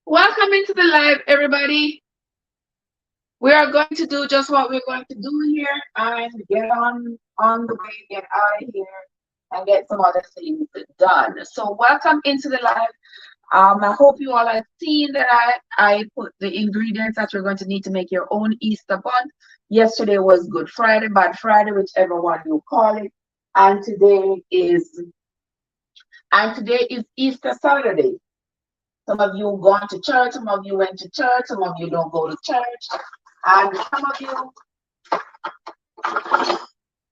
Welcome into the live, everybody. We are going to do just what we're going to do here and get on the way, get out of here, and get some other things done. So welcome into the live. I hope you all have seen that I put the ingredients that you're going to need to make your own Easter bun. Yesterday was Good Friday, Bad Friday, whichever one you call it, and today is Easter Saturday. Some of you gone to church, some of you went to church, some of you don't go to church, and some of you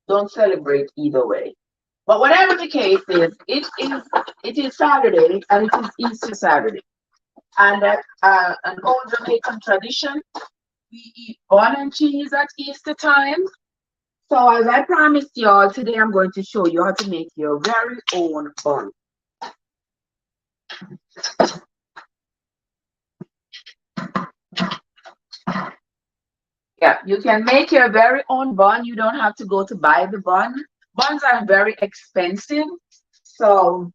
don't celebrate either way. But whatever the case is, it is Saturday and it is Easter Saturday. And that's an old Jamaican tradition. We eat bun and cheese at Easter time. So as I promised y'all, today I'm going to show you how to make your very own bun. Yeah, you can make your very own bun. You don't have to go to buy the bun. Buns are very expensive. So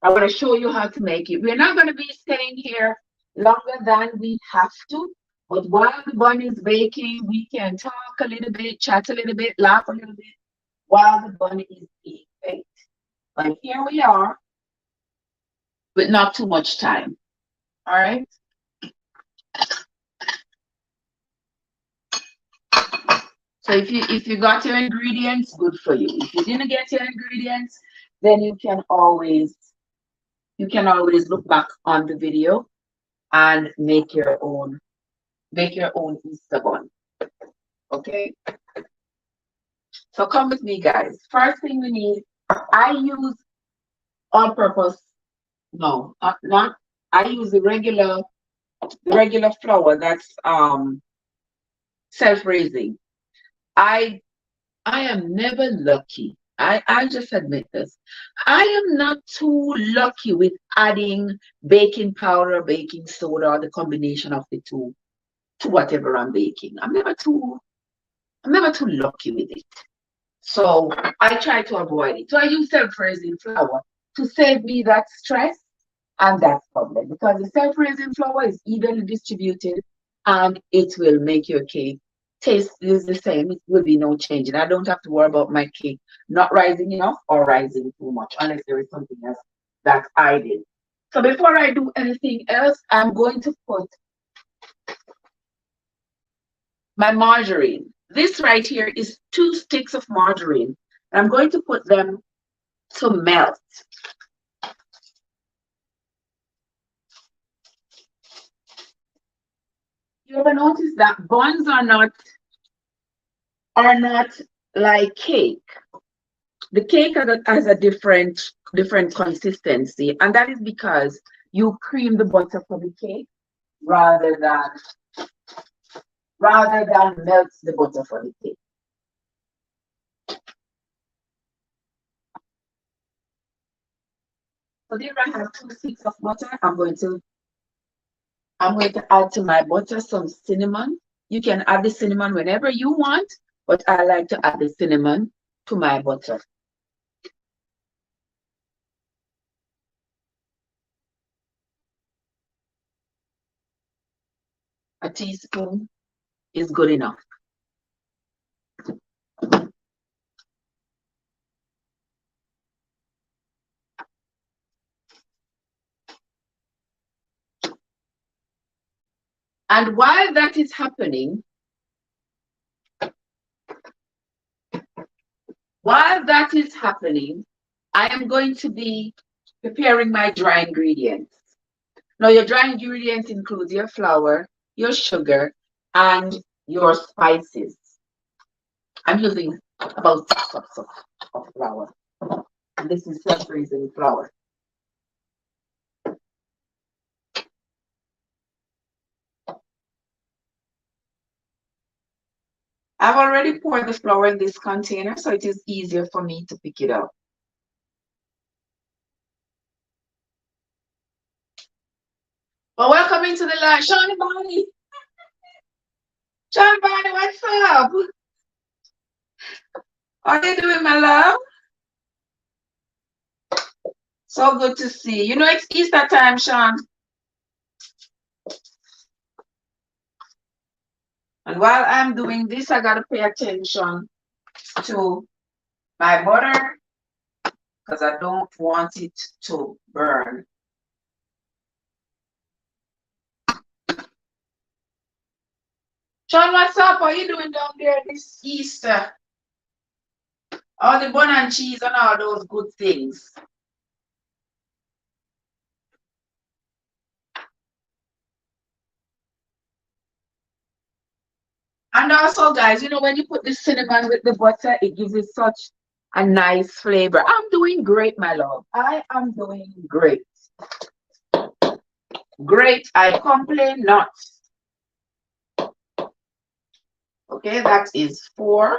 I'm going to show you how to make it. We're not going to be sitting here longer than we have to. But while the bun is baking, we can talk a little bit, chat a little bit, laugh a little bit while the bun is being baked. But here we are with not too much time. All right. So if you got your ingredients, good for you. If you didn't get your ingredients, then you can always look back on the video and make your own Easter bun. Okay. So come with me, guys. First thing we need, I use all-purpose. No, not. I use the regular flour that's self-raising. I am never lucky. I just admit this. I am not too lucky with adding baking powder, baking soda, or the combination of the two to whatever I'm baking. I'm never too lucky with it. So I try to avoid it. So I use self-raising flour to save me that stress and that problem, because the self-raising flour is evenly distributed and it will make your cake taste is the same. It will be no change. And I don't have to worry about my cake not rising enough or rising too much, unless there is something else that I did. So before I do anything else, I'm going to put my margarine. This right here is 2 sticks of margarine. I'm going to put them to melt. You ever notice that buns are not like cake? The cake has a different consistency, and that is because you cream the butter for the cake rather than melt the butter for the cake. So there I have 2 sticks of butter. I'm going to add to my butter some cinnamon. You can add the cinnamon whenever you want, but I like to add the cinnamon to my butter. A teaspoon is good enough. And while that is happening, I am going to be preparing my dry ingredients. Now, your dry ingredients include your flour, your sugar, and your spices. I'm using about 6 cups of flour. And this is self-raising flour. I've already poured the flour in this container, so it is easier for me to pick it up. Well, welcome into the live. Shawnee Bonnie. Shawnee Bonnie, what's up? How are you doing, my love? So good to see you. You know, it's Easter time, Sean. And while I'm doing this, I gotta pay attention to my butter because I don't want it to burn. Sean, what's up? What are you doing down there this Easter? All the bun and cheese and all those good things. And also, guys, you know, when you put the cinnamon with the butter, it gives it such a nice flavor. I'm doing great, my love. I am doing great. Great. I complain not. Okay, that is 4.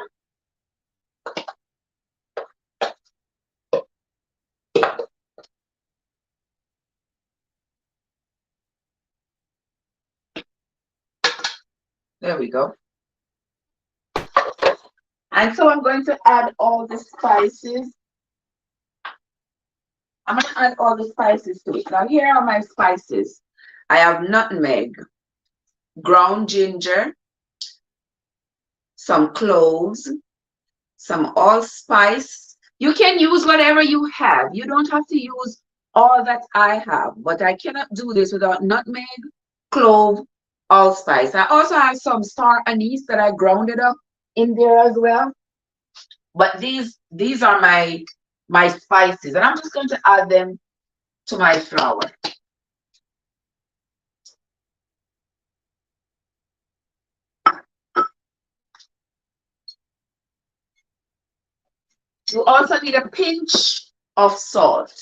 There we go. And so I'm going to add all the spices. I'm going to add all the spices to it. Now, here are my spices. I have nutmeg, ground ginger, some cloves, some allspice. You can use whatever you have. You don't have to use all that I have, but I cannot do this without nutmeg, clove, allspice. I also have some star anise that I grounded up in there as well. But these are my spices, and I'm just going to add them to my flour. You also need a pinch of salt.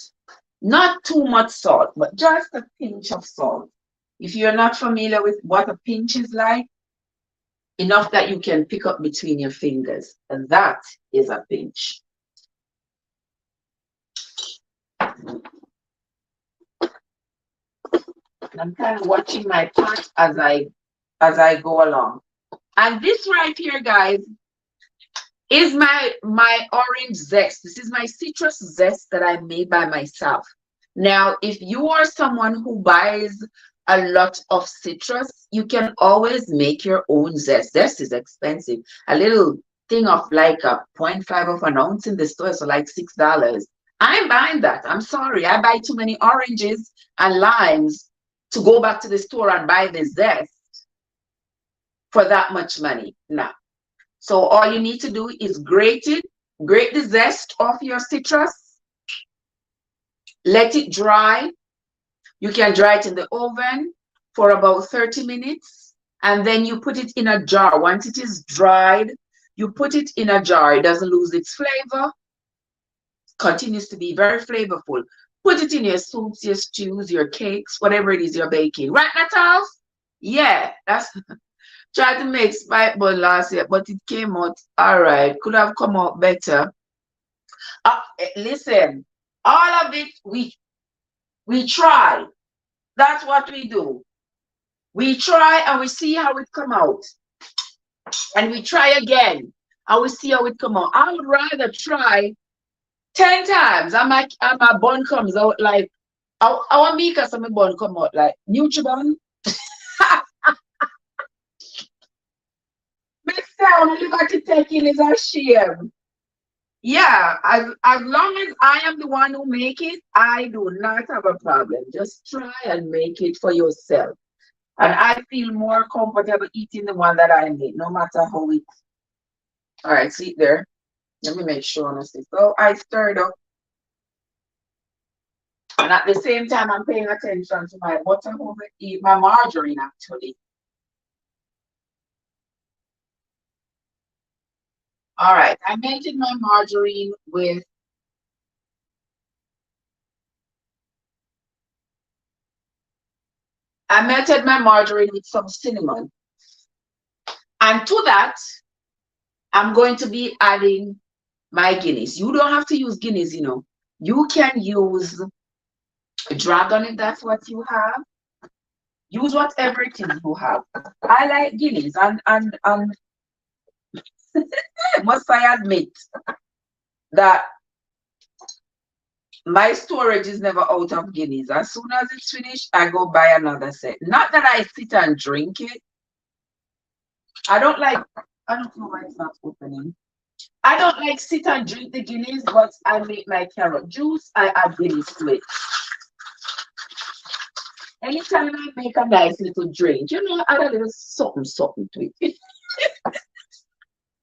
Not too much salt, but just a pinch of salt. If you're not familiar with what a pinch is like, enough that you can pick up between your fingers. And that is a pinch. I'm kind of watching my pot as I go along. And this right here, guys, is my orange zest. This is my citrus zest that I made by myself. Now, if you are someone who buys a lot of citrus, you can always make your own zest. Zest is expensive. A little thing of like a 0.5 of an ounce in the store, so like $6. I'm buying that. I'm sorry. I buy too many oranges and limes to go back to the store and buy the zest for that much money. No. So all you need to do is grate the zest off your citrus, let it dry. You can dry it in the oven for about 30 minutes, and then you put it in a jar. Once it is dried, you put it in a jar. It doesn't lose its flavor, continues to be very flavorful. Put it in your soups, your stews, your cakes, whatever it is you're baking. Right, Natal? Yeah, that's... Tried to make spike bun last year, but it came out all right. Could have come out better. Listen, all of it we try. That's what we do. We try and we see how it come out, and we try again and we see how it come out. I would rather try 10 times and my bun comes out like I want me because my bun come out like Nutribun. Sound liberty taking is a shame. Yeah, as long as I am the one who make it, I do not have a problem. Just try and make it for yourself. And I feel more comfortable eating the one that I make, no matter how it. All right, see it there. Let me make sure honestly. So I stirred up. And at the same time, I'm paying attention to my butter over here, my margarine actually. All right, I melted my margarine with some cinnamon. And to that, I'm going to be adding my guinness. You don't have to use guinness, you know. You can use dragon if that's what you have. Use whatever it is you have. I like guinness and must I admit that my storage is never out of guineas. As soon as it's finished, I go buy another set. Not that I sit and drink it, I don't like, I don't know why it's not opening. I don't like sit and drink the Guinness, but I make my carrot juice. I add Guinness to it. Anytime I make a nice little drink, add a little something, something to it.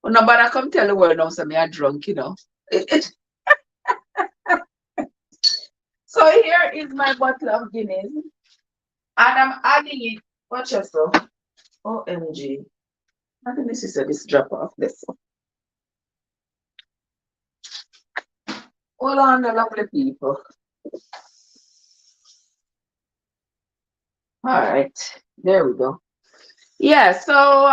Nobody come tell the world now, so me are drunk. So here is my bottle of Guinness, and I'm adding it. Watch yourself. OMG. I think this is this drop off this one. Hold on, the lovely people. All right, there we go. Yeah, so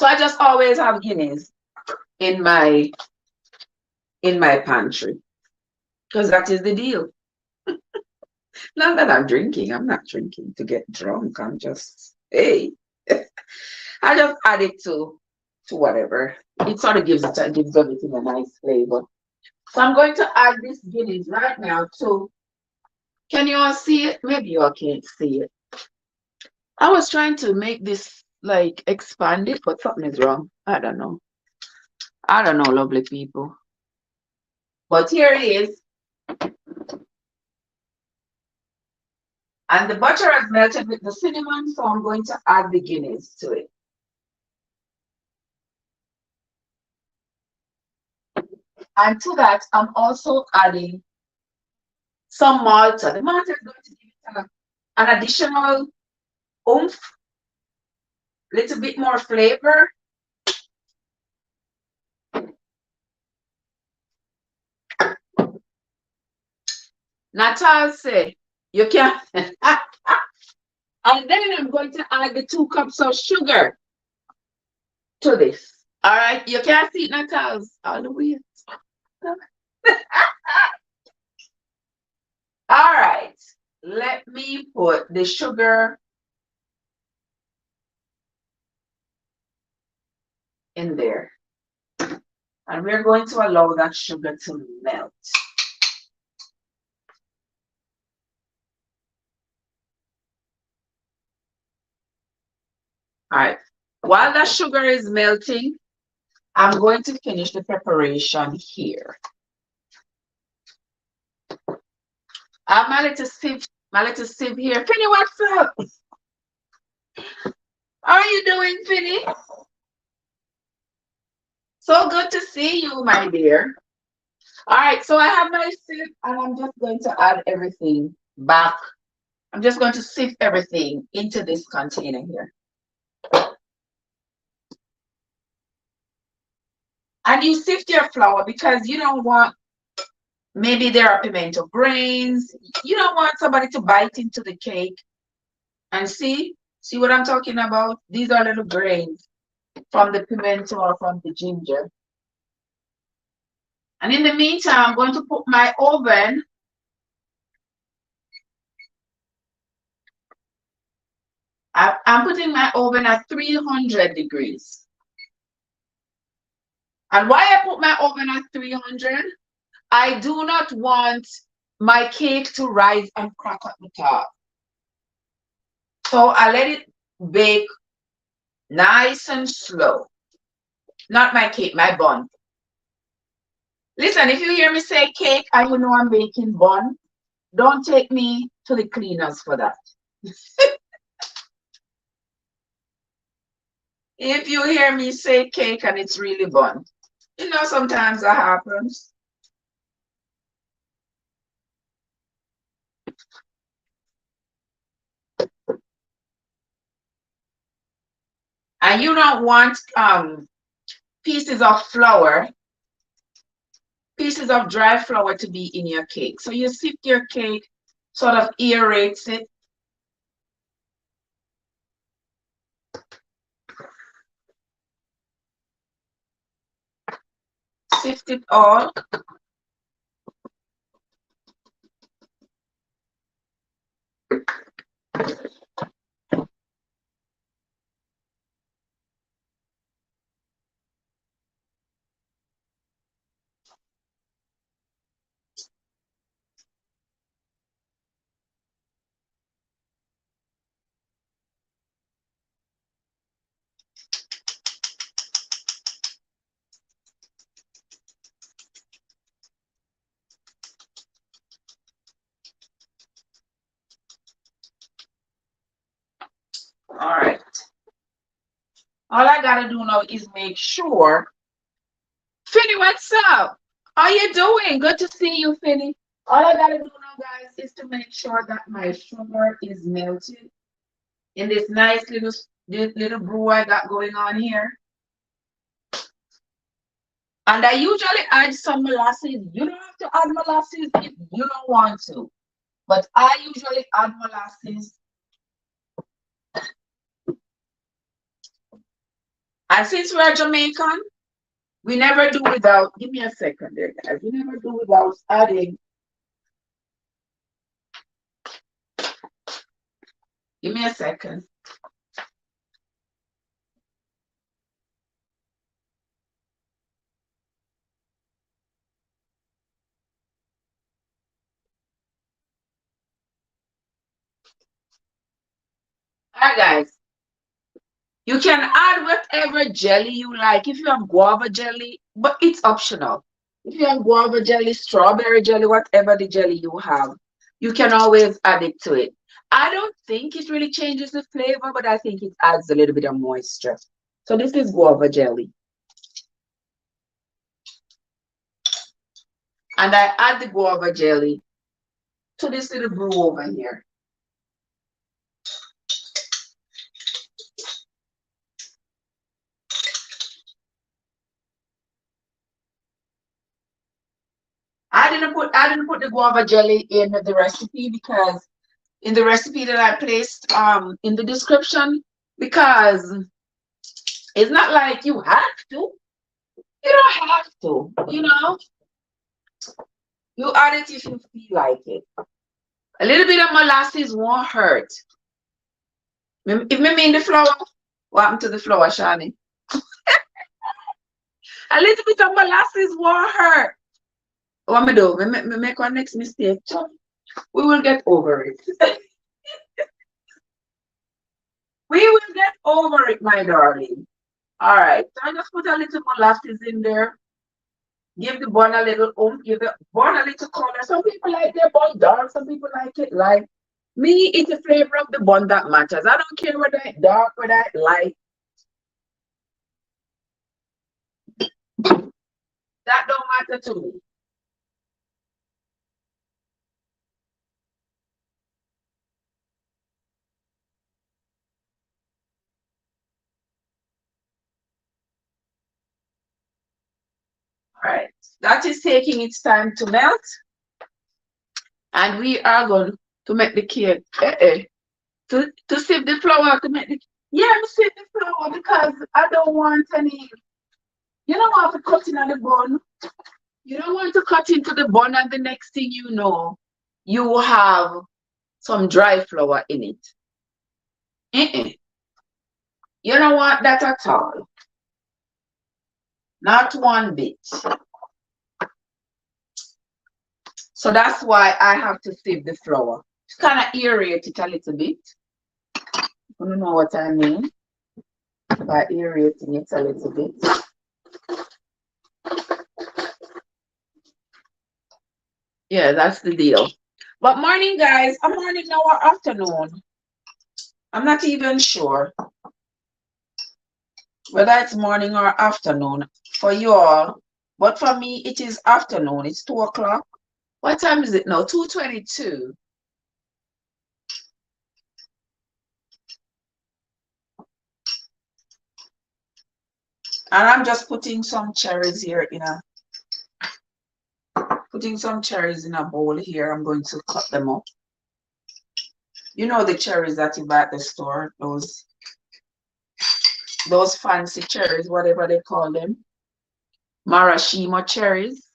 I just always have Guinness in my pantry because that is the deal. Not that I'm drinking. I'm not drinking to get drunk. I'm just hey. I just add it to whatever. It sort of gives everything a nice flavor. So I'm going to add this Guinness right now to. Can you all see it? Maybe you all can't see it. I was trying to make this like expand it, but something is wrong. I don't know. I don't know, lovely people. But here it is. And the butter has melted with the cinnamon, so I'm going to add the Guinness to it. And to that, I'm also adding some Malta. The Malta is going to give it an additional oomph, little bit more flavor. Natal say, you can. And then I'm going to add the 2 cups of sugar to this. All right, you can't see it, Natal's all the way. All right, let me put the sugar in there. And we're going to allow that sugar to melt. All right, while that sugar is melting, I'm going to finish the preparation here. I have my little sieve here. Finny, what's up? How are you doing, Finny? So good to see you, my dear. All right, so I have my sieve and I'm just going to add everything back. I'm just going to sift everything into this container here. And you sift your flour because you don't want, maybe there are pimento grains. You don't want somebody to bite into the cake and see what I'm talking about? These are little grains from the pimento or from the ginger. And in the meantime, I'm going to put my oven. I'm putting my oven at 300 degrees. And why I put my oven at 300? I do not want my cake to rise and crack at the top. So I let it bake nice and slow. Not my cake, my bun. Listen, if you hear me say cake and you know I'm baking bun, don't take me to the cleaners for that. If you hear me say cake and it's really bun, sometimes that happens. And you don't want pieces of flour, pieces of dry flour to be in your cake. So you sift your cake, sort of aerates it. Sift it all. All I gotta do now is make sure. Finny, what's up? How you doing? Good to see you, Finny. All I gotta do now, guys, is to make sure that my sugar is melted in this nice little brew I got going on here. And I usually add some molasses. You don't have to add molasses if you don't want to. But I usually add molasses. And since we're Jamaican, we never do without, give me a second there, guys. We never do without adding. Give me a second. All right, guys. You can add whatever jelly you like. If you have guava jelly, but it's optional. If you have guava jelly, strawberry jelly, whatever the jelly you have, you can always add it to it. I don't think it really changes the flavor, but I think it adds a little bit of moisture. So this is guava jelly. And I add the guava jelly to this little brew over here. I didn't put the guava jelly in the recipe because in the recipe that I placed in the description, because it's not like you have to. You don't have to, you know. You add it if you feel like it. A little bit of molasses won't hurt. If me mean the flour, what happened to the flour, Shani? A little bit of molasses won't hurt. What me do? Me make one next mistake. We will get over it. We will get over it, my darling. All right. So I just put a little molasses in there. Give the bun a little give the bun a little color. Some people like their bun dark, some people like it light. Me, it's the flavor of the bun that matters. I don't care whether it's dark, whether it's light. That don't matter to me. All right. That is taking its time to melt. And we are going to make the cake. To sieve the flour to make the sieve the flour because I don't want any. You don't want to cut into the bun. You don't want to cut into the bun, and the next thing you know, you have some dry flour in it. You don't want that at all. Not one bit. So that's why I have to sieve the flour. Just kind of aerate it a little bit. You don't know what I mean by aerating it a little bit. Yeah, that's the deal. But morning, guys. A morning now or afternoon. I'm not even sure whether it's morning or afternoon for you all. But for me, it is afternoon. It's 2 o'clock. What time is it now? 2:22. And I'm just putting some cherries here putting some cherries in a bowl here. I'm going to cut them up. You know the cherries that you buy at the store, those fancy cherries, whatever they call them. Maraschino cherries.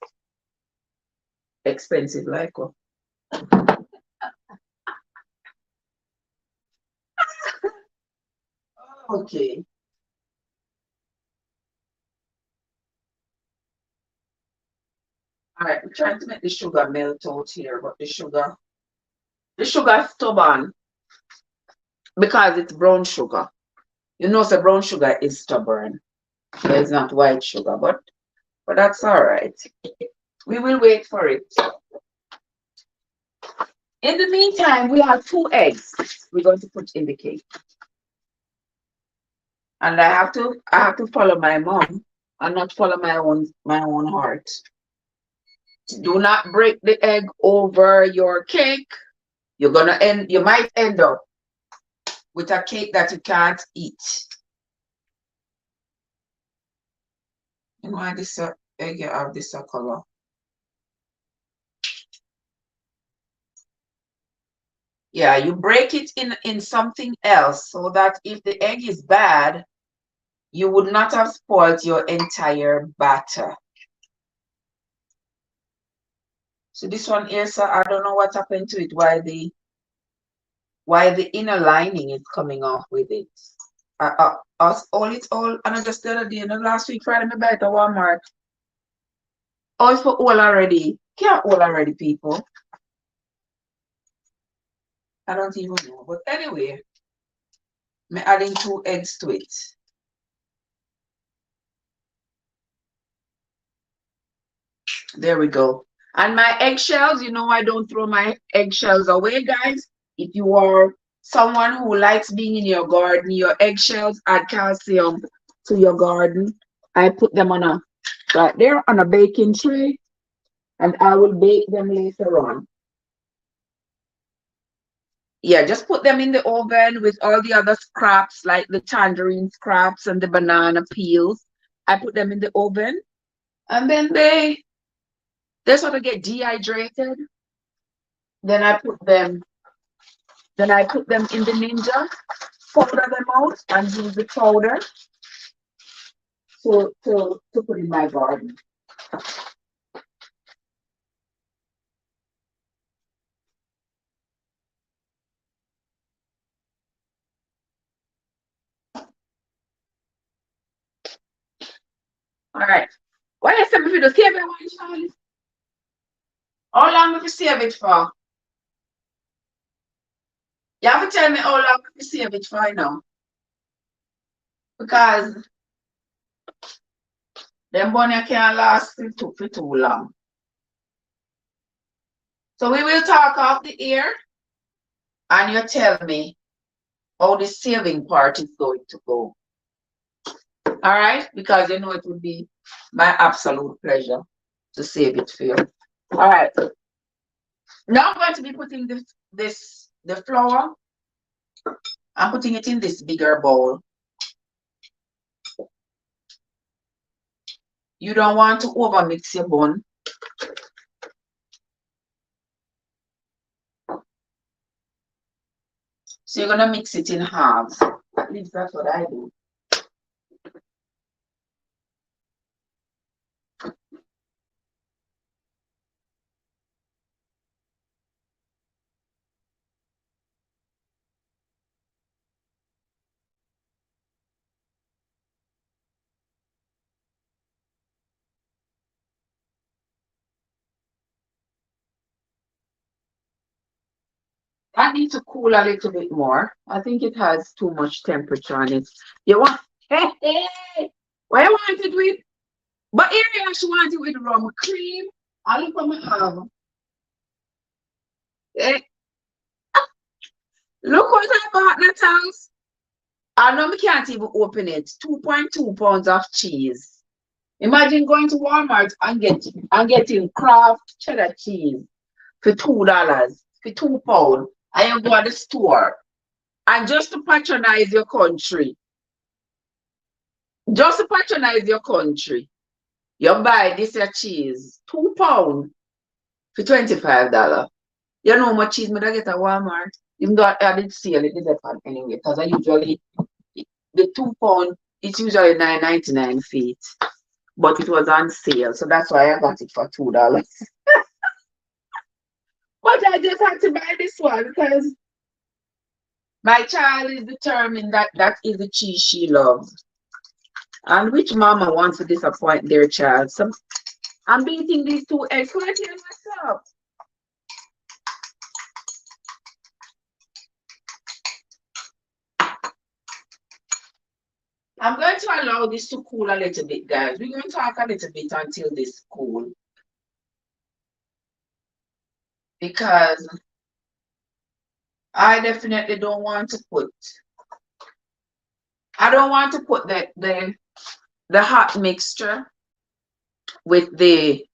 Expensive like what? Okay. All right, we're trying to make the sugar melt out here, but the sugar is stubborn because it's brown sugar. You know, so brown sugar is stubborn. So it's not white sugar, but that's all right. We will wait for it. In the meantime, we have 2 eggs we're going to put in the cake. And I have to follow my mom and not follow my own heart. Do not break the egg over your cake. You might end up with a cake that you can't eat. You know why this egg you have this color? Yeah, you break it in something else so that if the egg is bad, you would not have spoiled your entire batter. So this one here, so I don't know what happened to it, why the inner lining is coming off with it. All and I just the other day, last week Friday, I buy it at Walmart. Oh, it's for all already. Can't all already, people. I don't even know. But anyway, I'm adding 2 eggs to it. There we go. And my eggshells, I don't throw my eggshells away, guys. If you are someone who likes being in your garden, your eggshells add calcium to your garden. I put them right there on a baking tray, and I will bake them later on. Yeah, just put them in the oven with all the other scraps, like the tangerine scraps and the banana peels. I put them in the oven, and then they sort of get dehydrated. Then I put them in the Ninja, powder them out, and use the powder to put in my garden. All right. Why you say me for the save it one, Charlie? How long we save it for? You have to tell me how long we save it for now. Because them bunny can't last for too long. So we will talk off the air, and you tell me how the saving part is going to go. All right? Because it would be my absolute pleasure to save it for you. All right. Now I'm going to be putting the flour. I'm putting it in this bigger bowl. You don't want to overmix your bun. So you're gonna mix it in halves. At least that's what I do. I need to cool a little bit more. I think it has too much temperature on it. You want hey, what you want it with? But here you actually want it with rum cream. I look what I have. Eh, look what I bought that house. I know we can't even open it. 2.2 pounds of cheese. Imagine going to Walmart and getting Kraft cheddar cheese for $2, for £2. And you go at the store. And just to patronize your country, you buy this your cheese, £2 for $25. You know how much cheese I get at Walmart? Even though I did sale it, did anyway, because I usually the £2, it's usually 9.99 feet. But it was on sale, so that's why I got it for $2. But I just had to buy this one because my child is determined that that is the cheese she loves. And which mama wants to disappoint their child? So I'm beating these 2 eggs right here myself. I'm going to allow this to cool a little bit, guys. We're going to talk a little bit until this cool. Because I definitely don't want to put I don't want to put the hot mixture with the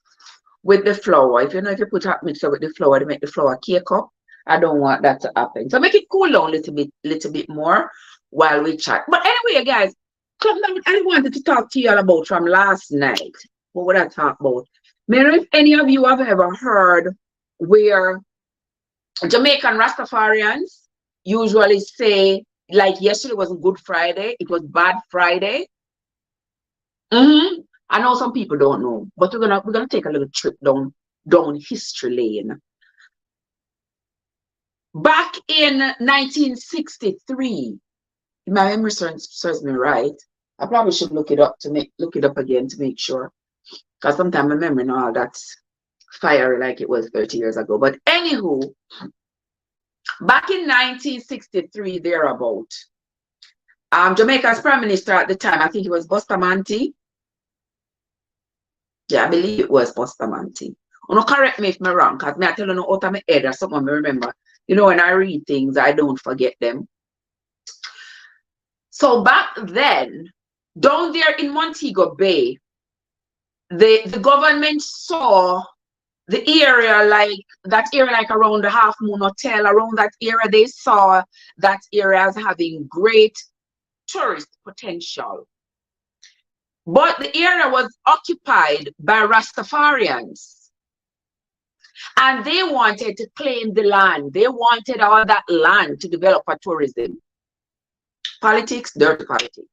flour. If you know, if you put hot mixture with the flour to make the flour cake up, I don't want that to happen. So make it cool down a little bit more while we chat. But anyway, guys, I wanted to talk to you all about from last night. What would I talk about? Maybe if any of you have ever heard where Jamaican Rastafarians usually say, like yesterday was Good Friday, it was Bad Friday. I know some people don't know, but we're gonna take a little trip down history lane. Back in 1963, if my memory serves me right, I probably should look it up again to make sure, because sometimes my memory not all that's fiery like it was 30 years ago. But anywho, back in 1963 thereabout, Jamaica's prime minister at the time, I think it was Bustamante. Yeah, I believe it was Bustamante. Don't correct me if I'm wrong, because I tell you no out of my head or something I remember. You know, when I read things, I don't forget them. So back then, down there in Montego Bay, the government saw the area like around the Half Moon Hotel, around that area, they saw that area as having great tourist potential. But the area was occupied by Rastafarians. And they wanted to claim the land. They wanted all that land to develop for tourism. Politics, dirty politics.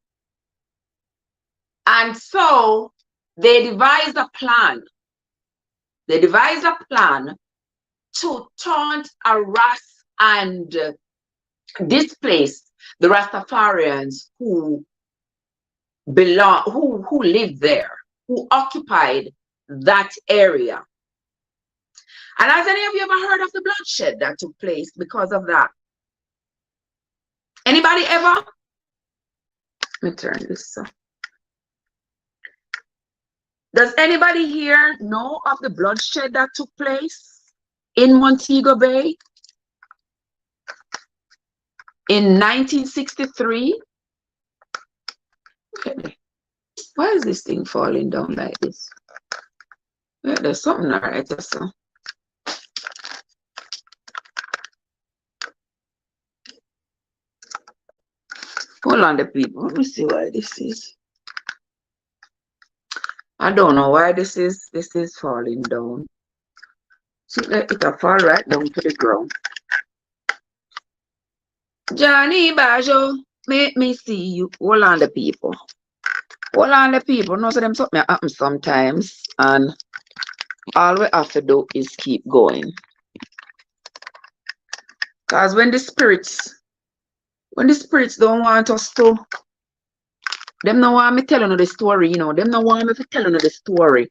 And so they devised a plan. They devised a plan to taunt, harass, and displace the Rastafarians who lived there, who occupied that area. And has any of you ever heard of the bloodshed that took place because of that? Anybody ever? Let me turn this off. Does anybody here know of the bloodshed that took place in Montego Bay in 1963? Okay. Why is this thing falling down like this? Yeah, there's something right there, so. Hold on, the people. Let me see why this is. I don't know why this is falling down. See, it'll fall right down to the ground. Johnny Bajo, make me see you. Hold on, the people. Hold on, the people. No, so them something happens sometimes, and all we have to do is keep going. Because when the spirits don't want us to, them don't want me telling you the story, you know. Them don't want me to telling you the story.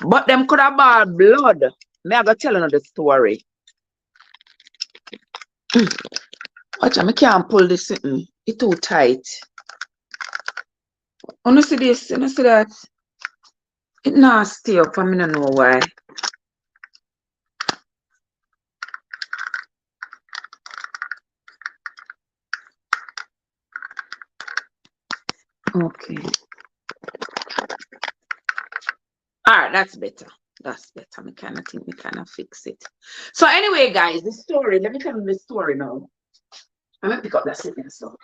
But them could have bought blood. Me I go telling you the story. Watch, I can't pull this in. It's too tight. You see this? You see that? It not stay up, I don't know why. Okay. All right, that's better. That's better. I kind of think we kind of fix it. So anyway, guys, the story. Let me tell you the story now. I'm gonna pick up that second stuff.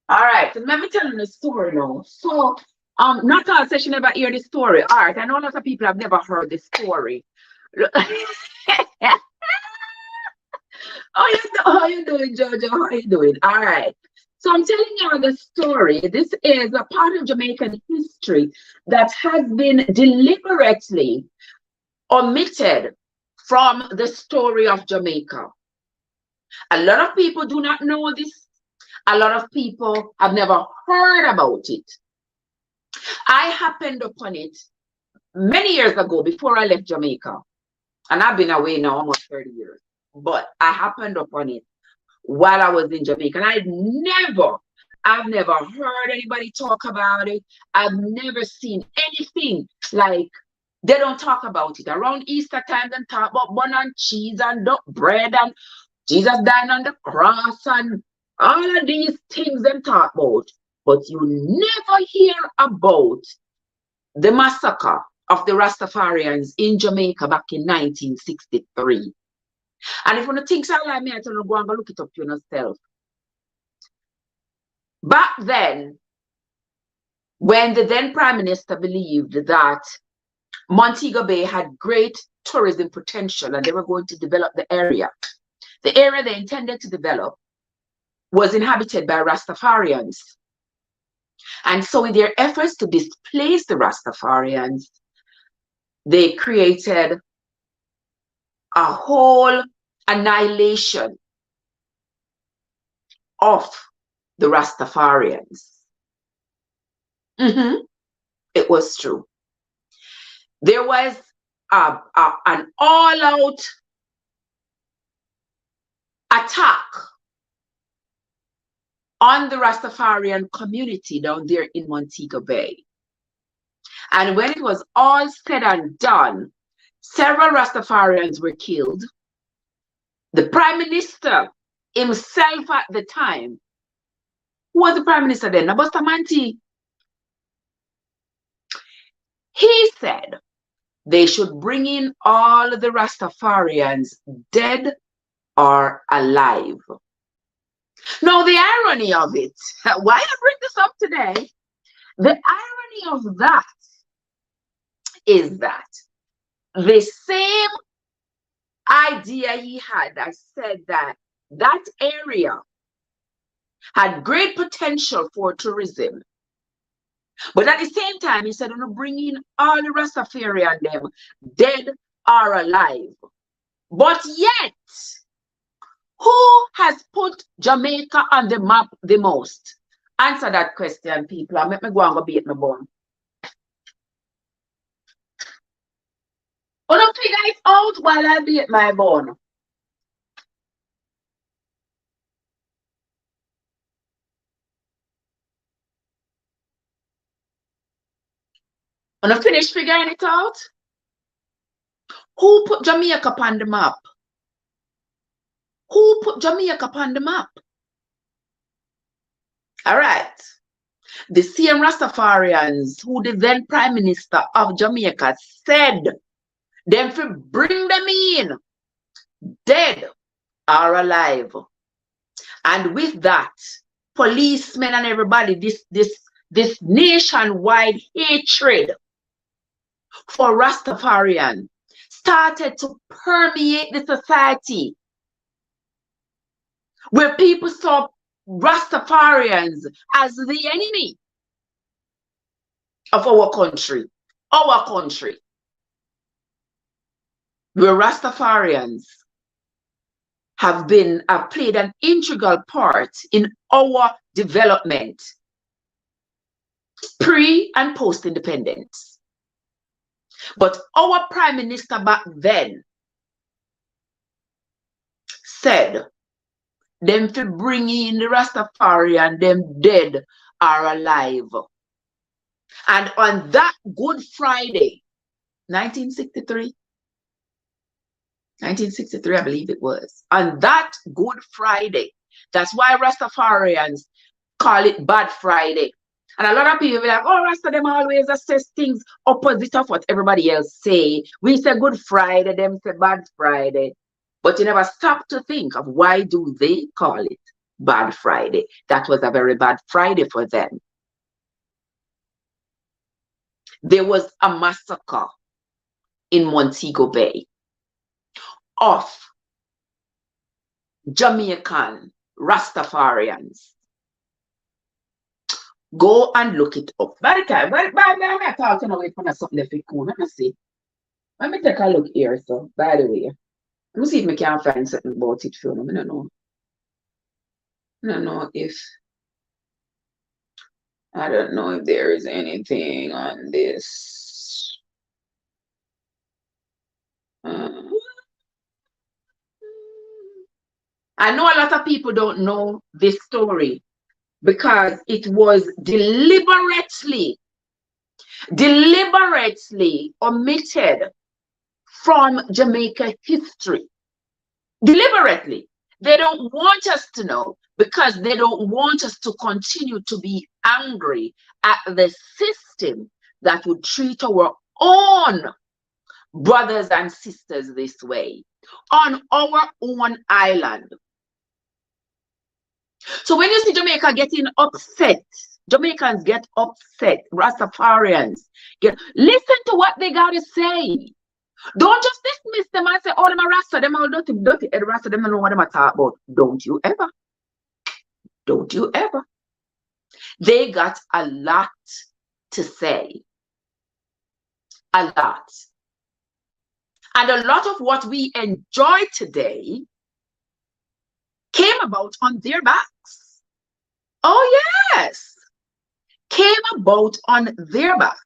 All right, so let me tell you the story now. So, not all session never hear the story. All right, I know a lot of people have never heard the story. How you doing, Jojo? How you doing? All right. So I'm telling you the story. This is a part of Jamaican history that has been deliberately omitted from the story of Jamaica. A lot of people do not know this. A lot of people have never heard about it. I happened upon it many years ago before I left Jamaica. And I've been away now almost 30 years. But I happened upon it while I was in Jamaica. And I've never heard anybody talk about it. I've never seen anything like They don't talk about it. Around Easter time, they talk about bun and cheese and duck bread and Jesus dying on the cross and all of these things they talk about. But you never hear about the massacre of the Rastafarians in Jamaica back in 1963. And if you think so like me, I tell you, go and go look it up yourself. Back then, when the then Prime Minister believed that Montego Bay had great tourism potential and they were going to develop the area they intended to develop was inhabited by Rastafarians. And so in their efforts to displace the Rastafarians, they created a whole annihilation of the Rastafarians. It was true. There was an all-out attack on the Rastafarian community down there in Montego Bay. And when it was all said and done, several Rastafarians were killed. The Prime Minister himself at the time, who was the Prime Minister then? Bustamante. He said they should bring in all the Rastafarians, dead or alive. Now, the irony of it, why I bring this up today, the irony of that is that the same idea he had that said that that area had great potential for tourism. But at the same time, he said, I'm going to bring in all the Rastafarian them, dead or alive. But yet, who has put Jamaica on the map the most? Answer that question, people. I'll make me go and go beat my bone. Oh, don't figure it out while I beat my bone. When I finish figuring it out, who put Jamaica on the map? Who put Jamaica on the map? All right. The same Rastafarians who the then Prime Minister of Jamaica said them to bring them in, dead or alive. And with that, policemen and everybody, this nationwide hatred for Rastafarian started to permeate the society, where people saw Rastafarians as the enemy of our country, where Rastafarians have played an integral part in our development, pre and post independence. But our Prime Minister back then said them to bring in the Rastafarian, them dead or alive. And on that Good Friday, 1963, I believe it was, on that Good Friday, that's why Rastafarians call it Bad Friday. And a lot of people be like, oh, Rasta, them always assess things opposite of what everybody else say. We say Good Friday, them say Bad Friday. But you never stop to think of why do they call it Bad Friday. That was a very bad Friday for them. There was a massacre in Montego Bay of Jamaican Rastafarians. Go and look it up. By the time, well, by the time I thought, you know, it's something that we cool. Let me see. Let me take a look here. So, by the way, let me see if I can find something about it for them. I don't know. I don't know if there is anything on this. I know a lot of people don't know this story because it was deliberately deliberately omitted from Jamaica history. Deliberately. They don't want us to know because they don't want us to continue to be angry at the system that would treat our own brothers and sisters this way on our own island. So when you see Jamaica getting upset, Jamaicans get upset, Rastafarians listen to what they gotta say. Don't just dismiss them and say, oh, them a Rasta, them all dirty, dirty, and Rasta, them don't know what them are talking about. Don't you ever. Don't you ever. They got a lot to say. A lot. And a lot of what we enjoy today came about on their backs. Oh, yes. Came about on their backs.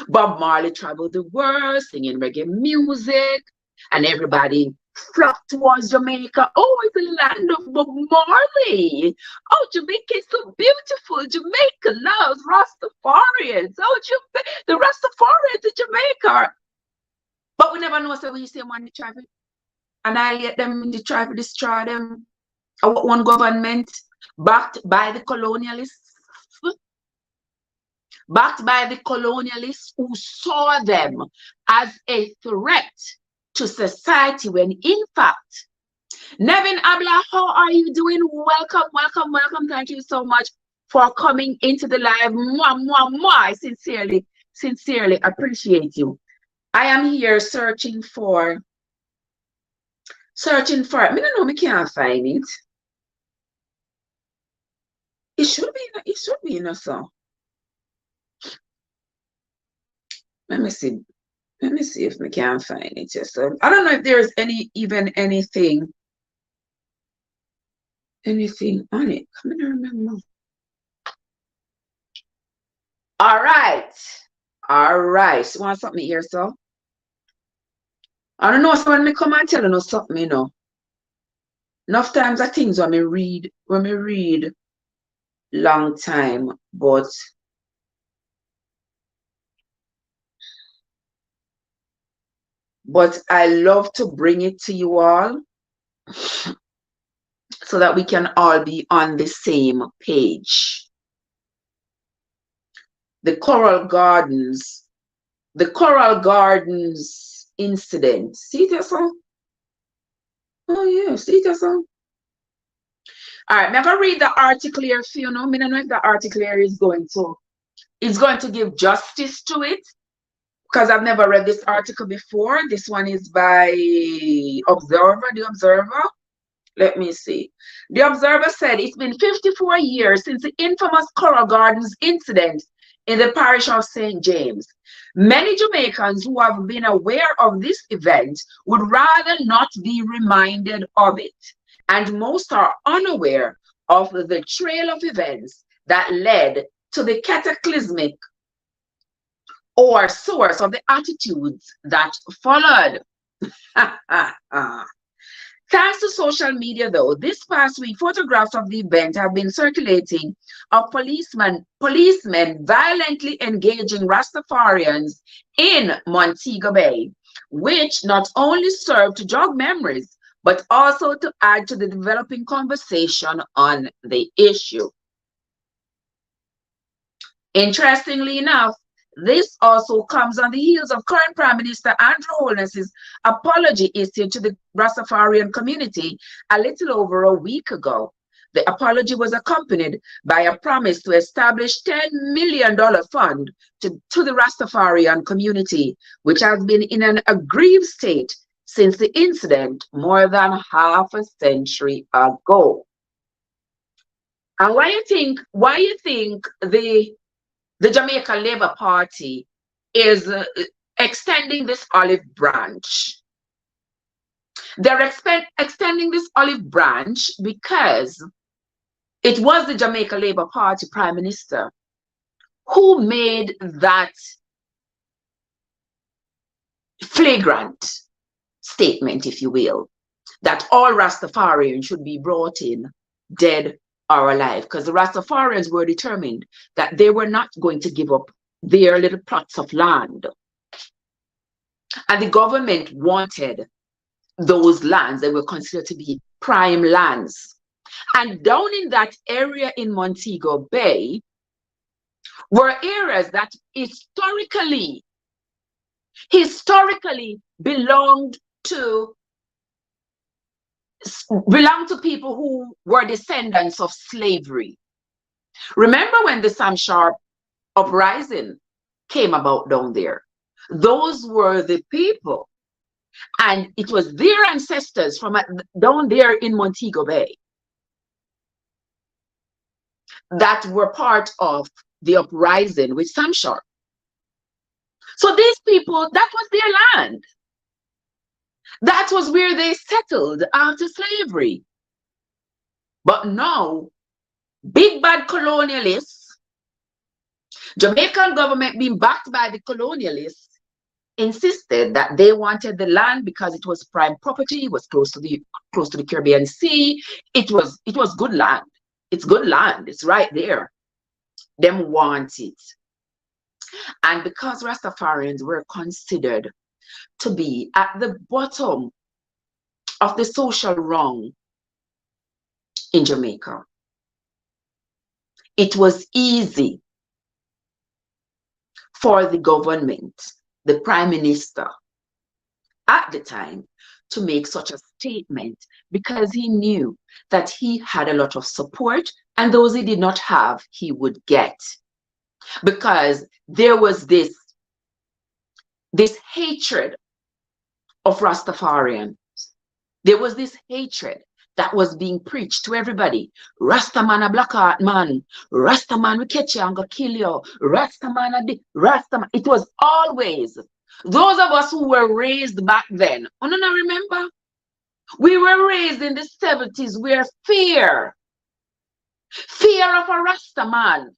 Bob Marley traveled the world singing reggae music, and everybody flocked towards Jamaica. Oh, it's the land of Bob Marley. Oh, Jamaica is so beautiful. Jamaica loves Rastafarians. Oh, the Rastafarians in Jamaica. But we never know, so when you see them on the travel, annihilate them in the travel, destroy them. One government backed by the colonialists. Backed by the colonialists who saw them as a threat to society when in fact, Nevin Abla, how are you doing? Welcome, welcome, welcome. Thank you so much for coming into the live. Mwah, mwah, mwah. I sincerely appreciate you. I am here searching for it. I don't know, I can't find it. It should be in a song. Let me see if we can find it. Just so I don't know if there's anything on it. Come on, remember. All right. So want something here, so? I don't know. So when me come and tell you something, you know. Enough times are things when me read long time, but I love to bring it to you all so that we can all be on the same page. The Coral Gardens incident. See that song? Oh yeah, see that song? All right, I'm gonna read the article here for you. I don't know if the article here is going to give justice to it, because I've never read this article before. This one is by The Observer. Let me see. The Observer said it's been 54 years since the infamous Coral Gardens incident in the parish of St. James. Many Jamaicans who have been aware of this event would rather not be reminded of it, and most are unaware of the trail of events that led to the cataclysmic or source of the attitudes that followed. Thanks to social media, though, this past week, photographs of the event have been circulating of policemen violently engaging Rastafarians in Montego Bay, which not only served to jog memories, but also to add to the developing conversation on the issue. Interestingly enough, this also comes on the heels of current Prime Minister Andrew Holness's apology issued to the Rastafarian community a little over a week ago. The apology was accompanied by a promise to establish $10 million fund to the Rastafarian community, which has been in an aggrieved state since the incident more than half a century ago. And why you think the Jamaica Labour Party is extending this olive branch? They're extending this olive branch because it was the Jamaica Labour Party Prime Minister who made that flagrant statement, if you will, that all Rastafarians should be brought in dead or alive, because the Rastafarians were determined that they were not going to give up their little plots of land. And the government wanted those lands that were considered to be prime lands. And down in that area in Montego Bay were areas that historically to belonged to people who were descendants of slavery. Remember when the Sam Sharp uprising came about down there? Those were the people, and it was their ancestors from down there in Montego Bay that were part of the uprising with Sam Sharp. So these people, that was their land. That was where they settled after slavery. But now, big bad colonialists, Jamaican government being backed by the colonialists, insisted that they wanted the land because it was prime property, it was close to the Caribbean Sea. It was good land. It's good land. It's right there. Them want it. And because Rastafarians were considered to be at the bottom of the social rung in Jamaica, it was easy for the government, the prime minister at the time, to make such a statement, because he knew that he had a lot of support, and those he did not have, he would get. Because there was this hatred of Rastafarians. There was this hatred that was being preached to everybody. Rastaman a black heart man. Rastaman will catch you and go kill you. Rastaman a Rastaman. It was always those of us who were raised back then. Oh, no, remember? We were raised in the 70s where fear of a Rastaman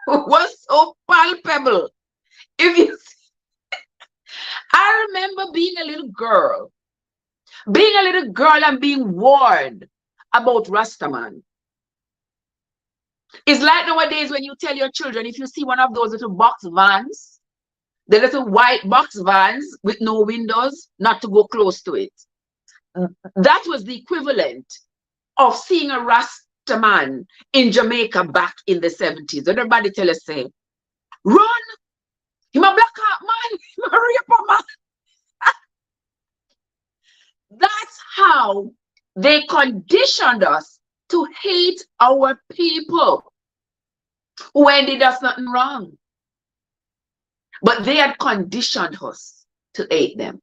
was so palpable. If you I remember being a little girl and being warned about Rastaman. It's like nowadays when you tell your children, if you see one of those little box vans, the little white box vans with no windows, not to go close to it. That was the equivalent of seeing a Rastaman in Jamaica back in the 70s. Everybody tell us, say, run! Him a black heart man, him a raper man. That's how they conditioned us to hate our people when they did nothing wrong. But they had conditioned us to hate them.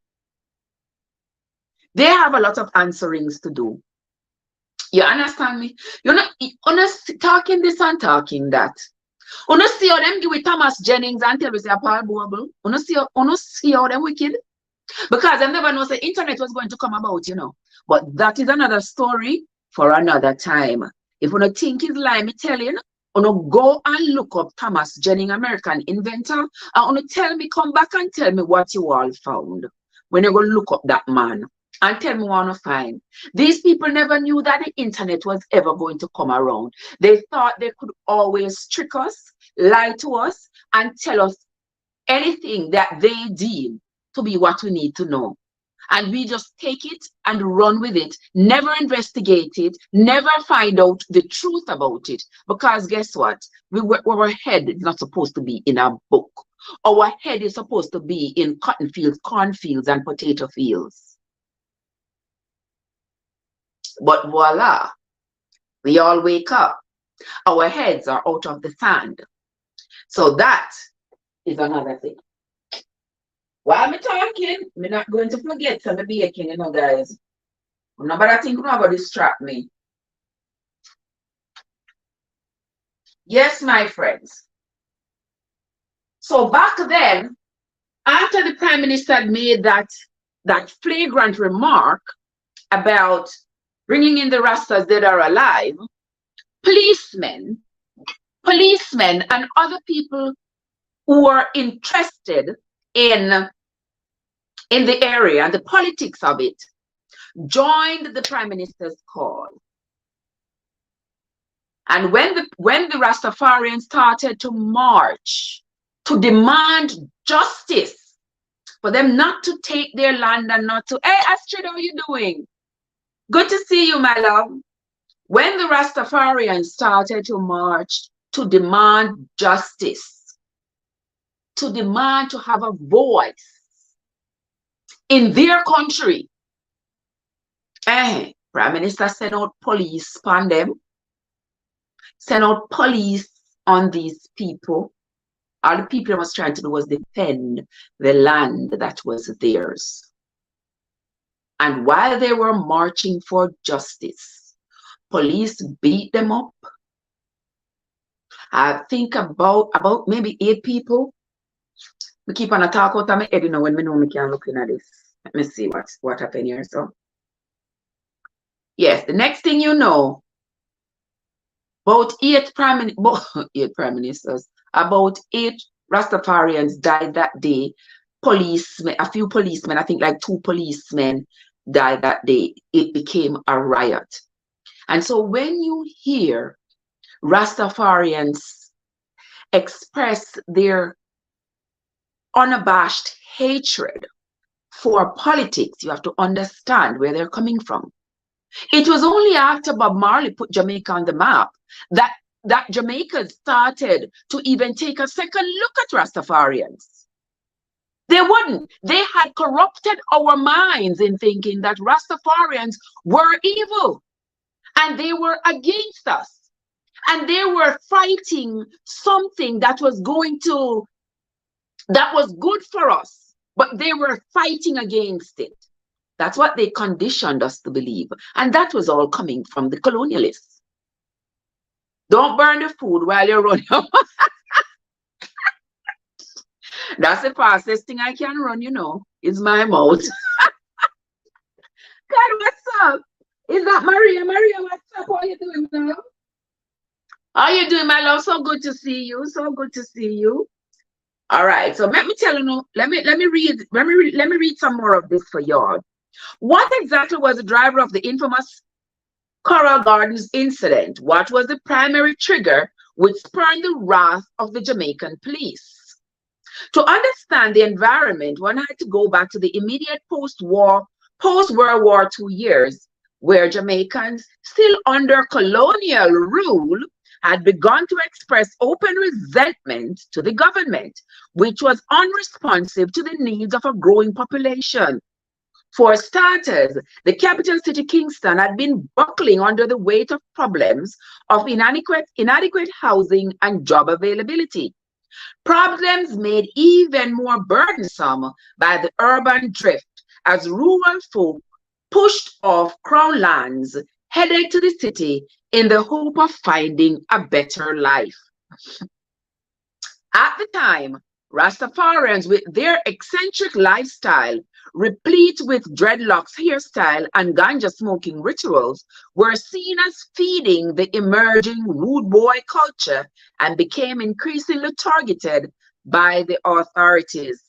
They have a lot of answerings to do. You understand me? You're not talking this and talking that. You see how them give with Thomas Jennings and tell us Paul Boble. You see how them wicked? Because I never know the internet was going to come about, But that is another story for another time. If you don't think it's lie, me tell you, go and look up Thomas Jennings, American inventor, and tell me, come back and tell me what you all found. When you go look up that man and tell me what you find. These people never knew that the internet was ever going to come around. They thought they could always trick us, lie to us, and tell us anything that they deem to be what we need to know. And we just take it and run with it, never investigate it, never find out the truth about it. Because guess what? Our head is not supposed to be in a book. Our head is supposed to be in cotton fields, cornfields, and potato fields. But voila, we all wake up. Our heads are out of the sand. So that is another thing. While I'm talking, I'm not going to forget some baking, guys. Nobody think nobody distract me. Yes, my friends. So back then, after the Prime Minister had made that flagrant remark about bringing in the Rastas dead or alive, policemen and other people who were interested in the area and the politics of it joined the Prime Minister's call. And when the Rastafarians started to march to demand justice, for them not to take their land and not to, hey, Astrid, how are you doing? Good to see you, my love. When the Rastafarians started to march to demand justice, to demand to have a voice in their country, Prime Minister sent out police on them, sent out police on these people. All the people was trying to do was defend the land that was theirs. And while they were marching for justice, police beat them up. I think about maybe 8 people. We keep on a talk out of my head, you know, when we know we can look at this. Let me see what happened here. So, yes, the next thing you know, about 8 prime ministers, about 8 Rastafarians died that day. Policemen, a few policemen, I think like 2 policemen died that day. It became a riot. And so when you hear Rastafarians express their unabashed hatred for politics, you have to understand where they're coming from. It was only after Bob Marley put Jamaica on the map that Jamaica started to even take a second look at Rastafarians. They wouldn't. They had corrupted our minds in thinking that Rastafarians were evil and they were against us. And they were fighting something that was good for us, but they were fighting against it. That's what they conditioned us to believe. And that was all coming from the colonialists. Don't burn the food while you're running. That's the fastest thing I can run, you know, is my mouth. God, what's up? Is that Maria? Maria, what's up? How are you doing, love? How are you doing, my love? So good to see you. So good to see you. All right. So let me tell you, let me read some more of this for y'all. What exactly was the driver of the infamous Coral Gardens incident? What was the primary trigger which spurred the wrath of the Jamaican police? To understand the environment, one had to go back to the immediate post-World War II years, where Jamaicans, still under colonial rule, had begun to express open resentment to the government, which was unresponsive to the needs of a growing population. For starters, the capital city, Kingston, had been buckling under the weight of problems of inadequate housing and job availability. Problems made even more burdensome by the urban drift as rural folk pushed off crown lands, headed to the city in the hope of finding a better life. At the time, Rastafarians, with their eccentric lifestyle, replete with dreadlocks hairstyle and ganja smoking rituals, were seen as feeding the emerging rude boy culture and became increasingly targeted by the authorities.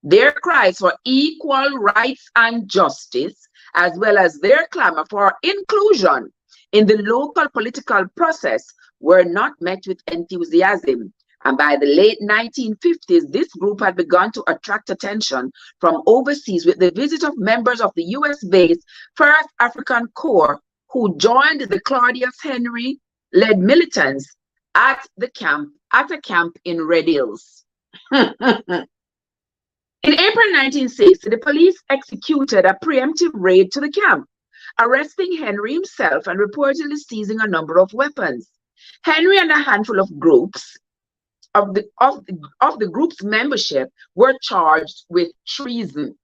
Their cries for equal rights and justice, as well as their clamor for inclusion in the local political process, were not met with enthusiasm. And by the late 1950s, this group had begun to attract attention from overseas with the visit of members of the US-based 1st African Corps, who joined the Claudius Henry-led militants at a camp in Red Hills. In April 1960, the police executed a preemptive raid to the camp, arresting Henry himself and reportedly seizing a number of weapons. Henry and a handful of groups of the group's membership were charged with treason.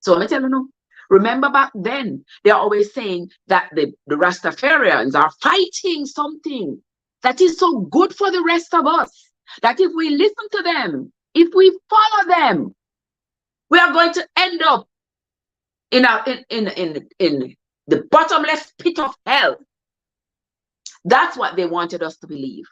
So let me tell you, remember back then, they're always saying that the Rastafarians are fighting something that is so good for the rest of us, that if we listen to them, if we follow them, we are going to end up in the bottomless pit of hell. That's what they wanted us to believe.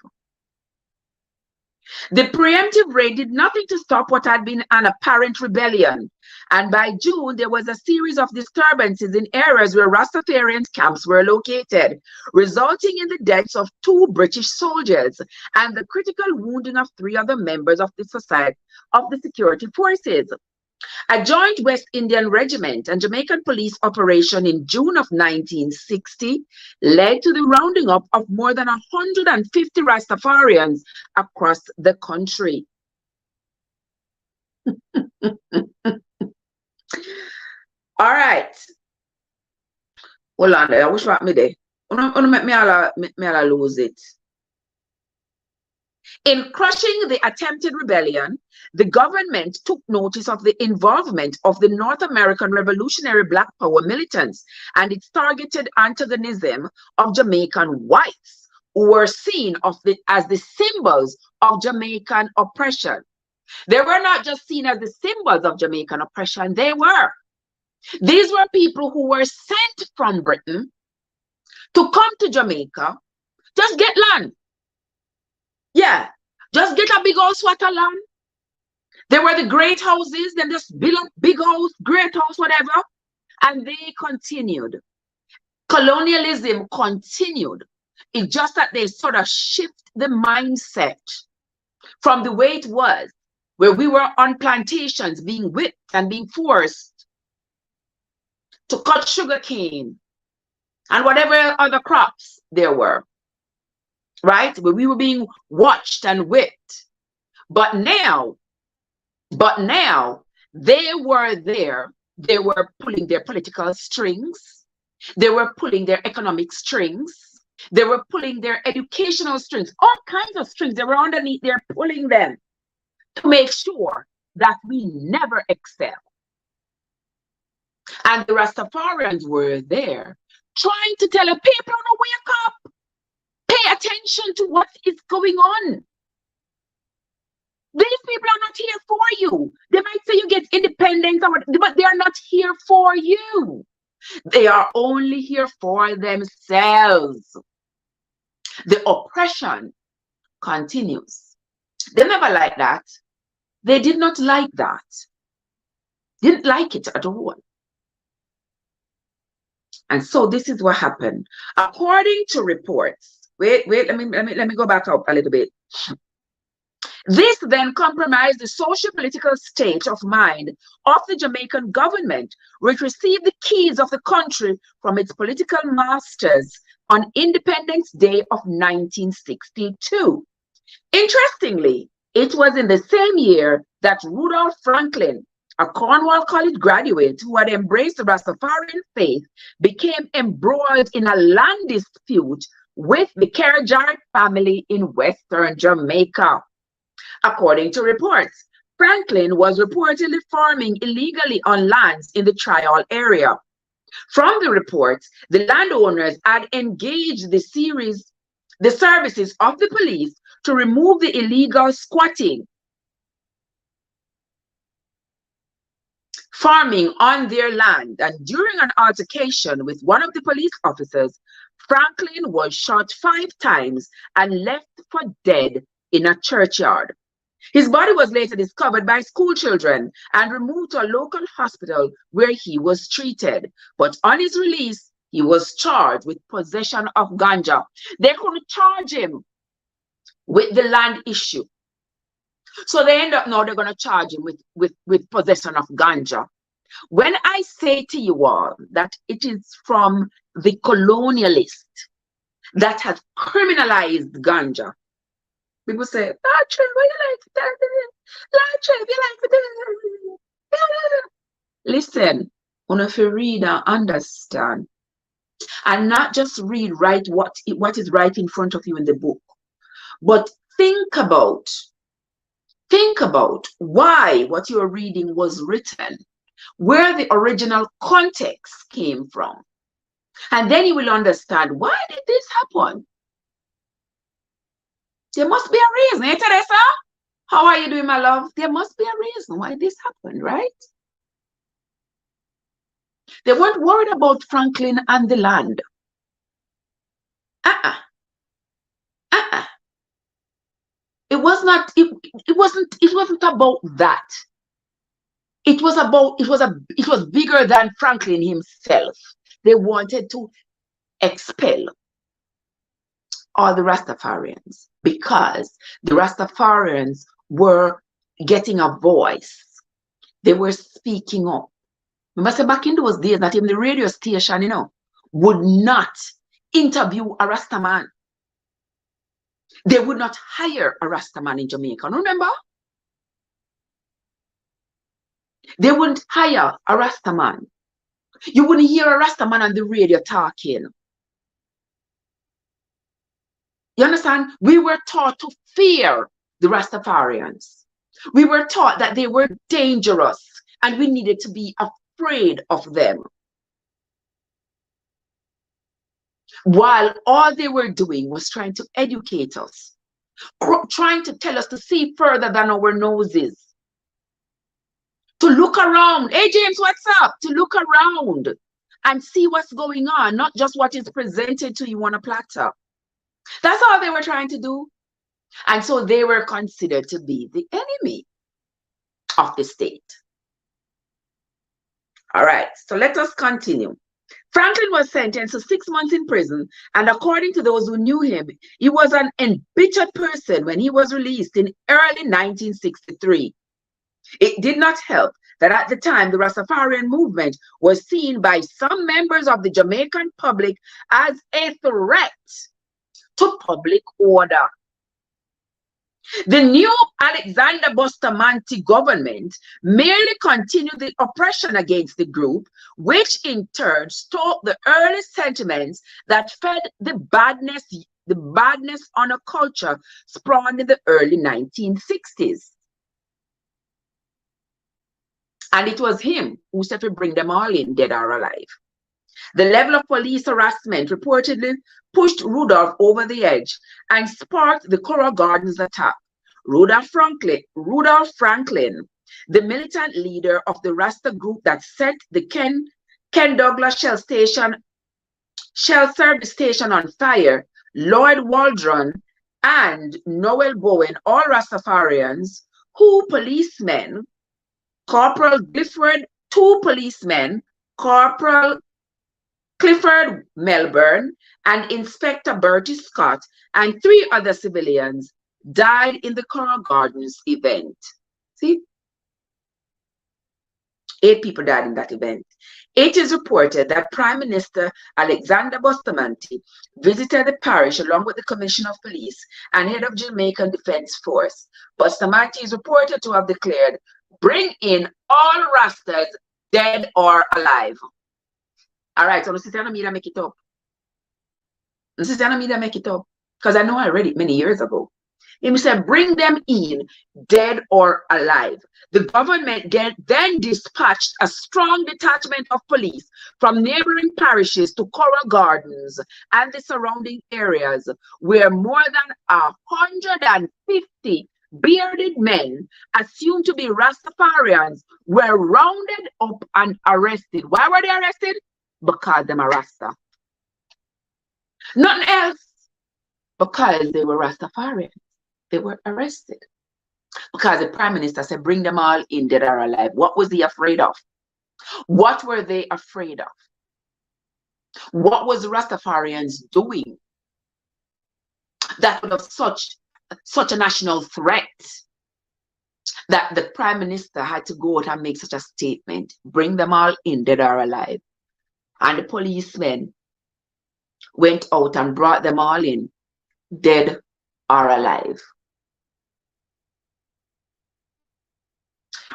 The preemptive raid did nothing to stop what had been an apparent rebellion, and by June there was a series of disturbances in areas where Rastafarian camps were located, resulting in the deaths of 2 British soldiers and the critical wounding of 3 other members of the society of the security forces. A joint West Indian Regiment and Jamaican police operation in June of 1960 led to the rounding up of more than 150 Rastafarians across the country. All right. Hold on there. I wish what me there. Make me all lose it. In crushing the attempted rebellion, the government took notice of the involvement of the North American Revolutionary Black Power militants and its targeted antagonism of Jamaican whites, who were seen as the symbols of Jamaican oppression. They were not just seen as the symbols of Jamaican oppression, these were people who were sent from Britain to come to Jamaica, just get land. Yeah, just get a big old swat of land. They were the great houses, then just build up big house, great house, whatever. And they continued. Colonialism continued. It's just that they sort of shift the mindset from the way it was, where we were on plantations being whipped and being forced to cut sugarcane and whatever other crops there were. Right? Where we were being watched and whipped. But now, they were there. They were pulling their political strings. They were pulling their economic strings. They were pulling their educational strings. All kinds of strings. They were underneath. They're pulling them to make sure that we never excel. And the Rastafarians were there trying to tell the people to wake up. Pay attention to what is going on. These people are not here for you. They might say you get independence, but they are not here for you. They are only here for themselves. The oppression continues. They never liked that. They did not like that. Didn't like it at all. And so this is what happened. According to reports, wait, let me go back up a little bit. This then compromised the socio-political state of mind of the Jamaican government, which received the keys of the country from its political masters on Independence Day of 1962. Interestingly, it was in the same year that Rudolph Franklin, a Cornwall College graduate who had embraced the Rastafarian faith, became embroiled in a land dispute with the Kerajart family in Western Jamaica. According to reports, Franklin was reportedly farming illegally on lands in the Trial area. From the reports, the landowners had engaged the services of the police to remove the illegal squatting, farming on their land, and during an altercation with one of the police officers, Franklin was shot 5 times and left for dead in a churchyard. His body was later discovered by school children and removed to a local hospital where he was treated. But on his release, he was charged with possession of ganja. They couldn't charge him with the land issue. So they end up now they're going to charge him with possession of ganja. When I say to you all that it is from the colonialist that has criminalized ganja, people say, Trey, what you like that? Trey, you like that? Listen, if you read and understand, and not just read what is right in front of you in the book, but think about why what you're reading was written, where the original context came from. And then you will understand, why did this happen? There must be a reason. Hey, Teresa, how are you doing, my love? There must be a reason why this happened, right? They weren't worried about Franklin and the land. It was not, it wasn't about that. It was about, it was bigger than Franklin himself. They wanted to expel all the Rastafarians because the Rastafarians were getting a voice. They were speaking up. Remember, say back in those days, not even the radio station, would not interview a Rastaman. They would not hire a Rastaman in Jamaica. Remember? They wouldn't hire a Rastaman. You wouldn't hear a Rastaman on the radio talking. You understand? We were taught to fear the Rastafarians. We were taught that they were dangerous and we needed to be afraid of them. While all they were doing was trying to educate us, trying to tell us to see further than our noses, to look around. Hey, James, what's up? To look around and see what's going on, not just what is presented to you on a platter. That's all they were trying to do. And so they were considered to be the enemy of the state. All right, so let us continue. Franklin was sentenced to 6 months in prison, and according to those who knew him, he was an embittered person when he was released in early 1963. It did not help that at the time the Rastafarian movement was seen by some members of the Jamaican public as a threat to public order. The new Alexander Bustamante government merely continued the oppression against the group, which in turn stoked the early sentiments that fed the badness on a culture spawned in the early 1960s. And it was him who said to bring them all in, dead or alive. The level of police harassment reportedly pushed Rudolph over the edge and sparked the Coral Gardens attack. Rudolph Franklin, the militant leader of the Rasta group that set the Ken Douglas Shell Service Station on fire, Lloyd Waldron and Noel Bowen, all Rastafarians, Corporal Clifford Melbourne and Inspector Bertie Scott and 3 other civilians died in the Coral Gardens event. See? 8 people died in that event. It is reported that Prime Minister Alexander Bustamante visited the parish along with the Commissioner of Police and head of Jamaican Defense Force. Bustamante is reported to have declared, "Bring in all Rastas, dead or alive." All right, so the sister media make it up. The sister media make it up. Because I know I read it many years ago. He said, bring them in, dead or alive. The government then dispatched a strong detachment of police from neighboring parishes to Coral Gardens and the surrounding areas, where more than 150 bearded men assumed to be Rastafarians were rounded up and arrested. Why were they arrested? Because they are Rasta. Nothing else. Because they were Rastafarians. They were arrested. Because the Prime Minister said, bring them all in, dead or alive. What was he afraid of? What were they afraid of? What was the Rastafarians doing that was of such a national threat that the Prime Minister had to go out and make such a statement? Bring them all in, dead or alive. And the policemen went out and brought them all in, dead or alive.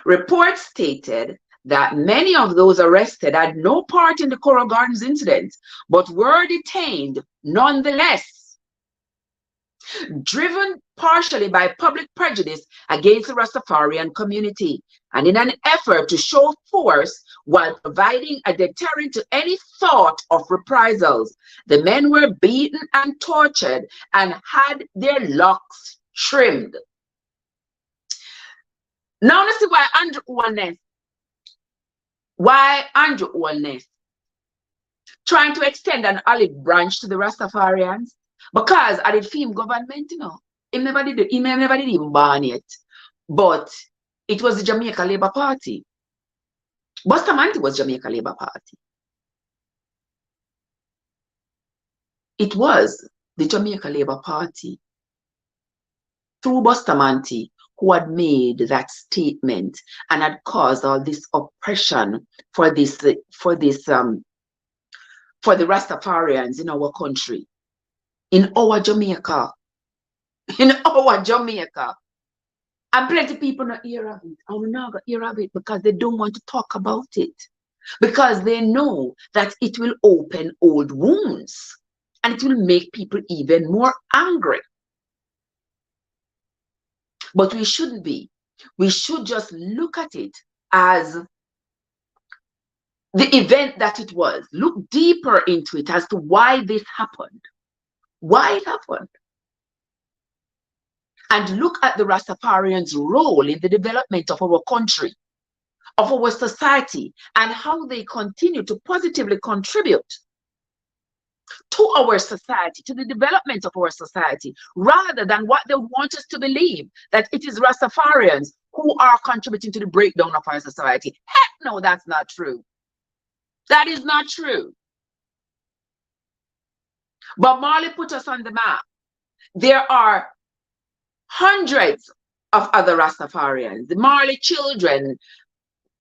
Reports stated that many of those arrested had no part in the Coral Gardens incident, but were detained nonetheless, driven partially by public prejudice against the Rastafarian community, and in an effort to show force while providing a deterrent to any thought of reprisals. The men were beaten and tortured and had their locks trimmed. Now let's see why Andrew Holness trying to extend an olive branch to the Rastafarians, because I did film government, He never did even born yet. But it was the Jamaica Labour Party. Bustamante was Jamaica Labour Party. It was the Jamaica Labour Party through Bustamante who had made that statement and had caused all this oppression for for the Rastafarians in our country, in our Jamaica, in our Jamaica. And plenty people not hear of it. I will not hear of it because they don't want to talk about it. Because they know that it will open old wounds and it will make people even more angry. But we shouldn't be. We should just look at it as the event that it was. Look deeper into it as to why this happened. Why it happened. And look at the Rastafarians' role in the development of our country, of our society, and how they continue to positively contribute to our society, to the development of our society, rather than what they want us to believe, that it is Rastafarians who are contributing to the breakdown of our society. Heck no, that's not true. That is not true. But Marley put us on the map. There are hundreds of other Rastafarians, the Marley children,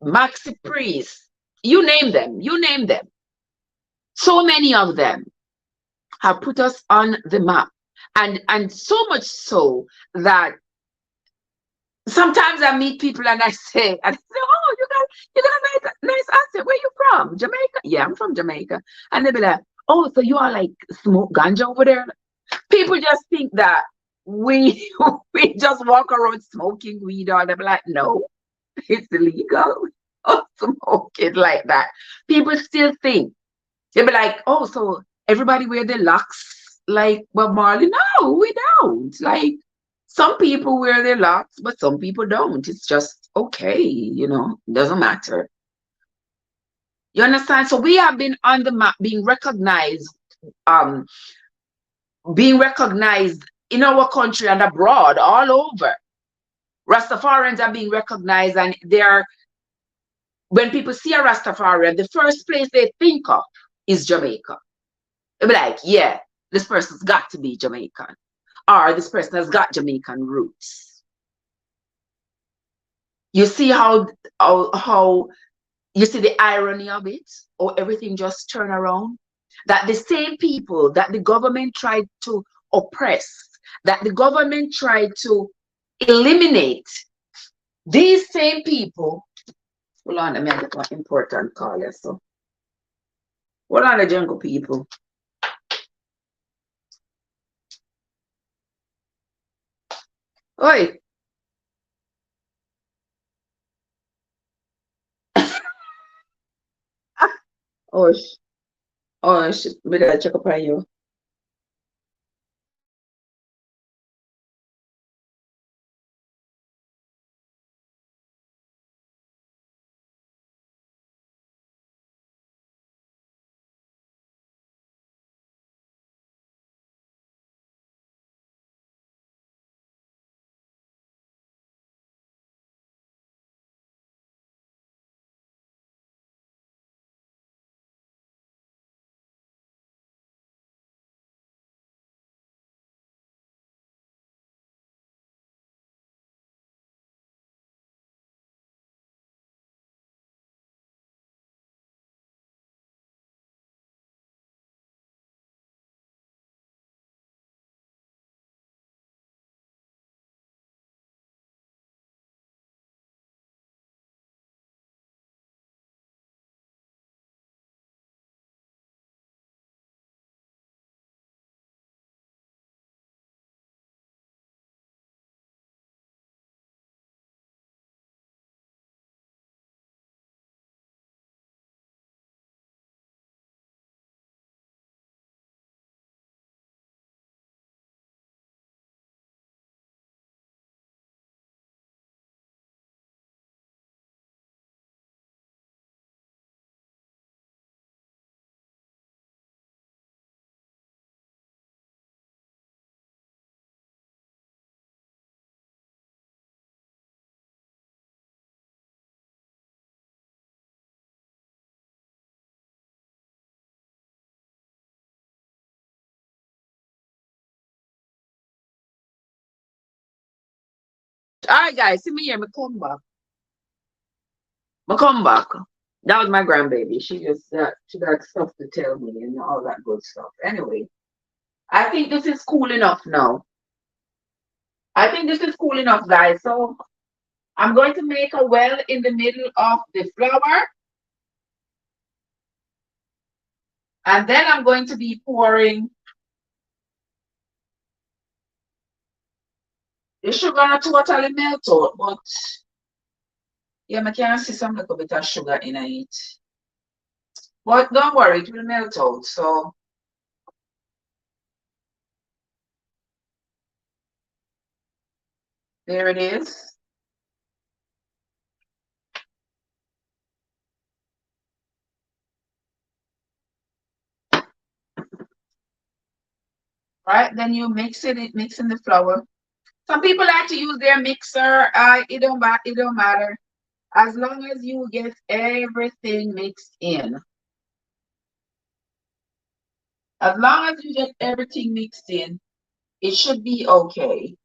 Maxi priests, you name them, you name them. So many of them have put us on the map. And so much so that sometimes I meet people and I say, oh, you got a nice accent. Where you from? Jamaica? Yeah, I'm from Jamaica. And they'll be like, oh, so you are like smoke ganja over there? People just think that we we just walk around smoking weed, or they'll be like, no, it's illegal to smoke it like that. People still think, they'll be like, oh, so everybody wear their locks like Bob Marley? No, we don't. Like, some people wear their locks, but some people don't. It's just okay, it doesn't matter. You understand? So we have been on the map, um, being recognized in our country and abroad, all over. Rastafarians are being recognized, and when people see a Rastafarian, the first place they think of is Jamaica. They'll be like, yeah, this person's got to be Jamaican, or this person has got Jamaican roots. You see how you see the irony of it, or everything just turn around? That the same people that the government tried to oppress, that the government tried to eliminate, these same people, hold on, let me get one important call here. So, hold on, the jungle people. Oi. Oh, we gotta check up on you. All right, guys, see me here. Me come back. Me come back. That was my grandbaby. She got stuff to tell me and all that good stuff. Anyway, I think this is cool enough now. I think this is cool enough, guys. So I'm going to make a well in the middle of the flour. And then I'm going to be pouring the sugar not totally melt out, but yeah, I can see some little bit of sugar in it. But don't worry, it will melt out. So there it is. Right, then you mix in the flour. Some people like to use their mixer. It don't matter. As long as you get everything mixed in. As long as you get everything mixed in, it should be okay.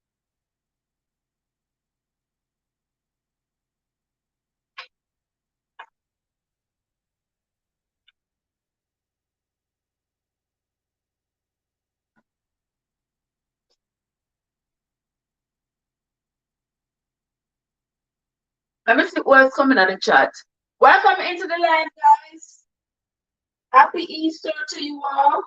Let me see what's coming on the chat. Welcome into the live, guys. Happy Easter to you all.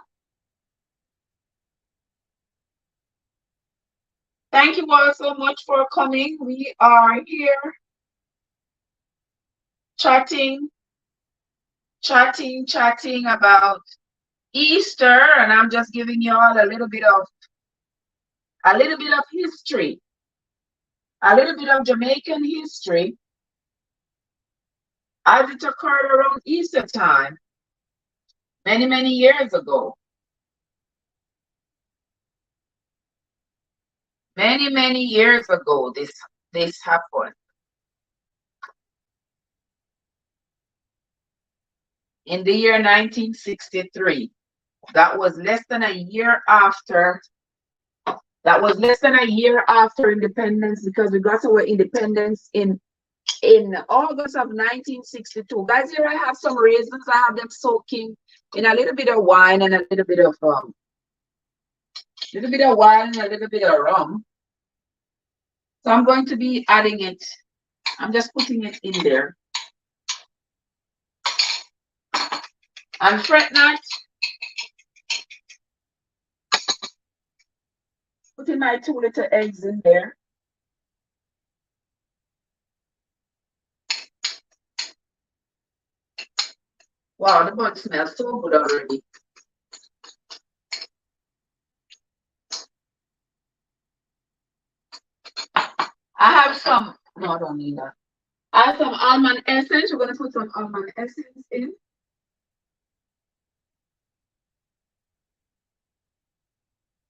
Thank you all so much for coming. We are here chatting about Easter, and I'm just giving you all a little bit of history, a little bit of Jamaican history as it occurred around Easter time many, many years ago. Many, many years ago, this happened. In the year 1963. That was less than a year after independence, because we got our independence in August of 1962. Guys, here I have some raisins. I have them soaking in a little bit of wine and a little bit of rum. So I'm going to be adding it. I'm just putting it in there. And fret not. Putting my 2 little eggs in there. Wow, the bun smells so good already. I have some, no, I don't need that. I have some almond essence. We're going to put some almond essence in.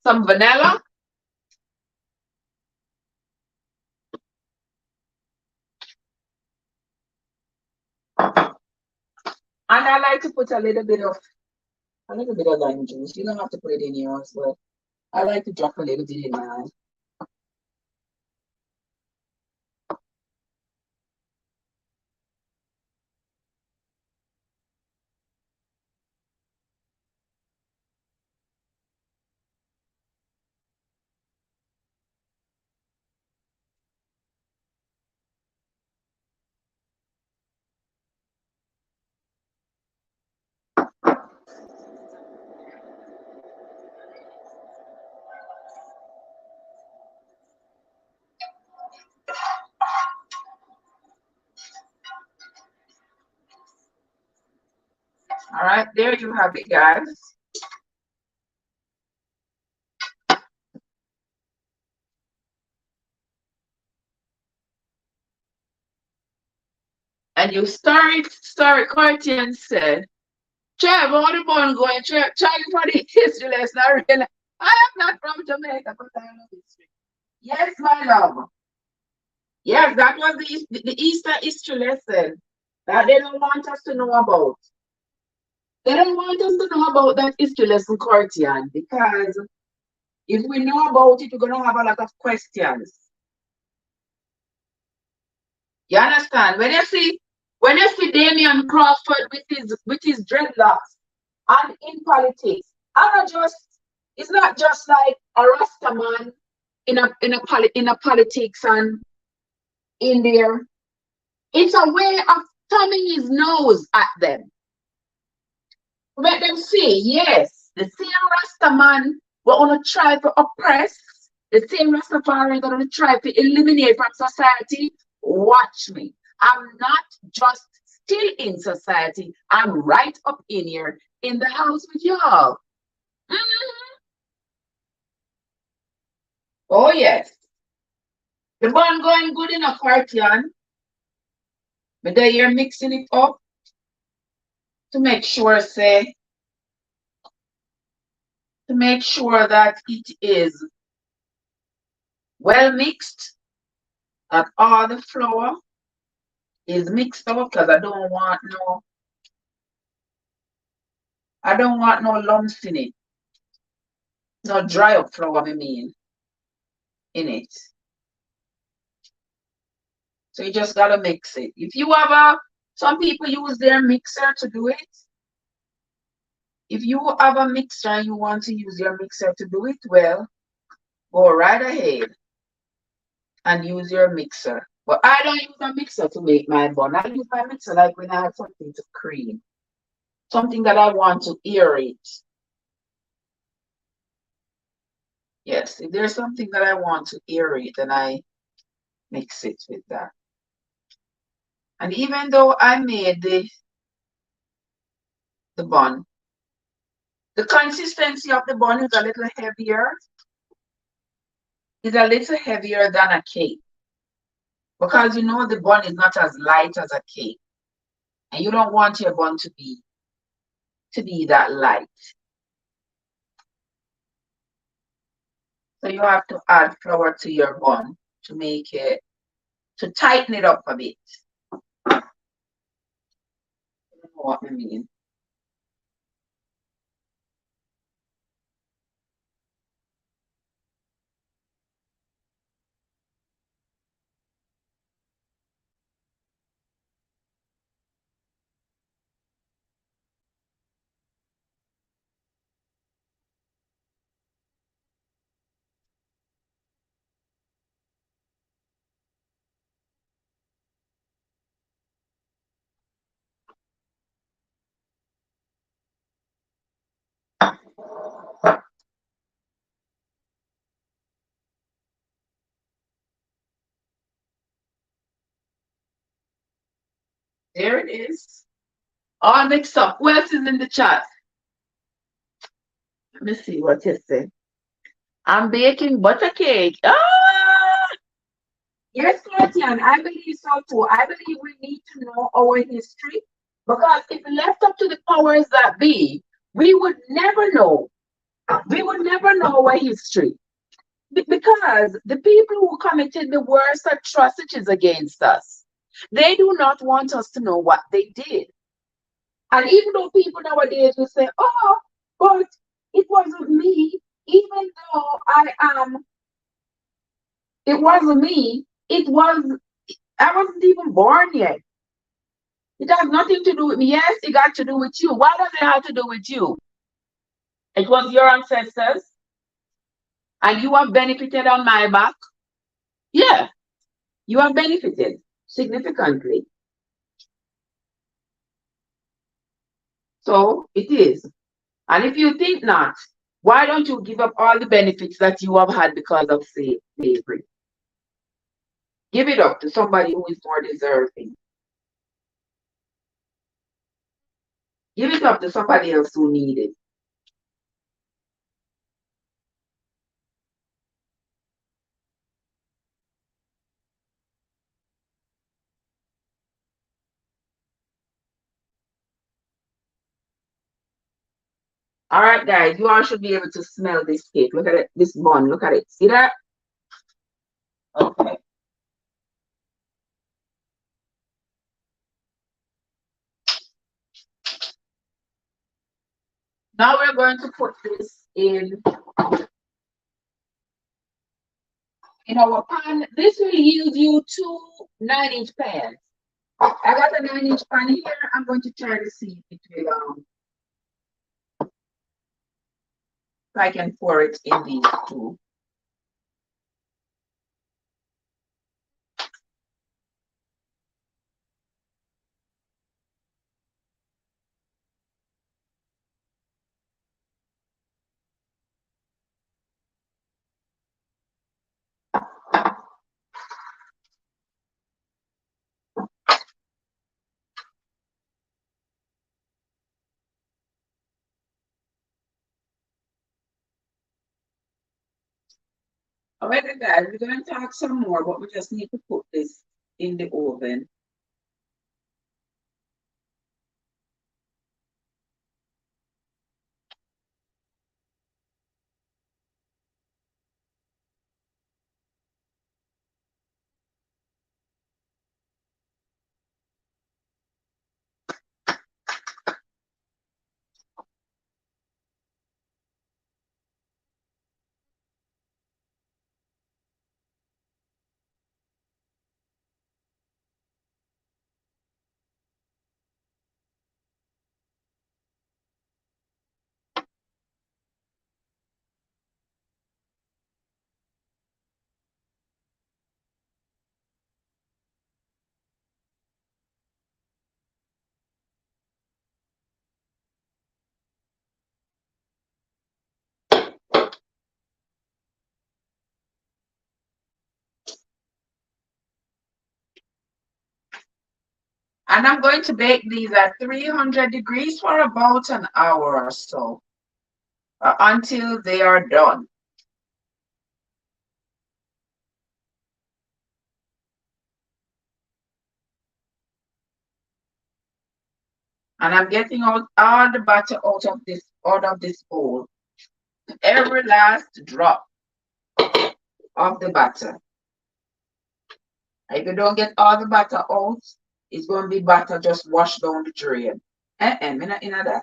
Some vanilla. And I like to put a little bit of lime juice. You don't have to put it in yours, but I like to drop a little bit in mine. All right, there you have it, guys. And you start, Cartian said, Trev, all the bun going, Trev, Charlie for the history lesson. I am not from Jamaica, but I love history. Yes, my love. Yes, that was the Easter history lesson that they don't want us to know about. They don't want us to know about that history lesson, Cartian, because if we know about it, we're going to have a lot of questions. You understand? When you see Damian Crawford with his dreadlocks and in politics, I'm not just it's not just like a Rasta man in a politics and in there. It's a way of thumbing his nose at them. Let them see, yes, the same Rasta man will only try to oppress, the same Rastafari that will try to eliminate from society. Watch me. I'm not just still in society, I'm right up in here in the house with y'all. Mhm. Oh, yes. The bun going good enough, Artian. But then you're mixing it up to make sure, say, to make sure that it is well mixed, that all the flour is mixed up because I don't want no lumps in it. No dry up flour, I mean, in it. So you just gotta mix it. If you have some people use their mixer to do it. If you have a mixer and you want to use your mixer to do it, well, go right ahead and use your mixer. But I don't use a mixer to make my bun. I use my mixer like when I have something to cream, something that I want to aerate. Yes, if there's something that I want to aerate, then I mix it with that. And even though I made the bun, the consistency of the bun is a little heavier. Is a little heavier than a cake because you know the bun is not as light as a cake, and you don't want your bun to be that light. So you have to add flour to your bun to make it to tighten it up a bit. You know what I mean? There it is. All mixed up. Who else is in the chat? Let me see what you say. I'm baking butter cake. Ah! Yes, Katian, I believe so too. I believe we need to know our history because if left up to the powers that be, we would never know. We would never know our history because the people who committed the worst atrocities against us, they do not want us to know what they did. And even though people nowadays will say, oh, but it wasn't me, even though it wasn't me, I wasn't even born yet. It has nothing to do with me. Yes, it got to do with you. Why does it have to do with you? It was your ancestors, and you have benefited on my back. Yeah, you have benefited significantly. So it is. And if you think not, why don't you give up all the benefits that you have had because of slavery? Give it up to somebody who is more deserving. Give it up to somebody else who needs it. All right, guys, you all should be able to smell this cake. Look at it, this bun. Look at it. See that? Okay. Now we're going to put this in in our pan. This will yield you two 9-inch pans. I got a 9-inch pan here. I'm going to try to see if it will, if I can pour it in these two. Alright, guys, we're going to talk some more, but we just need to put this in the oven. And I'm going to bake these at 300 degrees for about an hour or so, until they are done. And I'm getting out all the butter out of this bowl. Every last drop of the butter. If you don't get all the butter out, it's going to be butter just washed down the drain. Me not in that.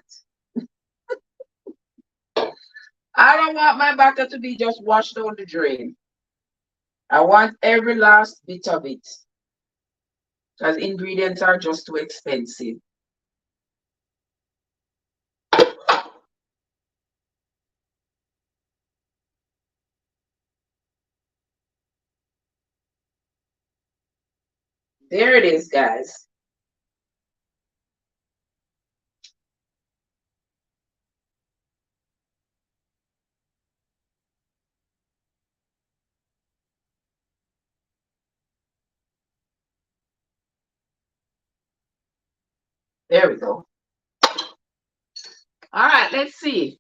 I don't want my butter to be just washed down the drain. I want every last bit of it. Because ingredients are just too expensive. There it is, guys. There we go. All right, let's see.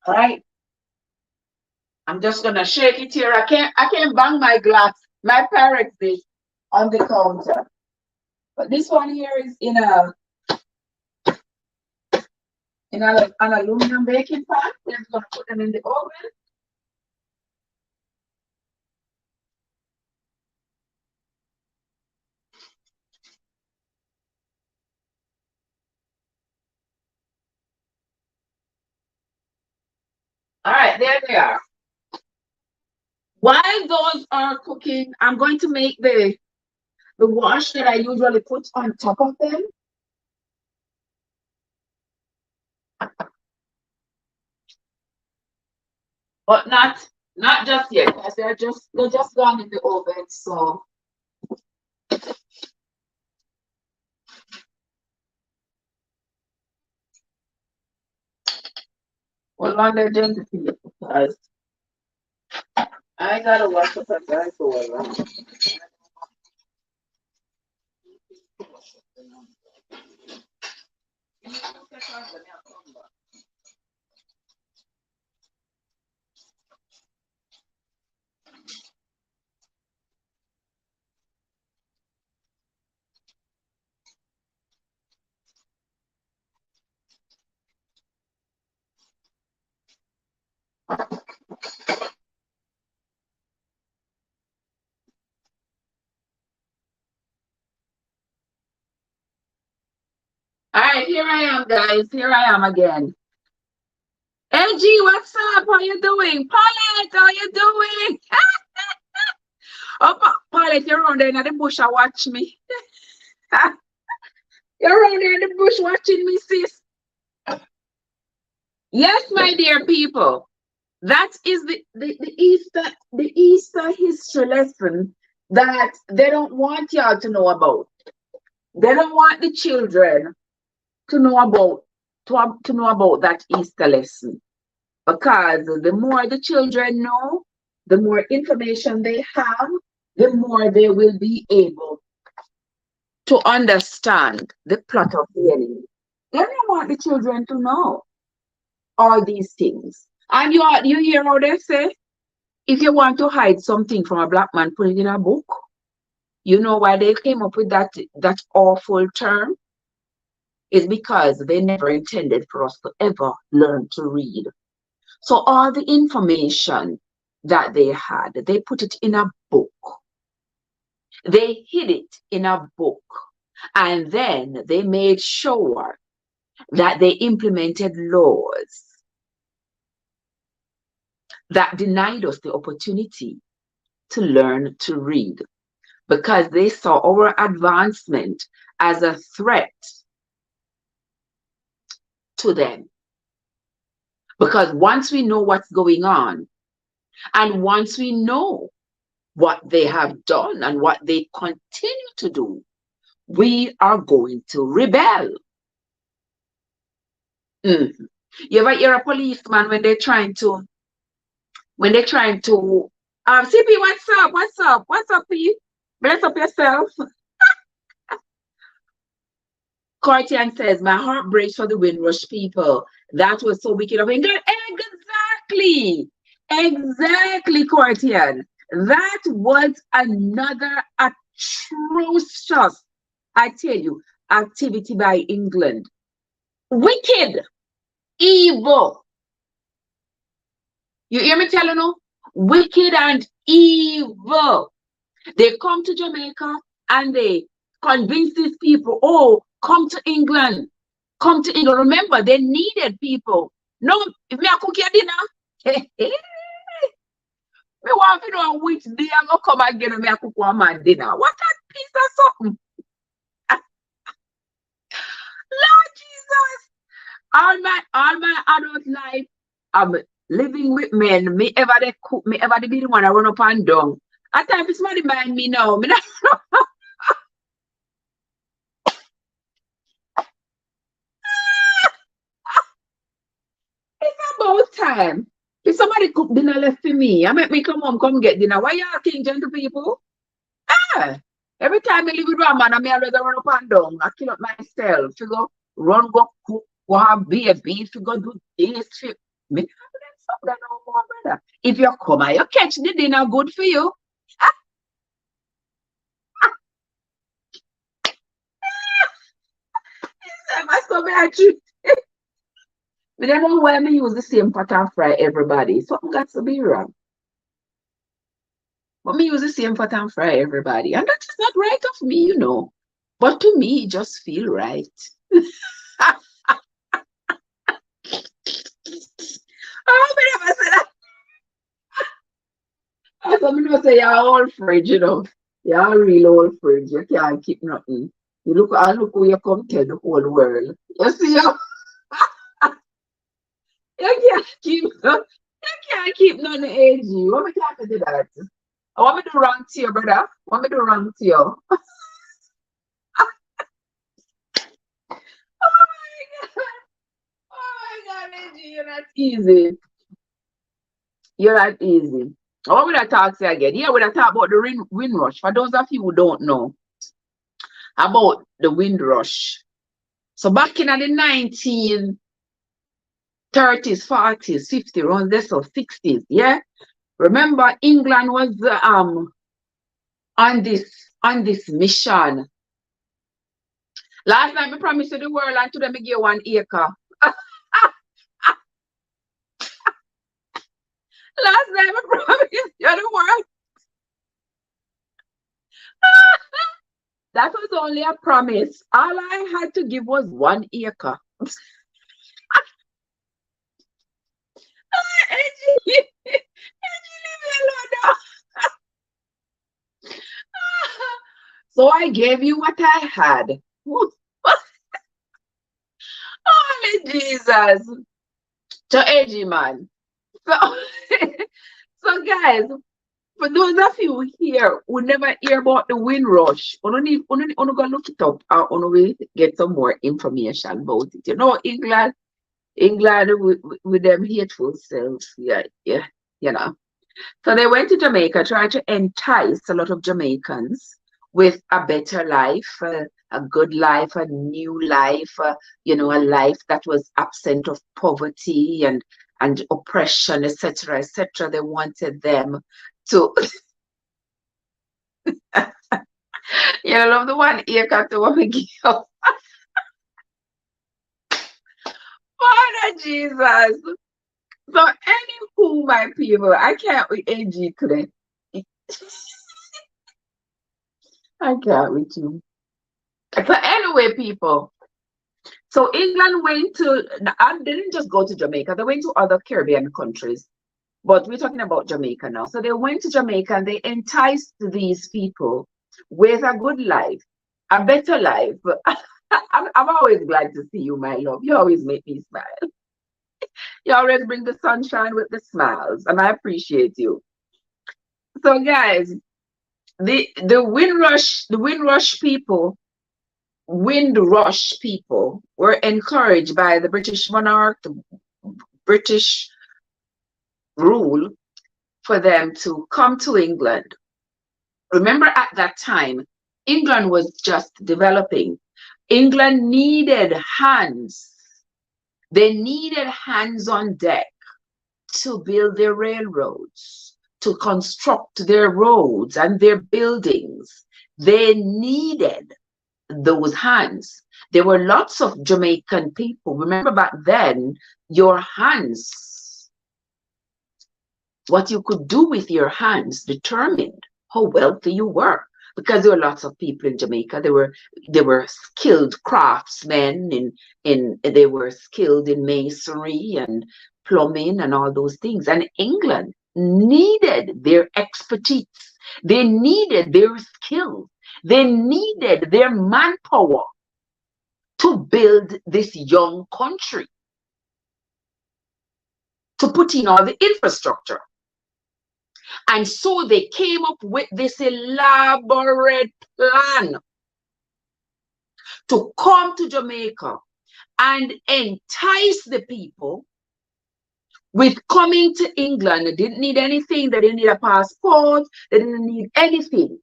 All right. I'm just gonna shake it here. I can't bang my glass, my Pyrex dish on the counter. But this one here is in an aluminum baking pan. We're gonna put them in the oven. All right, there they are. While those are cooking, I'm going to make the wash that I usually put on top of them. But not just yet, because they're just gone in the oven. So well, on the agenda because I gotta wash up a guys over. All right, here I am, guys. Here I am again. LG, what's up? How you doing? Paulette, how you doing? Oh, Paulette, you're around there in the bush and watch me. You're around there in the bush watching me, sis. Yes, my dear people. That is the Easter history lesson that they don't want y'all to know about. They don't want the children to know about to know about that Easter lesson. Because the more the children know, the more information they have, the more they will be able to understand the plot of the enemy. They don't want the children to know all these things. And you hear how they say, if you want to hide something from a black man, put it in a book. You know why they came up with that awful term? Is because they never intended for us to ever learn to read. So all the information that they had, they put it in a book. They hid it in a book. And then they made sure that they implemented laws that denied us the opportunity to learn to read because they saw our advancement as a threat to them. Because once we know what's going on, and once we know what they have done and what they continue to do, we are going to rebel. You ever hear a policeman when they're trying to CP, what's up, P? Bless up yourself. Cortian says, my heart breaks for the Windrush people. That was so wicked of England. Exactly, Cortian. That was another atrocious, I tell you, activity by England. Wicked, evil. You hear me telling you? Wicked and evil. They come to Jamaica and they convince these people, oh, come to England. Come to England. Remember, they needed people. No, if me I cook your dinner, me want to know which day I'm going to come again and me I cook one man dinner. What a piece of something. Lord Jesus. All my adult life, I'm living with men. Me ever they cook, me ever they be the one I run up and down. At times it's somebody mind me now. Me not it's about time. If somebody cook dinner left for me, I make me come home, come get dinner. Why y'all think, gentle people? Ah, every time I live with one man, I may rather run up and down. I kill up myself. You go run, go cook, go have beef, you go do this. Me that no more, brother. If you come and you catch the dinner, good for you. I so bad. We don't know why me use the same pot and fry everybody. Something got to be wrong. But me use the same pot and fry everybody. And that is not right of me, you know. But to me, it just feel right. Oh, me never say that. So me never say you're all fridge, you know. You're a real old fridge. You can't keep nothing. You look who you come tell the whole world. You see you can't keep nothing AG. What me can't do that? I want me to wrong to you, brother. Want me to wrong to you. Oh my god. Oh my god, AG, you're not easy. You're not easy. What would I talk to you again? Yeah, we're talk about the wind rush. For those of you who don't know about the wind rush. So back in the 1930s, 40s, 50s, around there, so 60s, yeah. Remember, England was on this mission. Last time I promised you the world, and today I give you 1 acre. Last time I promised you the world. That was only a promise. All I had to give was 1 acre. So I gave you what I had. Holy Jesus. To AG man. So, so guys, for those of you here who never hear about the Windrush, you go look it up and you will get some more information about it. You know, England with them hateful selves. Yeah, yeah, you know. So they went to Jamaica, tried to entice a lot of Jamaicans with a better life, a good life, a new life, a life that was absent of poverty and oppression, etc., etc. They wanted them to, love the one ear cut the woman give up. Father Jesus. So anywho, my people, I can't with AG today. I can't with you. So anyway, people. So England went to, and they didn't just go to Jamaica, they went to other Caribbean countries. But we're talking about Jamaica now. So they went to Jamaica and they enticed these people with a good life, a better life. I'm always glad to see you, my love. You always make me smile. You always bring the sunshine with the smiles, and I appreciate you. So, guys, the Windrush people were encouraged by the British monarch, the British rule, for them to come to England. Remember, at that time, England was just developing. England needed hands. They needed hands on deck to build their railroads, to construct their roads and their buildings. They needed those hands. There were lots of Jamaican people. Remember back then, your hands, what you could do with your hands determined how wealthy you were. Because there were lots of people in Jamaica. They were skilled craftsmen in they were skilled in masonry and plumbing and all those things. And England needed their expertise. They needed their skills. They needed their manpower to build this young country, to put in all the infrastructure. And so they came up with this elaborate plan to come to Jamaica and entice the people with coming to England. They didn't need anything. They didn't need a passport. They didn't need anything.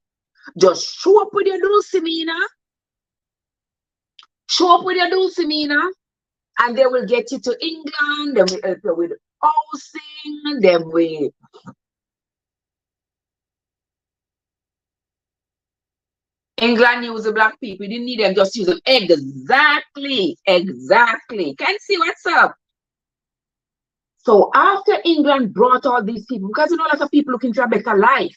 Just show up with your dulcimina. Show up with your dulcimina, and they will get you to England. Then we help you with housing. Then we England use the black people. We didn't need them, just use them. Exactly. Exactly. Can you see what's up? So after England brought all these people, because a lot of people looking for a better life.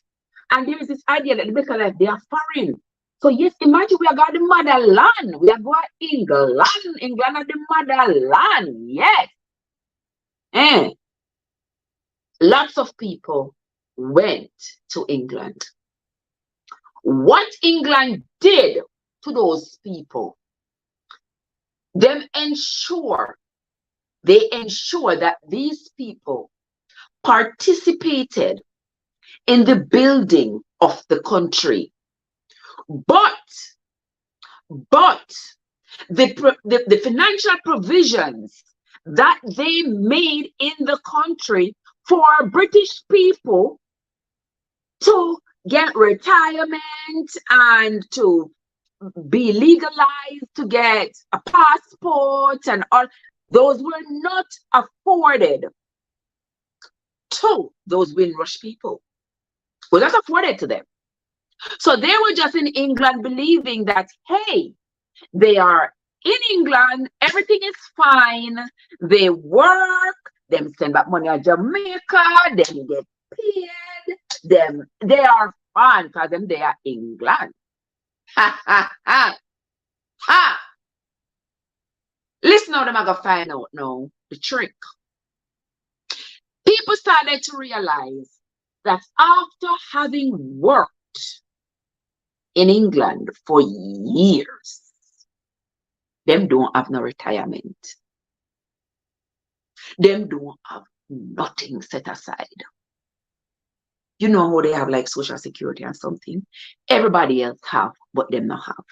And there is this idea that the better life, they are foreign. So yes, imagine we are going to the motherland. We are going England. England are the motherland. Yes. Lots of people went to England. What England did to those people, they ensure that these people participated in the building of the country. But the financial provisions that they made in the country for British people to get retirement and to be legalized, to get a passport and all, those were not afforded to those Windrush people. Were not afforded to them. So they were just in England believing that, hey, they are in England, everything is fine, they work, them send back money to Jamaica, them get paid, them, they are fine because them they are England. Ha ha ha ha. Listen how them I gonna find out now the trick. People started to realize that after having worked in England for years. Them don't have no retirement. Them don't have nothing set aside. You know how they have like social security and something? Everybody else have, but them not have.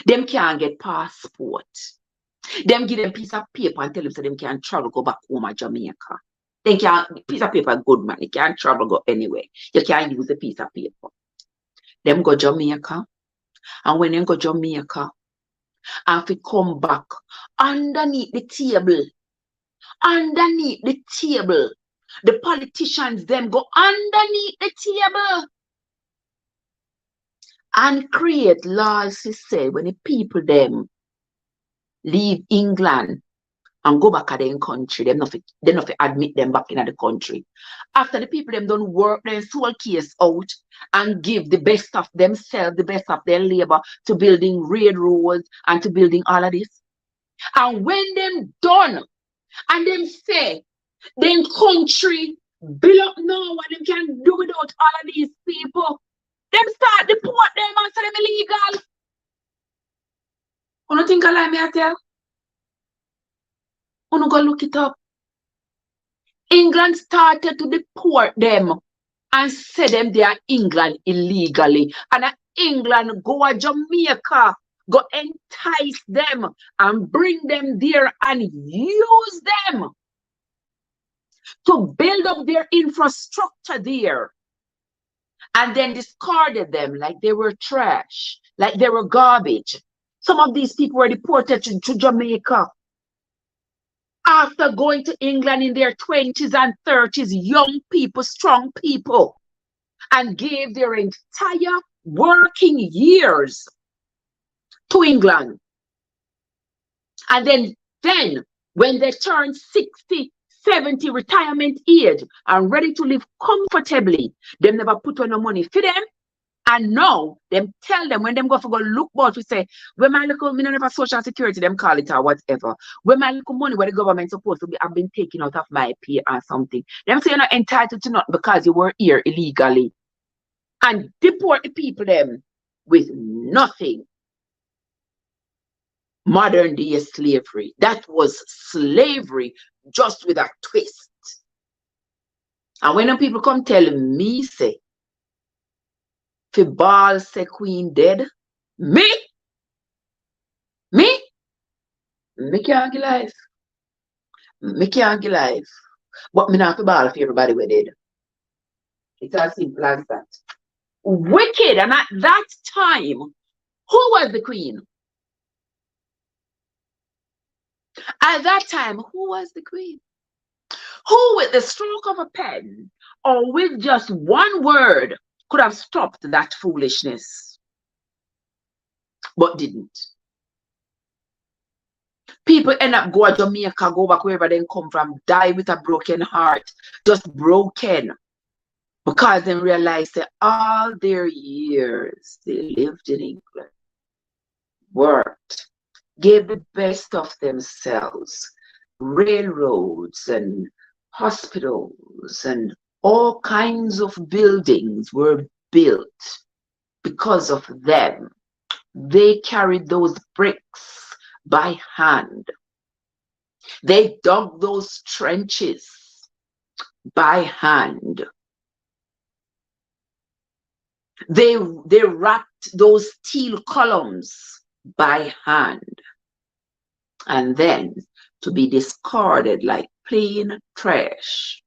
Them can't get passport. Them give them piece of paper and tell them so them can travel go back home to Jamaica. They can't, piece of paper good man. They can't travel go anywhere. You can't use a piece of paper. Them go Jamaica. And when them go Jamaica, and if come back underneath the table, the politicians them go underneath the table and create laws to say when the people them leave England and go back to their country, they not admit them back in the country. After the people them don't work their soul case out and give the best of themselves, the best of their labor to building railroads and to building all of this. And when them done and them say them country build up now what them can do without all of these people, them start deport them and say them illegal. You don't think I lie me I tell? You go look it up. England started to deport them and say them they are England illegally. And England go to Jamaica, go entice them and bring them there and use them to build up their infrastructure there. And then discarded them like they were trash, like they were garbage. Some of these people were deported to Jamaica after going to England in their 20s and 30s, young people, strong people, and gave their entire working years to England. And then when they turn 60, 70 retirement age and ready to live comfortably, they never put on no money for them. And now, them tell them when them go look about, we say, when my little, me never social security, them call it or whatever. When my little money where the government supposed to be, have been taken out of my pay or something. Them say you're not entitled to nothing because you were here illegally. And deport the people them with nothing. Modern day slavery. That was slavery just with a twist. And when them people come telling me, say, if ball say queen dead, me can't get life. Me can't get life. But me not fi ball if everybody were dead. It's as simple as that. Wicked, and at that time, who was the queen? At that time, who was the queen? Who with the stroke of a pen or with just one word could have stopped that foolishness, but didn't. People end up go to Jamaica, go back wherever they come from, die with a broken heart, just broken, because they realize that all their years they lived in England, worked, gave the best of themselves, railroads and hospitals and all kinds of buildings were built because of them. They carried those bricks by hand. They dug those trenches by hand. They wrapped those steel columns by hand. And then to be discarded like plain trash.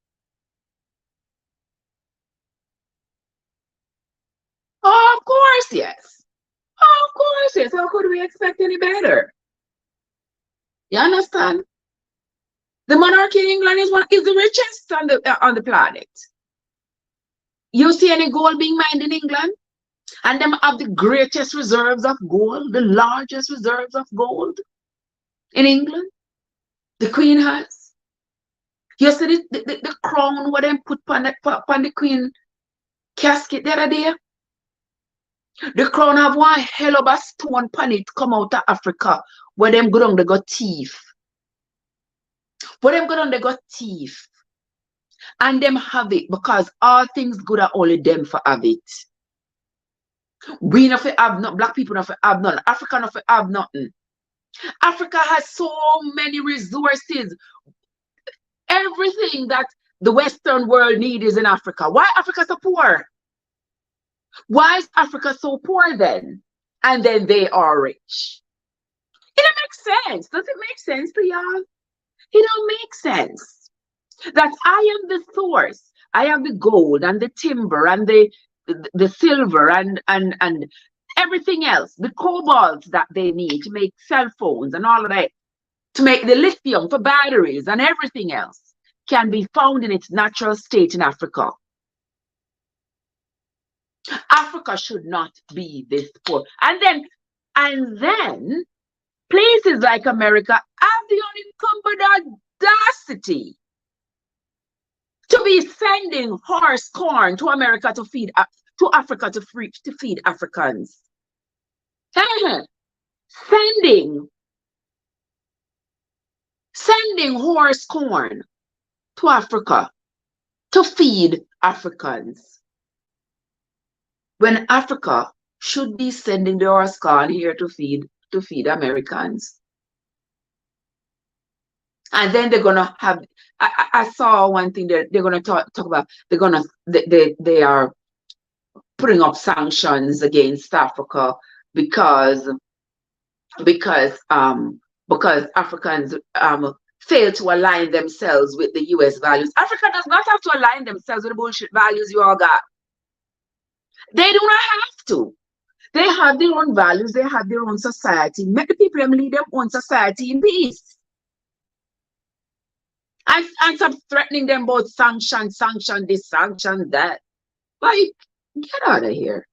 Oh, of course, yes. Oh, of course, yes. How could we expect any better? You understand? The monarchy in England is the richest on the planet. You see any gold being mined in England? And them have the greatest reserves of gold, the largest reserves of gold in England. The Queen has. You see the crown what them put on the Queen casket the other day? The crown have one hell of a stone pan it come out of Africa where them go down they got teeth. Where them go down they got teeth. And them have it because all things good are only them for have it. We not have not black people not have none. Africa not have nothing. Africa has so many resources. Everything that the Western world needs is in Africa. Why Africa so poor? Why is Africa so poor then? And then they are rich. It don't make sense. Does it make sense to y'all? It don't make sense. That I am the source. I have the gold and the timber and the silver and everything else, the cobalt that they need to make cell phones and all of that, to make the lithium for batteries and everything else can be found in its natural state in Africa. Africa should not be this poor. And then places like America have the unencumbered audacity to be sending horse corn to America to feed to Africa to feed Africans. Sending horse corn to Africa to feed Africans, when Africa should be sending the horse corn here to feed Americans. And then they're gonna have. I saw one thing that they're gonna talk about. They are putting up sanctions against Africa because Africans fail to align themselves with the US values. Africa does not have to align themselves with the bullshit values you all got. They do not have to. They have their own values. They have their own society. Make the people lead their own society in peace. And stop threatening them about sanction this, sanction that. Like, get out of here.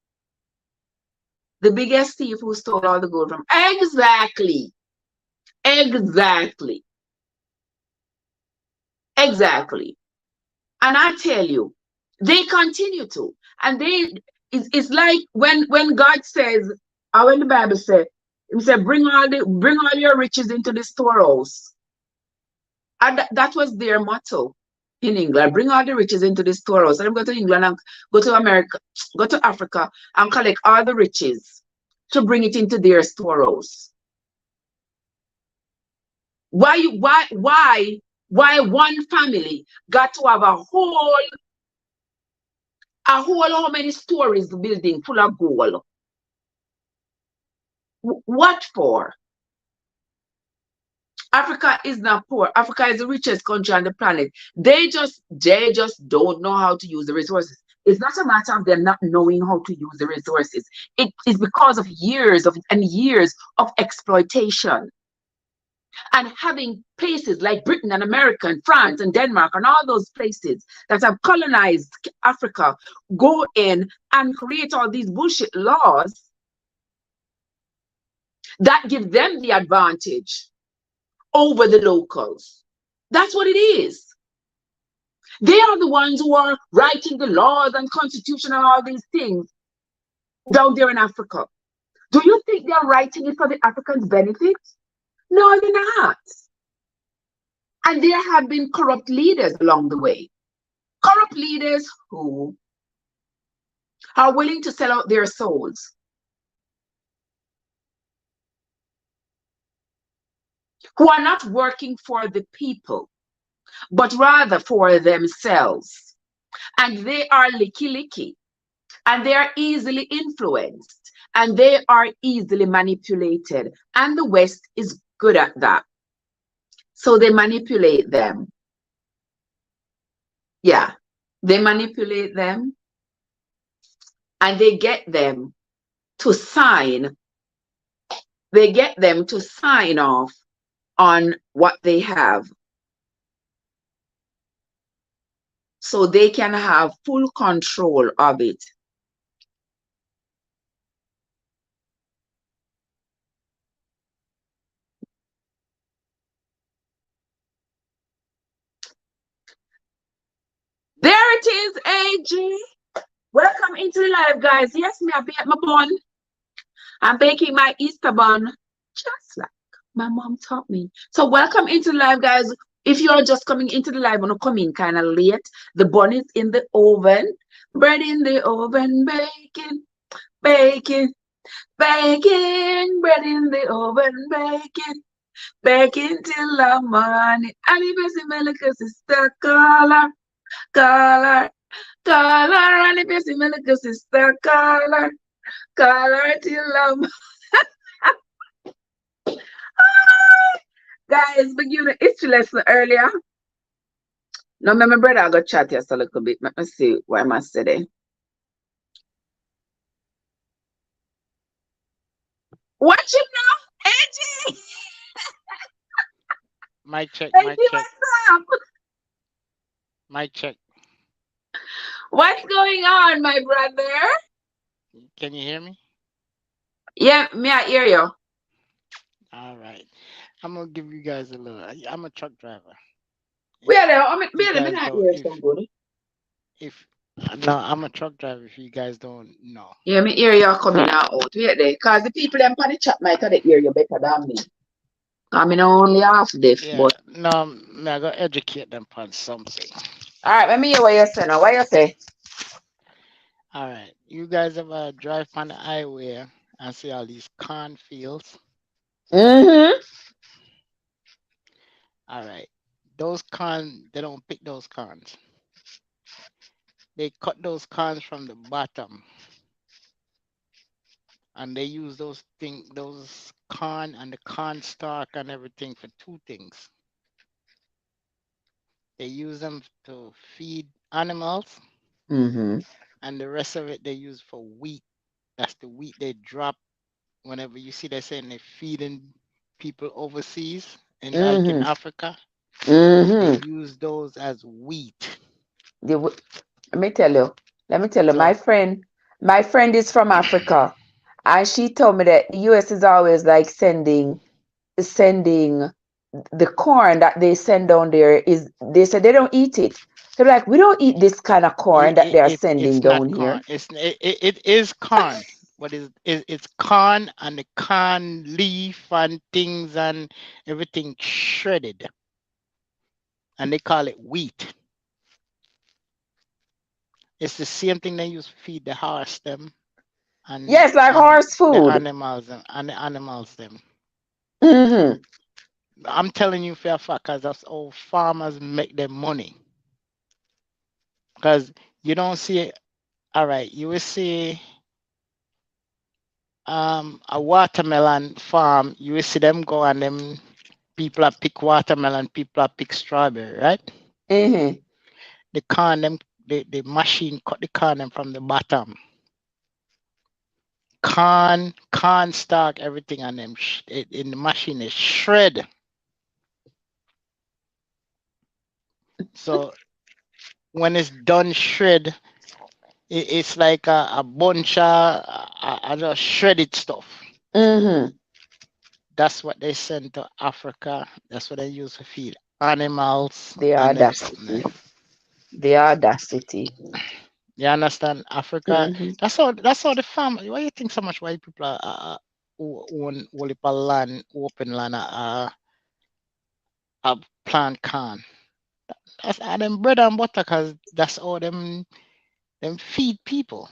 The biggest thief who stole all the gold from. Exactly. And I tell you, they continue to. And it's like when God says, or when the Bible says, He said, bring all your riches into the storehouse. And that was their motto in England. Bring all the riches into the storehouse. And go to England and go to America, go to Africa and collect all the riches to bring it into their storehouse. Why one family got to have a whole how many stories building full of gold? What for? Africa is not poor. Africa is the richest country on the planet. They just don't know how to use the resources. It's not a matter of them not knowing how to use the resources. It is because of years and years of exploitation. And having places like Britain and America and France and Denmark and all those places that have colonized Africa go in and create all these bullshit laws that give them the advantage over the locals. That's what it is. They are the ones who are writing the laws and constitution and all these things down there in Africa. Do you think they're writing it for the Africans' benefit? No, they're not. And there have been corrupt leaders along the way. Corrupt leaders who are willing to sell out their souls. Who are not working for the people, but rather for themselves. And they are licky, and they are easily influenced, and they are easily manipulated. And the West is good at that. So they manipulate them. Yeah, they manipulate them, and they get them to sign. They get them to sign off on what they have, so they can have full control of it. There it is, AG. Welcome into the live, guys. Yes, me, I bake my bun. I'm baking my Easter bun, just like my mom taught me. So welcome into the live, guys. If you're just coming into the live, I'm gonna come in kind of late. The bun is in the oven, bread in the oven, baking. baking, baking bread in the oven, baking till the morning. And if you see my little sister, call her, and if you see my little sister, call her till the guys, begin the history lesson earlier. No, my brother I got chat just a little bit. Let me see what I must say there. Watch him now, AJ. Mic check, AJ, mic check, what's up? mic check. What's going on, my brother? Can you hear me? Yeah, me I hear you. All right. I'm gonna give you guys a little. I'm a truck driver. We are If there. I mean, you me guys not don't, hear so good. if no, I'm a truck driver. If you guys don't know, Yeah, me hear you coming out. Wait there, cause the people them on the chat might have hear you better than me. I mean, only half deaf, yeah, but no, I gotta educate them on something. all right. Let me hear what you say now. What you say? All right, you guys ever drive on the highway and see all these cornfields? Mm-hmm. All right, those corn, they don't pick those corns. They cut those corns from the bottom, and they use those corn and the corn stalk and everything for two things. They use them to feed animals, Mm-hmm. and the rest of it they use for wheat. That's the wheat they drop whenever you see they're saying they're feeding people overseas and like in Mm-hmm. Africa, they Mm-hmm. use those as wheat. Let me tell you. Let me tell you. So My friend is from Africa, and she told me that the U.S. is always like sending the corn that they send down there is they said they don't eat it. They're like, we don't eat this kind of corn that they are sending it's down not here. corn. It is corn, but it's corn and the corn leaf and things and everything shredded, and they call it wheat. It's the same thing they use to feed the horse them Yes, like and horse food. and the animals them. Mm-hmm. I'm telling you for a fact, cause that's all farmers make their money. Cause you don't see, all right, you will see a watermelon farm. You will see them go and them people are pick watermelon, people are pick strawberry, right? Mm-hmm. The corn them, the machine cut the corn them from the bottom. Corn stalk, everything on them in the machine is shred. So when it's done shred, it's like a bunch of just shredded stuff. Mm-hmm. That's what they send to Africa. That's what they use to feed animals The and them something audacity. there. The audacity. You understand? Africa. Mm-hmm. That's how the farm. Why you think so much white people who own whole heap of land, open land, plant corn. That's them bread and butter, cause that's all them feed people.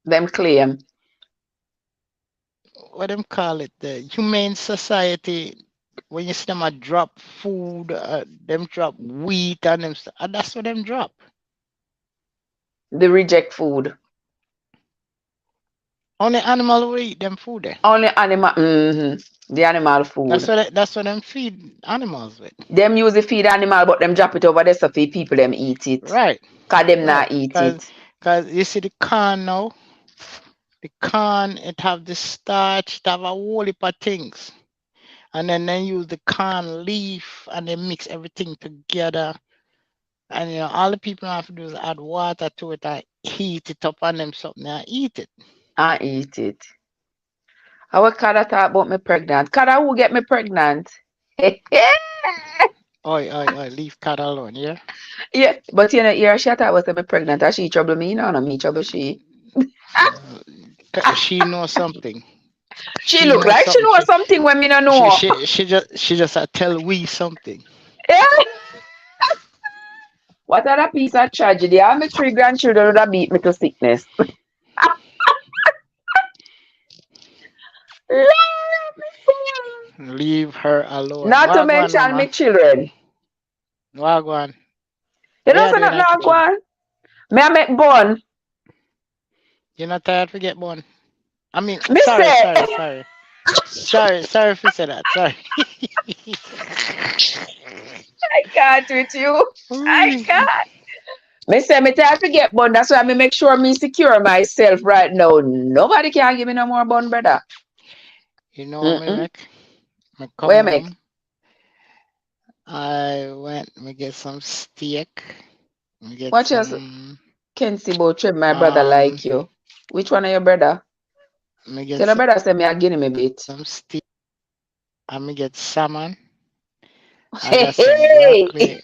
Them claim. What them call it? The humane society. When you see them a drop food, them drop wheat and them, that's what them drop. The reject food. Only animal will eat them food there. Only animal. Mm-hmm. The animal food. That's what them feed animals with. Them use the feed animal, but them drop it over there so for people them eat it. Right, Cause them right. not eat Cause, it. cause you see the corn now, the corn it have the starch, it have a whole heap of things. And then they use the corn leaf and they mix everything together. And all the people have to do is add water to it and heat it up on them something and eat it. I eat it. I was Kada talk about me pregnant. Kada who get me pregnant? Leave cat alone, yeah? Yeah, but you know, here she thought was me pregnant. And she trouble me, no, no, me trouble she. She knows something. She She look knows like she something. know something when me no She know. she she just tell we something. Yeah. What other piece of tragedy? All my three grandchildren would have beat me to sickness. Lord, me say. Leave her alone. Not to Wagwan, mention me mama. children. Wagwan. You What know, you so doing not at long kitchen? one. Me I make bun. You're not tired to get born? I mean, Me sorry, say, sorry, sorry. Sorry if you said that. Sorry. I can't with you. I Ooh. can't. Me say me time to get bun. That's why me make sure me secure myself right now. Nobody can give me no more bun, brother. You know what me Mm-mm. make? Me What come you make? home. I went me get some steak. Me get Watch us. some Can see about trip my brother um like you. Which one of your brother? me get Tell your brother say me a guinea me bit. some steak and me get salmon. I Hey, got some hey. broccoli,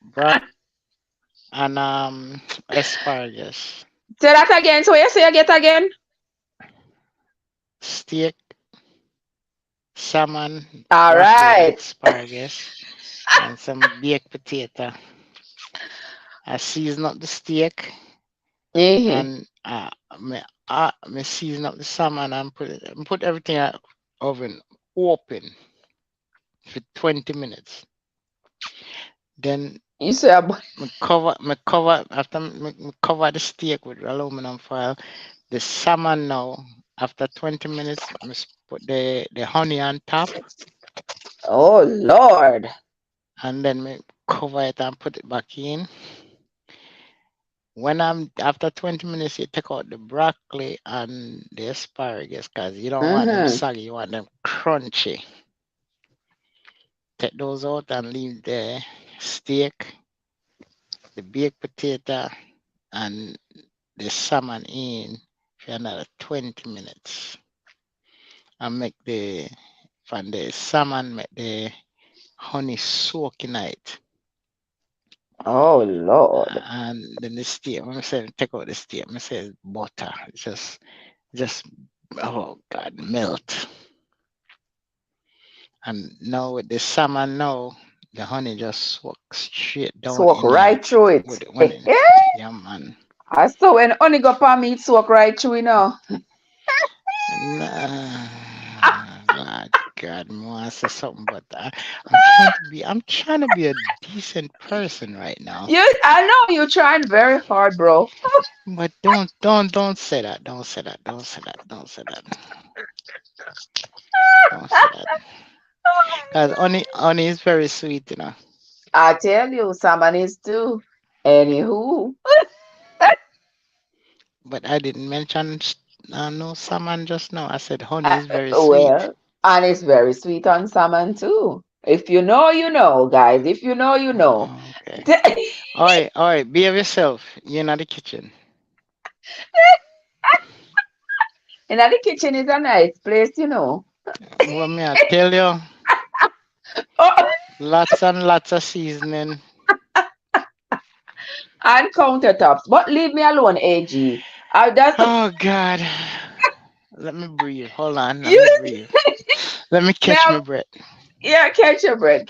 broccoli and asparagus. Say that again. So you say you get again? Steak, salmon, All broccoli, right. asparagus, and some baked potato. I season up the steak Mm-hmm. and me season up the salmon and put everything at oven open for 20 minutes. Then You say me cover after me cover the steak with aluminum foil. The salmon now after 20 minutes put the honey on top oh Lord. and then me cover it and put it back in. When I'm after 20 minutes, you take out the broccoli and the asparagus because you don't want them Mm-hmm. soggy, you want them crunchy. Take those out and leave the steak, the baked potato, and the salmon in for another 20 minutes. And make the from the salmon make the honey soak in it. Oh Lord. And then the steak, when I say take out the steak, I say butter. Just oh God, melt. And now with the salmon now, the honey just soak straight down Soak in right it. through it. With when it, yeah man. I saw when only go for me, it soak right through, you know. Nah, my God, I want to say something, but I'm trying to be a decent person right now. I know you're trying very hard, bro. But don't say that. Don't say that. Don't say that. Don't say that. Don't say that. Cause honey is very sweet, you know. I tell you, someone is too. Anywho, But I didn't mention no salmon just now. I said honey uh, is very sweet. well, and it's very sweet on salmon too. If you know, you know, guys. If you know, you know. Okay. All right, behave yourself. You're in the kitchen. And the kitchen is a nice place, you know. What may I tell you? Oh, Lots and lots of seasoning. and countertops. But leave me alone, AG. That's Oh God. Let me breathe. Hold on. Let me you. breathe. Let me catch Now, my breath. yeah, catch your breath,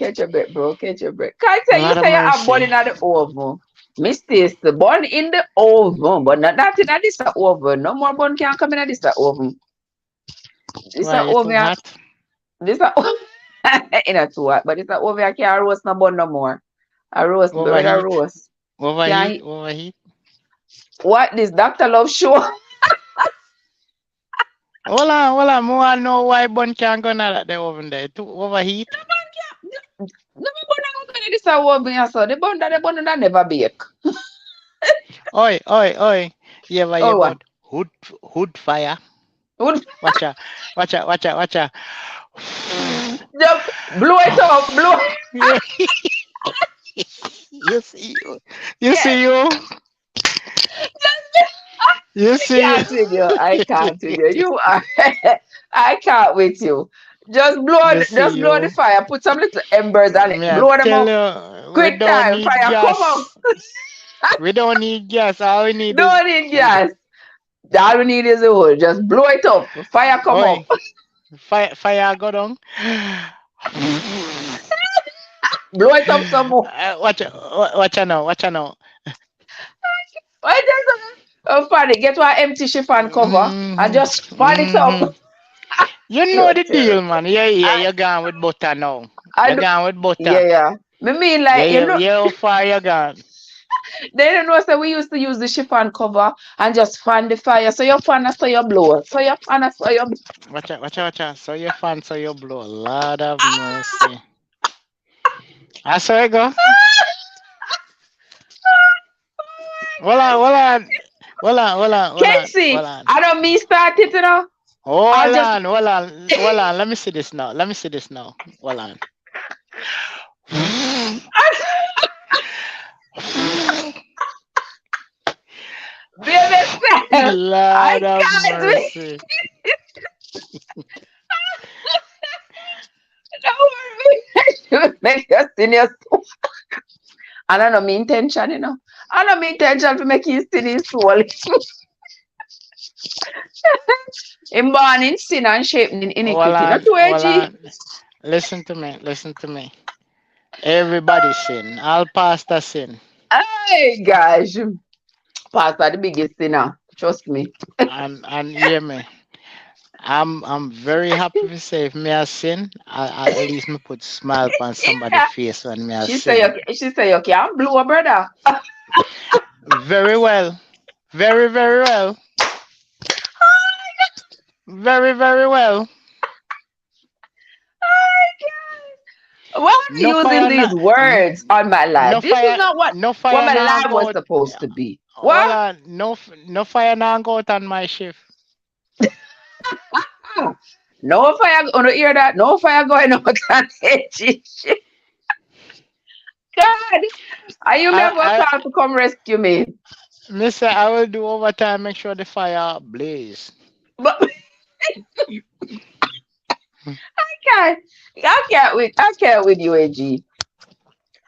bro, catch your breath. Can I tell you Lord of say you have bun in mercy. the oven? Mistakes the bun in the oven, but not that in this oven. No more bun can come in this oven. This Why you too oven, hot? this in a too hot, but this oven I can't roast no bun no more. I roast, bread I Overheat. roast. Overheat. Can't Overheat. what this Doctor Love show? Hold on. I know why bun can't go out the oven there. Too overheat. No bun not gonna this oven so the bun that never bake. Oi. You ever hear Oh what? about hood fire? Would Watch out. Watch out. just blow it up, blow. Yeah. You see you. You Yeah. see you. You I see can't with you. I can't with you. You are. I can't with you. you see Just blow the you. fire. Put some little embers on it. Me I Blow them tell up. you, we Quick don't time. need Fire come up. gas. We don't need gas. All we need is Don't need wood. gas. All we need is a wood. Just blow it up. Fire come up. Oi, fire go down. Blow it up some more. Watch out now. Why just Oh, funny. Get one empty chiffon cover and Mm-hmm. just fan it up. Mm-hmm. You know You're the deal, terrible. man. Yeah, yeah, I, you're gone with butter now. I You're do. gone with Yeah, butter. yeah. Me mean Yeah, like you yeah, know. yeah, how far you gone? They don't know. So we used to use the chiffon cover and just fan the fire. So you fan, so you blow. So you fan, so you. Watch out, watch out, watch out. So you fan, so you blow. Lord of mercy. I saw you go. Hold on, hold on. Hold on, hold on, hold Can't on, see. hold on. I don't mean start it, you know. I'll Hold just. on, hold on, hold on. Let me see this now. Let me see this now. Hold on. Baby, Sam, I Lord of can't wait. mercy. Don't worry. Make you senior. I don't know my intention, you know. I don't know my intention to make you sin his soul. Him born in sin and shaped in iniquity. Not too Hold edgy. on. Listen to me, listen to me. Everybody sin. All pastor sin. Hey, gosh. Pastor, the biggest sinner. Trust me. And hear me. I'm very happy to say if me a sin, at least me put smile on somebody's face when me a sin. She say you can't blow, brother. Very well. Very, very well. Very, very well. Why are No you using fire these not words on my life? no This is fire not no what fire my now life go was out. supposed to be. Hold What? on. No fire now go out on my shift. Ah, no fire gonna hear that. No fire going out on edgy shit. God, are you never I called to come rescue me? Mister, I will do overtime, make sure the fire blaze. But can't. I can't with you, AG.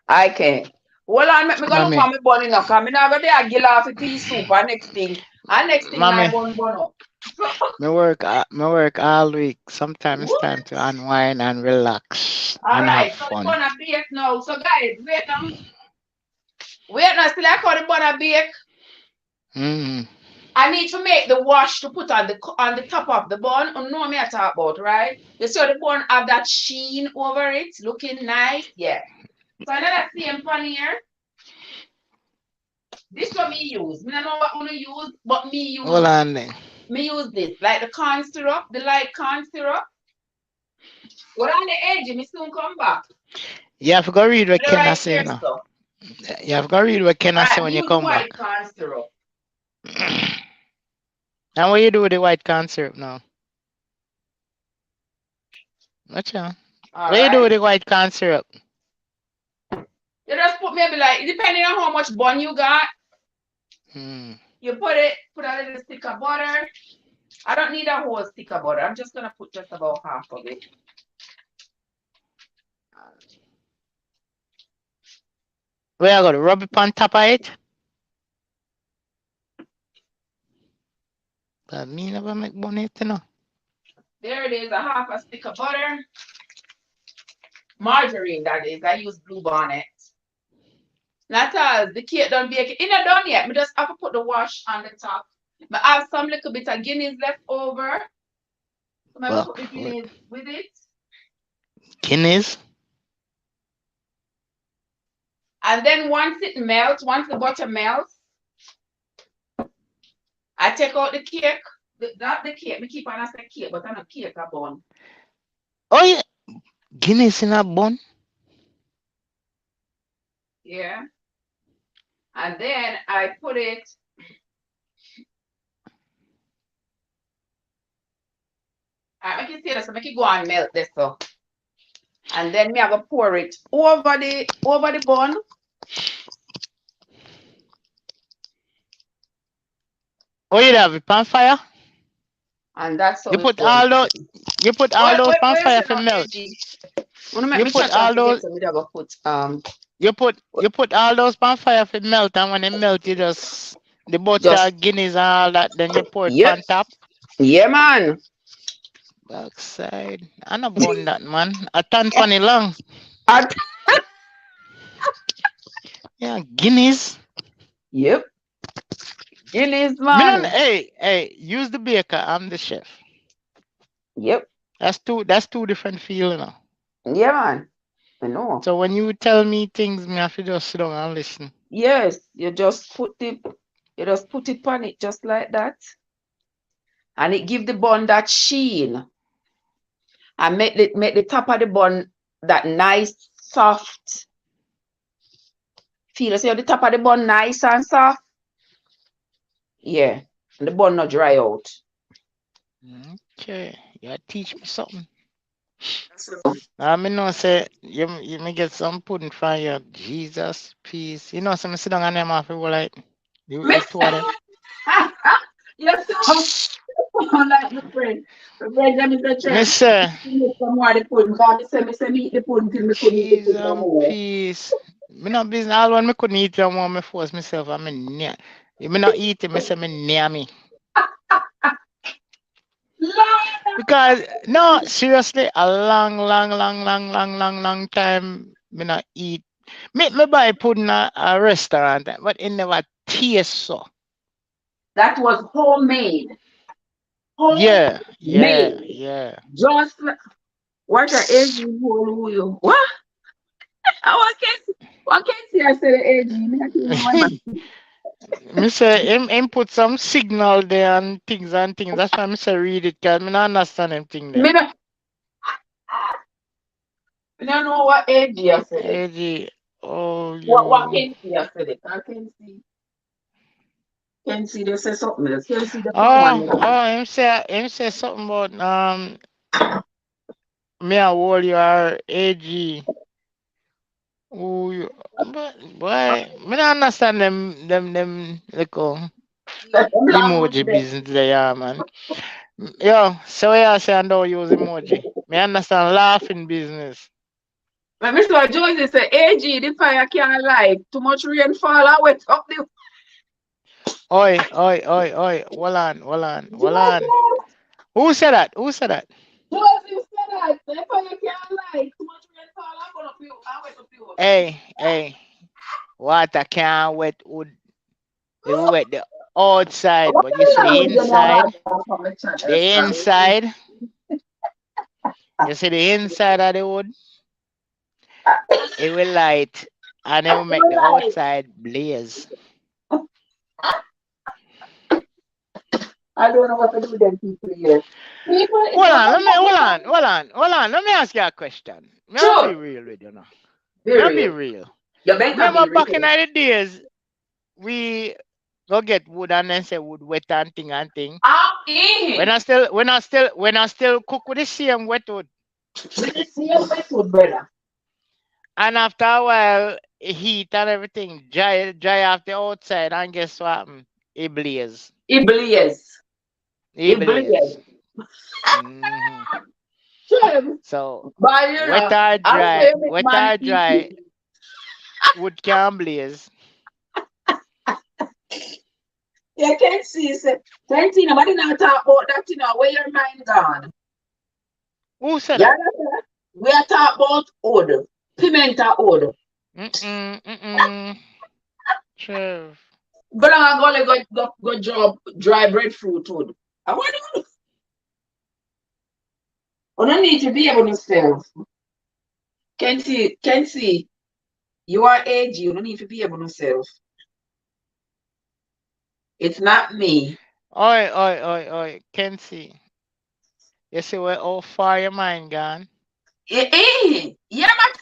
I can't. Hold on, make me go look Mommy, for me bun enough. Cause me not go there gill off a pea soup and next thing my mommy, bun up. me work all week. Sometimes it's What? time to unwind and relax and have Alright, so the fun. bun a bake now. So guys, wait now. Wait now, still I call the bun a bake. Mm. I need to make the wash to put on the top of the bun. You know me I talk about, right? You see how the bun have that sheen over it, looking nice. Yeah. So another same pan here. This what me use. Me don't know what I'm gonna use, but Hold on then. me use this. Like the corn syrup, the light corn syrup. Well on the edge, me soon come back. You have to go read what With the Ken right say here now. stuff. You have to go read what Ken say Alright, when me you use the come back. white corn syrup. And what you do with the white corn syrup now? Watch out. What you do Alright. with the white corn syrup? You just put maybe like depending on how much bun you got, Hmm. you put a little stick of butter. I don't need a whole stick of butter. I'm just gonna put just about half of it. Where I got to rub it on top of it? But me never make bonnet, you know. There it is, a half a stick of butter. Margarine, that is. I use blue bonnet. Not all. The cake done bake it. It's not done yet. Me just have to put the wash on the top. I have some little bit of guineas left over. So I'm Well, put the guineas with it. Guinness. And then once it melts, once the butter melts, I take out the cake. Not the cake. Me keep on I say cake, but I'm not cake a bun. Oh yeah, Guinness in a bun. Yeah. And then I put it. I make it see this, so make it go and melt this so. And then me I go pour it over the bun. Oh, you have it pan fire. And that's how You it's put going all to those. be. You put all those pan Wait, fire say for no, melt. AG. Wanna make You me put chat and all forget those. so me I go put You put all those pan fire for melt, and when it melt, you just the butter, just Guinness, and all that. Then you pour it yep. pan top. Yeah man. Backside. I no bun that man. A ton funny long. And- Yeah, Guinness. yep. Guinness, Me not, man. hey, use the baker. I'm the chef. Yep. That's two different feeling. Yeah, man. I know. So when you tell me things, me have to just sit down and listen. Yes, you just put it on it just like that, and it give the bun that sheen, and make the top of the bun that nice soft feel. See how the top of the bun nice and soft. Yeah, and the bun not dry out. Okay, you teach me something. So, I mean, no say you may get some pudding from you. Jesus, peace. You know, some sit down and them off people like the Miss, two of them. you sound like my friend. My friend, them is the church. Mister, Me some more the pudding. Because me eat the pudding till me couldn't eat the cheese pudding no and more. peace. Me not business. All when me couldn't eat them, more me force myself. I mean, me not eat it. Me say me near me. Lord, Because no, seriously, a long time me not eat. Me buy pudding at a restaurant, but it never taste so. that was homemade. Yeah, yeah, Homemade. yeah. Just like what a age who you. What? What can I say the age? You not even know my Me say him put some signal there and things. That's why me say read it, cause me not understand them thing me them. not, me not know what age you said it. AG, oh What you. can see I said it. I can see they say something else. Can see the power one. Him say something about me a hold your AG. Oh, but boy, me not understand them little Language emoji there. business there, yeah, man. Yo, so yeah, say I don't use emoji. Me understand laughing business. But Mr. Joyce say, AG, the fire can't light. Too much rain fall and wet up the Oi. Hold on. Joyce, Who said that? Who said that? Joyce, you said that. The fire can't light. Too much rain fall and gonna up you and wet up you. Hey. Water can't wet wood. It will wet the outside, What but you the see the language you know inside. from the channel, The sorry. inside. You see the inside of the wood. It will light, and it will make the Right. outside blaze. I don't know what to do with them people here. People, it's Hold not on, a let me hold on, lot. hold on, hold on. Let me ask you a question. May I be Sure. real with you now? Be May I be real. real? You better Remember be back in real. the days, we go get wood and then say wood wet and thing. I'm in. When I still cook with the same wet wood. With the same method, brother. And after a while, heat and everything dry off the outside, and guess what happen? It blaze. It blaze. It It blaze. blaze. hmm Sure. So But you wet know, or I dry, say make wet man or eat dry, it. wood can blaze. You can see, say, plenty, nobody not talk about that, where your mind gone. Who said Yeah, that? we are talk about oil, pimenta oil. Mm-mm. Trev. But I'm gonna go job dry breadfruit wood. I want to, I don't need to be able to sell. Can see, you are age, you don't need to be able to sell. It's not me. Oi. Kenzie. You see where how far your mind gone? Yeah,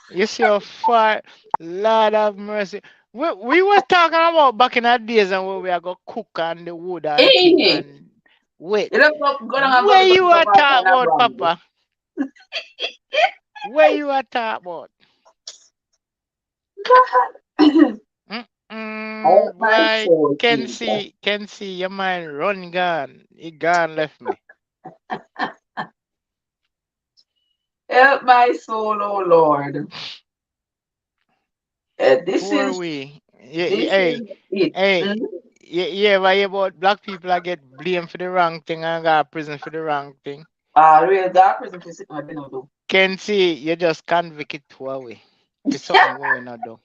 You see how far, Lord have mercy. We was talking about back in the days and where we are going to cook on the wood and thing you and wait. don't go down and go Where look you at are the talking kind of about, brand. Papa? Where you are talking about? Oh my Boy, soul, can Jesus. see, can see your mind run gone. He gone left me. Help my soul, oh Lord. This Poor is we. this is Hey, it. hey. Yeah, why about black people I get blamed for the wrong thing and got prison for the wrong thing? Real dark prison for sitting what they not do. Can see you just convicted to away for something we not do.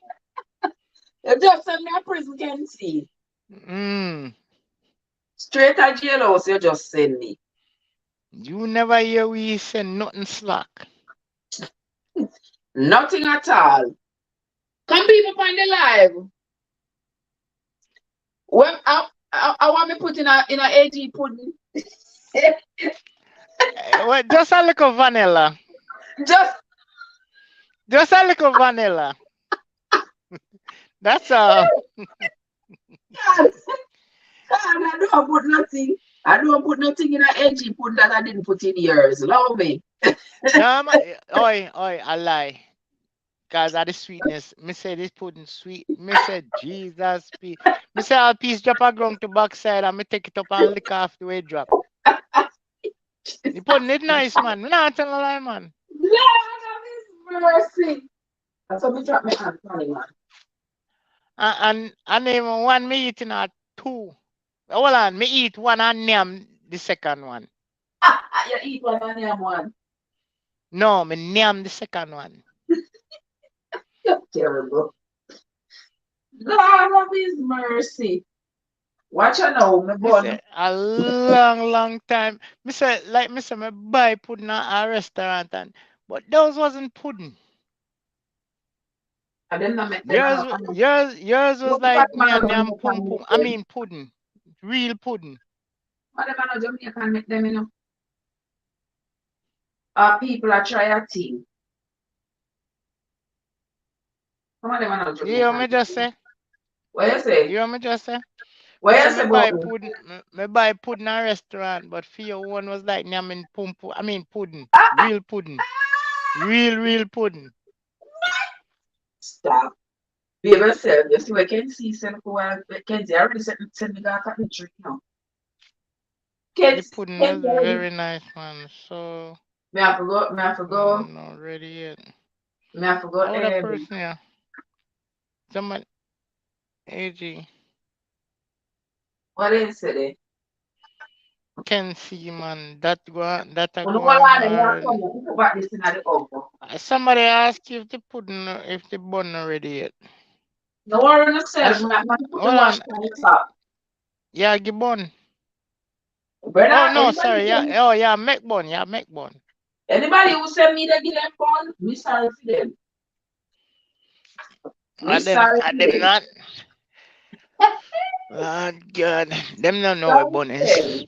You just send me a prison can see. Mm. Straight at jailhouse, you just send me. You never hear we say nothing slack. Nothing at all. Come people find the live. When I want me put in a AG pudding. Well, just a little vanilla. Just Just a little vanilla. That's all. God, I don't put nothing. I don't put nothing in a AG pudding that I didn't put in years. Love me. No, oi, I lie. Cause of the sweetness. Me say this pudding sweet. Me say Jesus be. Me say a piece drop a ground to backside and me take it up and lick off the way it drop. The pudding is nice, man. Me not tell a lie, man. Lord of His mercy. That's what me drop my hand funny, man. And even one me eating at two. Hold on, me eat one and name the second one. You eat one and yam one. No, me name the second one. You're terrible. Lord of His mercy. Watch out now, my Me bun. say a long time. Me say me buy pudding at a restaurant but those wasn't pudding. And then I make them Yours was look at like man nyam when nyam you pum can pum. make I them. mean pudding. Real pudding. What them man Jamaican make them, people are try a thing. Come on, them man You hear Jamaican. me just say? What you say? You hear me just say? What Me you say say about me? me buy pudding at a restaurant, but for your one was like nyamming pum pum. I mean pudding. Real pudding. Real pudding. Stop. Be yourself. You see, we can see some for a while. Kenzie already sent me that cotton tree now. The Kids, pudding was Kenzie already. very nice, man. So Me have to go. Me have to go. not ready yet. Me have to go. How that person here? Someone AG What is it? can see, man. That a When go all on of them have or come, you put back this in the oven. somebody asked you if the pudding if the bun not ready yet. No worry on yourself. As, Me put the hold wash on. on the top. Yeah, give bun. Oh Brother, no, sorry. Yeah. Oh yeah, make bun. Yeah, make bun. anybody who send me the give them phone, me sorry for them. Me sorry Are for them them. not? Oh God, them don't know what Sorry bun for is. them.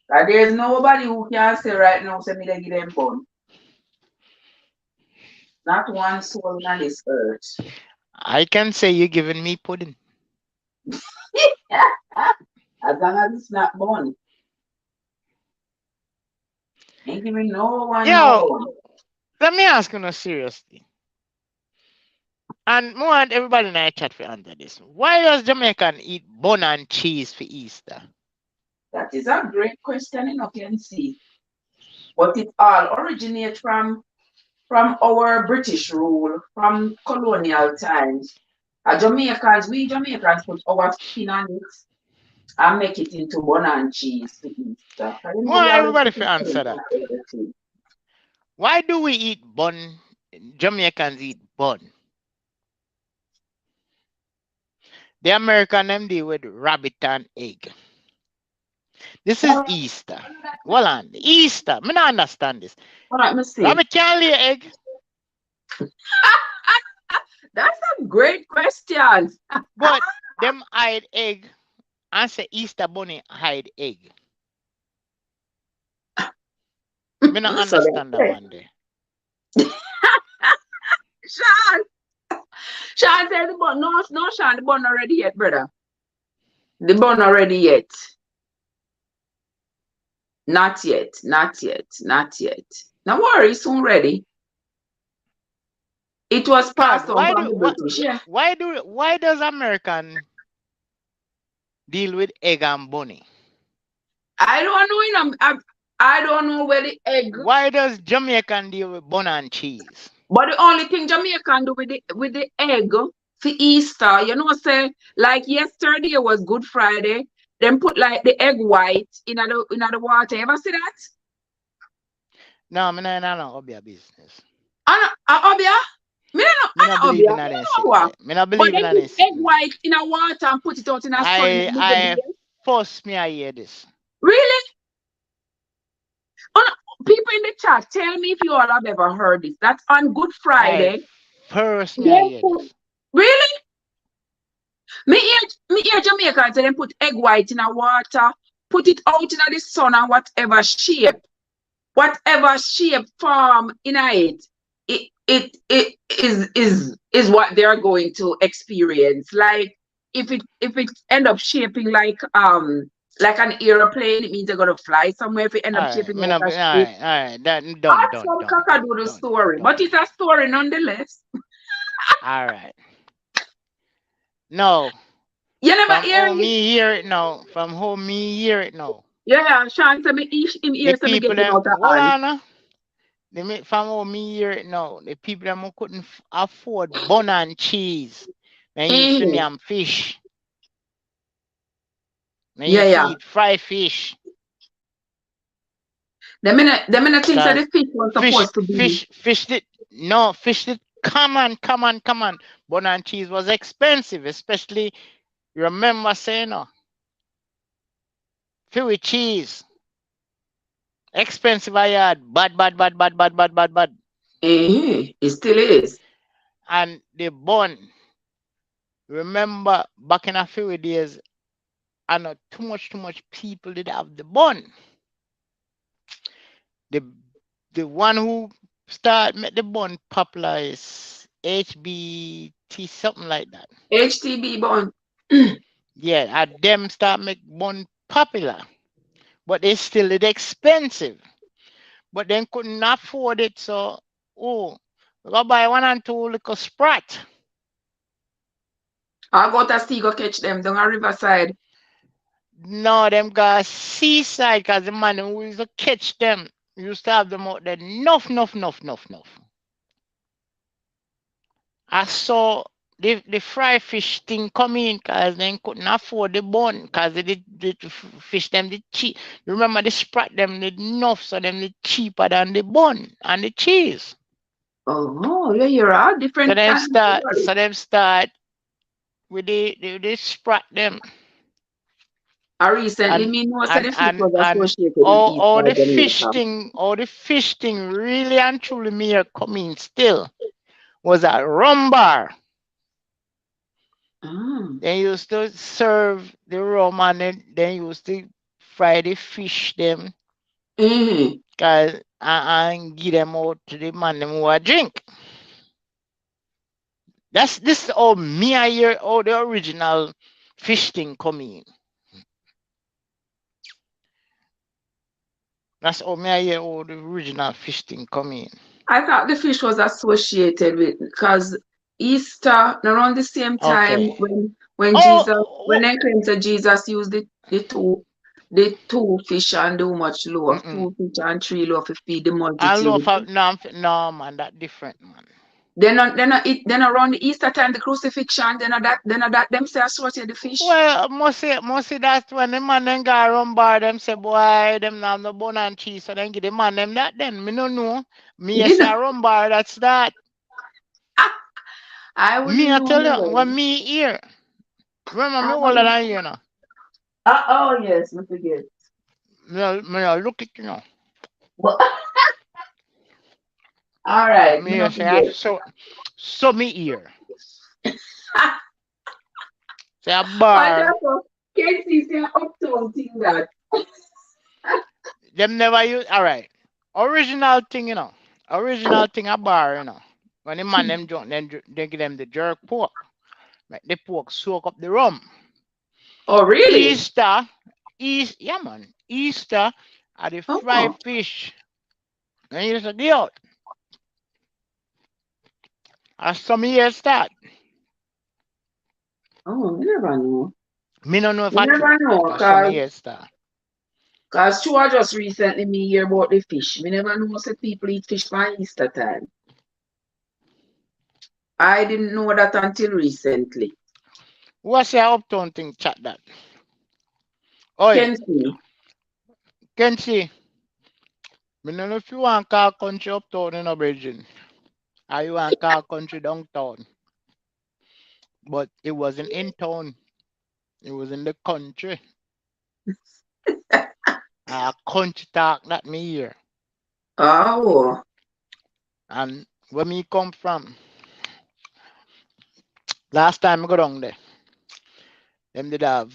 And there's nobody who can say right now, send me the give them phone. Not one soul on this earth. I can say you giving me pudding. As long as it's not bun. Ain't giving no one no Yo, bun. let me ask you no seriously. And more and everybody in our chat for answer this. Why does Jamaican eat bun and cheese for Easter? That is a great question, can see. But it all originates from our British rule, from colonial times. We Jamaicans put our skin on it and make it into bun and cheese to Easter. More and We always everybody put for it answer in that. everything. Why do we eat bun? Jamaicans eat bun. The American them deal with rabbit and egg. This is Easter. Well on Easter. Me not understand this. All right, me see. Rabbit can't lay egg. That's a great question. But them hide egg and say Easter bunny hide egg. Me not understand that one day. Sean said the bun. No, Sean, the bun already yet, brother. The bun already yet. Not yet. No worry, soon ready. It was passed on from the British. Yeah. Why does American deal with egg and bunny? I don't know. I don't know where the egg. Why does Jamaican deal with bun and cheese? But the only thing Jamaican do with the egg for Easter, say like yesterday was Good Friday. Then put like the egg white in the water. Ever see that? No, I don't know business. Obia? Me not believe in that. Me not believe in that. Egg white in a water and put it out in a sun. first me I hear this. Really? Oh, people in the chat, tell me if you all have ever heard this. That's on Good I Friday. first me I They hear put, this. really? Me hear Jamaican say them put egg white in a water, put it out in the sun and whatever shape, form in it, it is what they're going to experience. Like if it end up shaping like an aeroplane, it means they're gonna fly somewhere. If it end up Alright, shaping me like not a be ship, alright. That done, that's done, some done, done, cockadoodle done, story, but done. it's a story nonetheless. Alright. No. You never From hear home it? me hear it now. From home me hear it now. Yeah, Sean said me him The ear so me get people him them out of hold hand. on now. They make from home me hear it now. The people them who couldn't afford bun and cheese. They used to Mhm. name fish. They Yeah, used to yeah. eat fried fish. Them in the things that Cause the fish was fish supposed to be. fish fish did no fish did come on. Bun and cheese was expensive, especially remember saying no. Feel cheese. Expensive I had. Bad. It still is. And the bun. Remember back in a few days, and not too much people did have the bun. The the one who start make the bun popular is HBT something like that. HTB bun. Yeah, and them start make bun popular, but they still did expensive. But then couldn't afford it, so oh, we go buy one and two little sprat. I got to see go catch them down a riverside. No, them guys seaside, cause the man who used to catch them used to have them out there. Enough. I saw the fry fish thing come in because they couldn't afford the bun because the fish them the cheap. Remember the sprat them the enough so them the cheaper than the bun and the cheese. Oh, yeah, you're all So different them kind of start story. so them start with the sprat them I recently and me know said and the fish and was and associated with all Easter the fish Jamaica. thing really and truly me are coming still was a rum bar. Ah. They used to serve the rum and then they used to fry the fish them Mm-hmm. cause, and give them out to the man them who a drink. That's this all me I hear all the original fish thing coming. That's all me I hear all the original fish thing coming. I thought the fish was associated with because Easter around the same time Okay. when Jesus when Oh, they claim that Jesus used the two fish and do much loaf, mm-mm. 2 fish and 3 loaf to feed the I love multitude. how no man that different man. Then around the Easter time the crucifixion, then that them say associate the fish. Well, mostly that's when the man then got run bar them say boy them now no bun and cheese so then give the man them that then me no know. Me I You say know, a run bar that's that. I Me wouldn't I know tell you never. when me here. Remember me I older wouldn't. than you know. Oh yes, I forget. Me I look it you know. But all right, me Me I not say I forget. so me here. Say a But bar. that's a can't see say uptown thing that. Them never use alright. Original thing you know. Original thing a bar you know. When the man them drunk then they give them the jerk pork. Make the pork soak up the rum. Oh really? Easter, yeah man, Easter are the fried Oh, fish. And you say, yo, as some years start. you never know. Me no know if You I true, never but know, as some cause years start. cause Chua just recently me hear about the fish. Me never know say people eat fish by Easter time. I didn't know that until recently. What's your uptown thing chat that? Oi, Can see. can see. Me no know if you want car country uptown in a Beijing. Or you want car country downtown. But it wasn't in town. It was in the country. Country talk that me hear. Oh, And where me come from, last time I go down there, them did have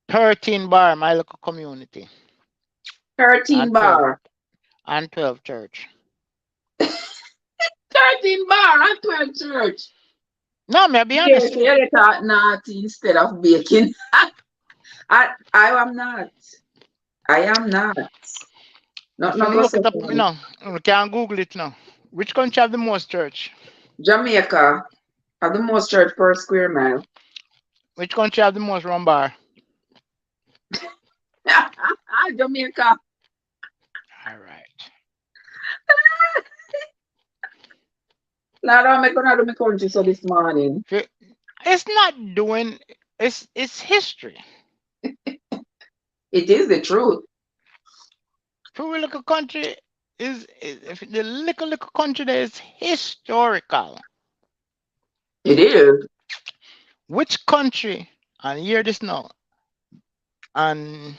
13 bar in my local community 13 and 12 bar. and 12 church. 13 bar and 12 church. No, me I be Yes, honest with you. you thought naughty instead of baking. I am not. I am not. Not If you no go look so it up, you far. know, you can Google it now. Which country have the most church? Jamaica have the most church per square mile. Which country have the most rum bar? Jamaica. All right. Lord, I'm gonna do my country so this morning. It's not doing. It's history. It is the truth. For we look at country is if the little country there is historical. It is. Which country? And hear this now. And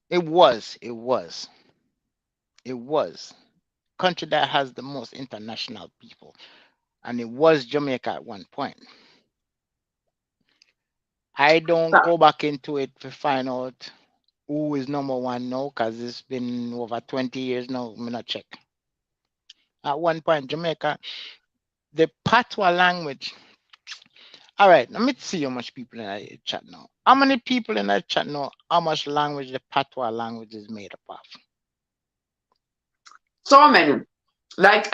it was country that has the most international people, and it was Jamaica at one point. I don't go back into it to find out who is number one now, because it's been over 20 years now. I'm not check. At one point, Jamaica, the patois language. All right, let me see how much people in the chat now. How many people in the chat know how much language the patois language is made up of? So many. Like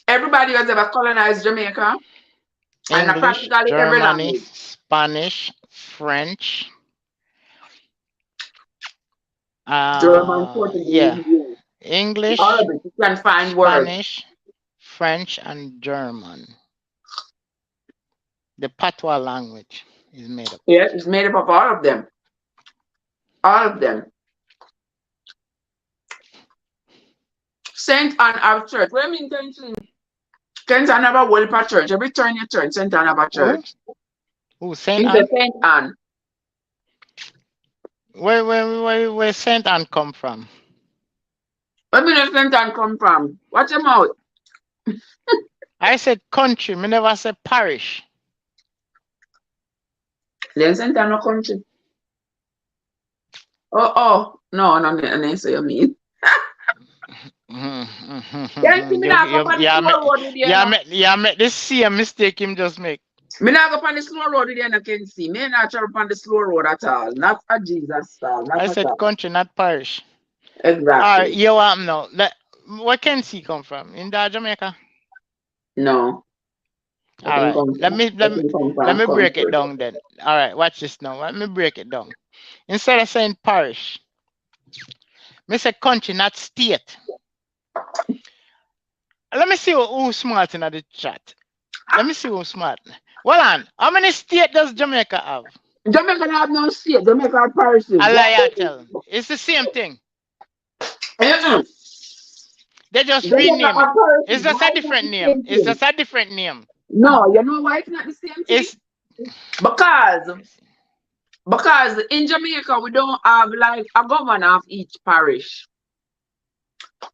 everybody has ever colonized Jamaica and English, practically every Germany, language. Spanish, French, German, yeah, Portuguese, all English, of it. You can find words. Spanish, French, and German. The patois language is made up. Yeah, it's made up of all of them. All of them. Saint Anne have church. What do you mean, Saint Anne have a whole heap of church. Every turn you turn, Saint Anne have a Who? church. Who? Saint It's a Anne? Saint Anne. Where Saint Anne come from? Where me know Saint Anne come from? Watch your mouth. I said country. Me never said parish. Then Saint Anne no country. Oh. No, no, no, so you mean. Can't see me not go on the slow road with you, no. Make this same mistake him just make. Me not go on the slow road with you, no, can see. Me not travel on the slow road at all. Not for Jesus style. Not I at said all. country, not parish. Exactly. Alright, you want now. Where can he come from? In the Jamaica? No. I think Alright. come Let from, me I let me think come let from me break it country. down then. Alright, watch this now. Let me break it down. Instead of saying parish, me say country, not state. Let me see who's smart in the chat. Let me see who's smart. Well on, how many states does Jamaica have? Jamaica have no state. Jamaica have parishes. I lie, I tell. It's the same thing. Mm-mm. They just Jamaica rename it. have parishes. It's just Why a is not different the name. same It's thing? just a different name. No, you know why it's not the same thing? It's Because in Jamaica we don't have like a governor of each parish.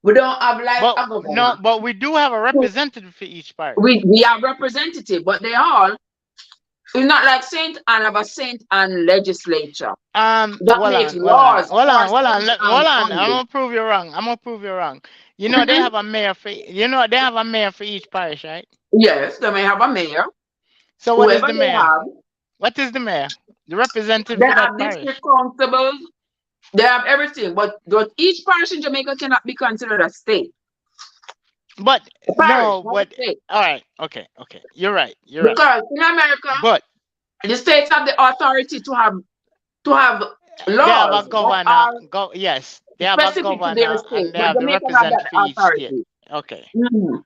We don't have like but a no, governor. but we do have a So representative for each parish. we have representative, but they all it's not like Saint Anne have a Saint Anne legislature that Well makes on, well on, laws well for on, well on, Saint Anne hold on. I'm only. gonna prove you wrong. I'm gonna prove you wrong. You know they Mm-mm. have a mayor for. You know they have a mayor for each parish, right? Yes, they may have a mayor, So what is whoever the they mayor? have. What is the mayor? The representative They for that have district parish. constables, they have everything, but each parish in Jamaica cannot be considered a state. But A parish, no, not a but state. all right, okay. You're right. You're right. Because in America, But the states have the authority to have they have a laws that governor. are Yes, they have a specific to their governor, state. and they But have the Jamaica have representative that for each state. authority. Okay. Mhm.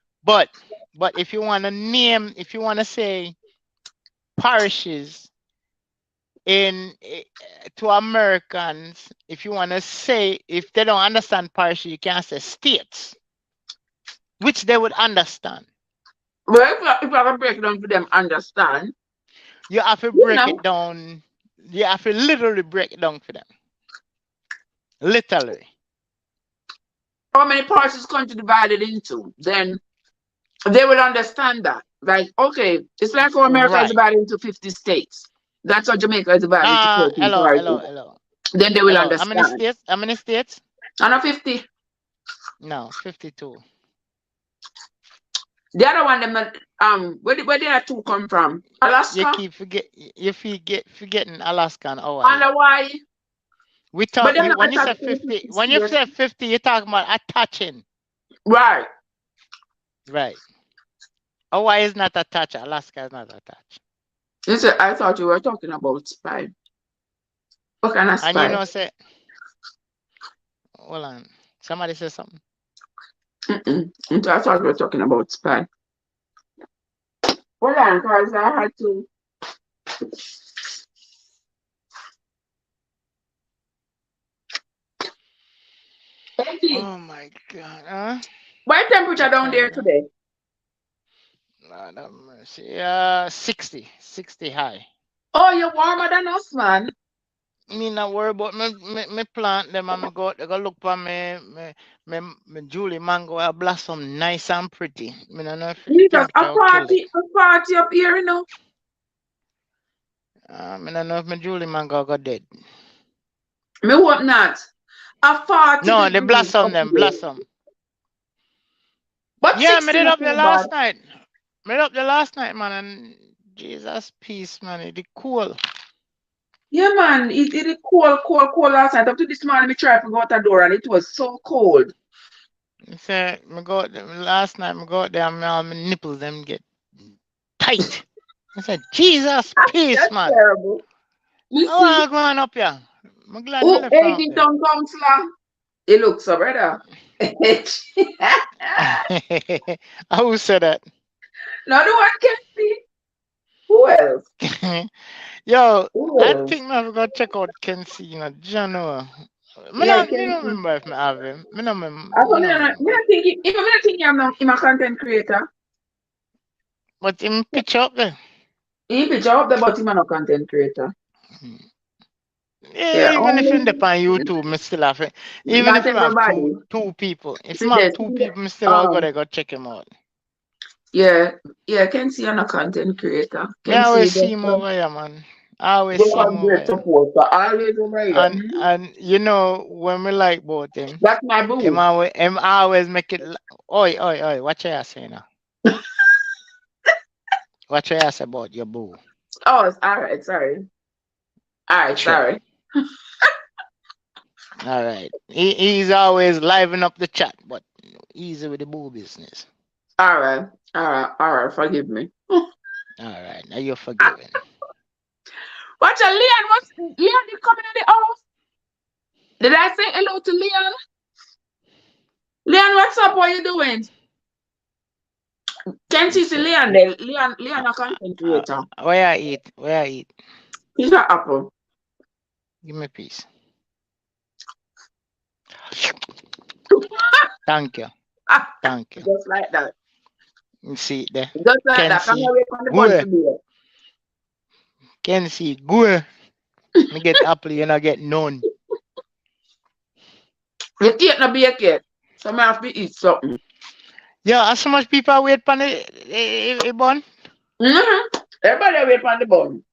But if you want to name, if you want to say parishes to Americans, if you want to say, if they don't understand parishes, you can say states, which they would understand. Well, if I can break it down for them, understand. You have to You break know, it down. You have to literally break it down for them. Literally. how many parts is country divided into? Then they will understand that. Like, okay, it's like how America is Right. divided into 50 states. That's how Jamaica is divided into 14 Hello, parties. hello, hello, Then they will hello. How many understand. states? How many states? And a 50. No, 52. The other one, them, where the other two come from? You Alaska keep forgetting Alaska and and Hawaii. Hawaii. We But talk they're not when you say attached to the 50, 50 when you states. say 50, you're talking about attaching. Right. Right. Hawaii is not attached, Alaska is not attached. You said, I thought you were talking about spy. What kind of And you spy? know, say, hold on. Somebody say something. Mm-mm. I thought we were talking about spy. Hold on, because I had to. Empty. Oh my God. Huh? What temperature What down time there now? today? Lord have mercy. 60 high. Oh, you're warmer than us, man. Me not worry about me plant them and me go look for me Julie mango a blossom nice and pretty. Me no know if the Jesus, temperature will kill it. a party up here, you know. Me no know if my Julie mango got dead. Me hope not. A 40 No, the degrees blossom up them here. blossom. But Yeah, me 60 did not up the too bad. last night. Me did up the last night, man, and Jesus peace, man. It cool. Yeah, man. It cold last night. Up to this morning, me tried to go out the door and it was so cold. Say me go last night. Me go out there and my nipples them get tight. I said, Jesus peace, That's man. terrible. You Oh, see? I'm going up here. I'm glad me Oh, left from up there. Eddington Counselor. It looks so, brother. I who said that? Not the one can see. Who else? Yo, Who I else? think I'm gonna check out Kenzie, Jano. Yeah, I Me can don't see. remember if I have him. Me don't I thought me don't me remember. not think even me not think I'm a content creator. But him picture up there. He picture up the but him a no content creator. Hmm. Yeah, Yeah, even if only you depend on YouTube, me still have it. Even not if you have everybody. two people, if you See have this. two people, me still I'll go Um there go check him out. yeah, yeah, can see I'm a content creator. Me Can see always see just him over here, man. I always just see him have over great here. support. So always over here. Mhm. And you know when we like both him, That's my boo. him always make it. Oi, oi, oi! What you say now? What you say about your boo? Oh, all right, sorry. All right, Sure. sorry. All right. He's always liven up the chat, but easy with the boo business. All right, forgive me. All right. Now you're forgiven. Watch a Leon, Leon you coming in the house? Did I say hello to Leon? Leon, what's up? What you doing? Can't you see So, Leon there? uh, Leon a content uh, creator. where I eat? Where I eat? He's an apple. Give me a piece. Thank you. Thank you. Just like that. You see it there. Just like Can that. Come see. away from the bun Go. for me. Can see. Go. Me get apple, you not get none. The cake not be a cake. So I have to eat something. Yeah, how so much people wait for the bun? Mm-hmm. Everybody wait on the bun.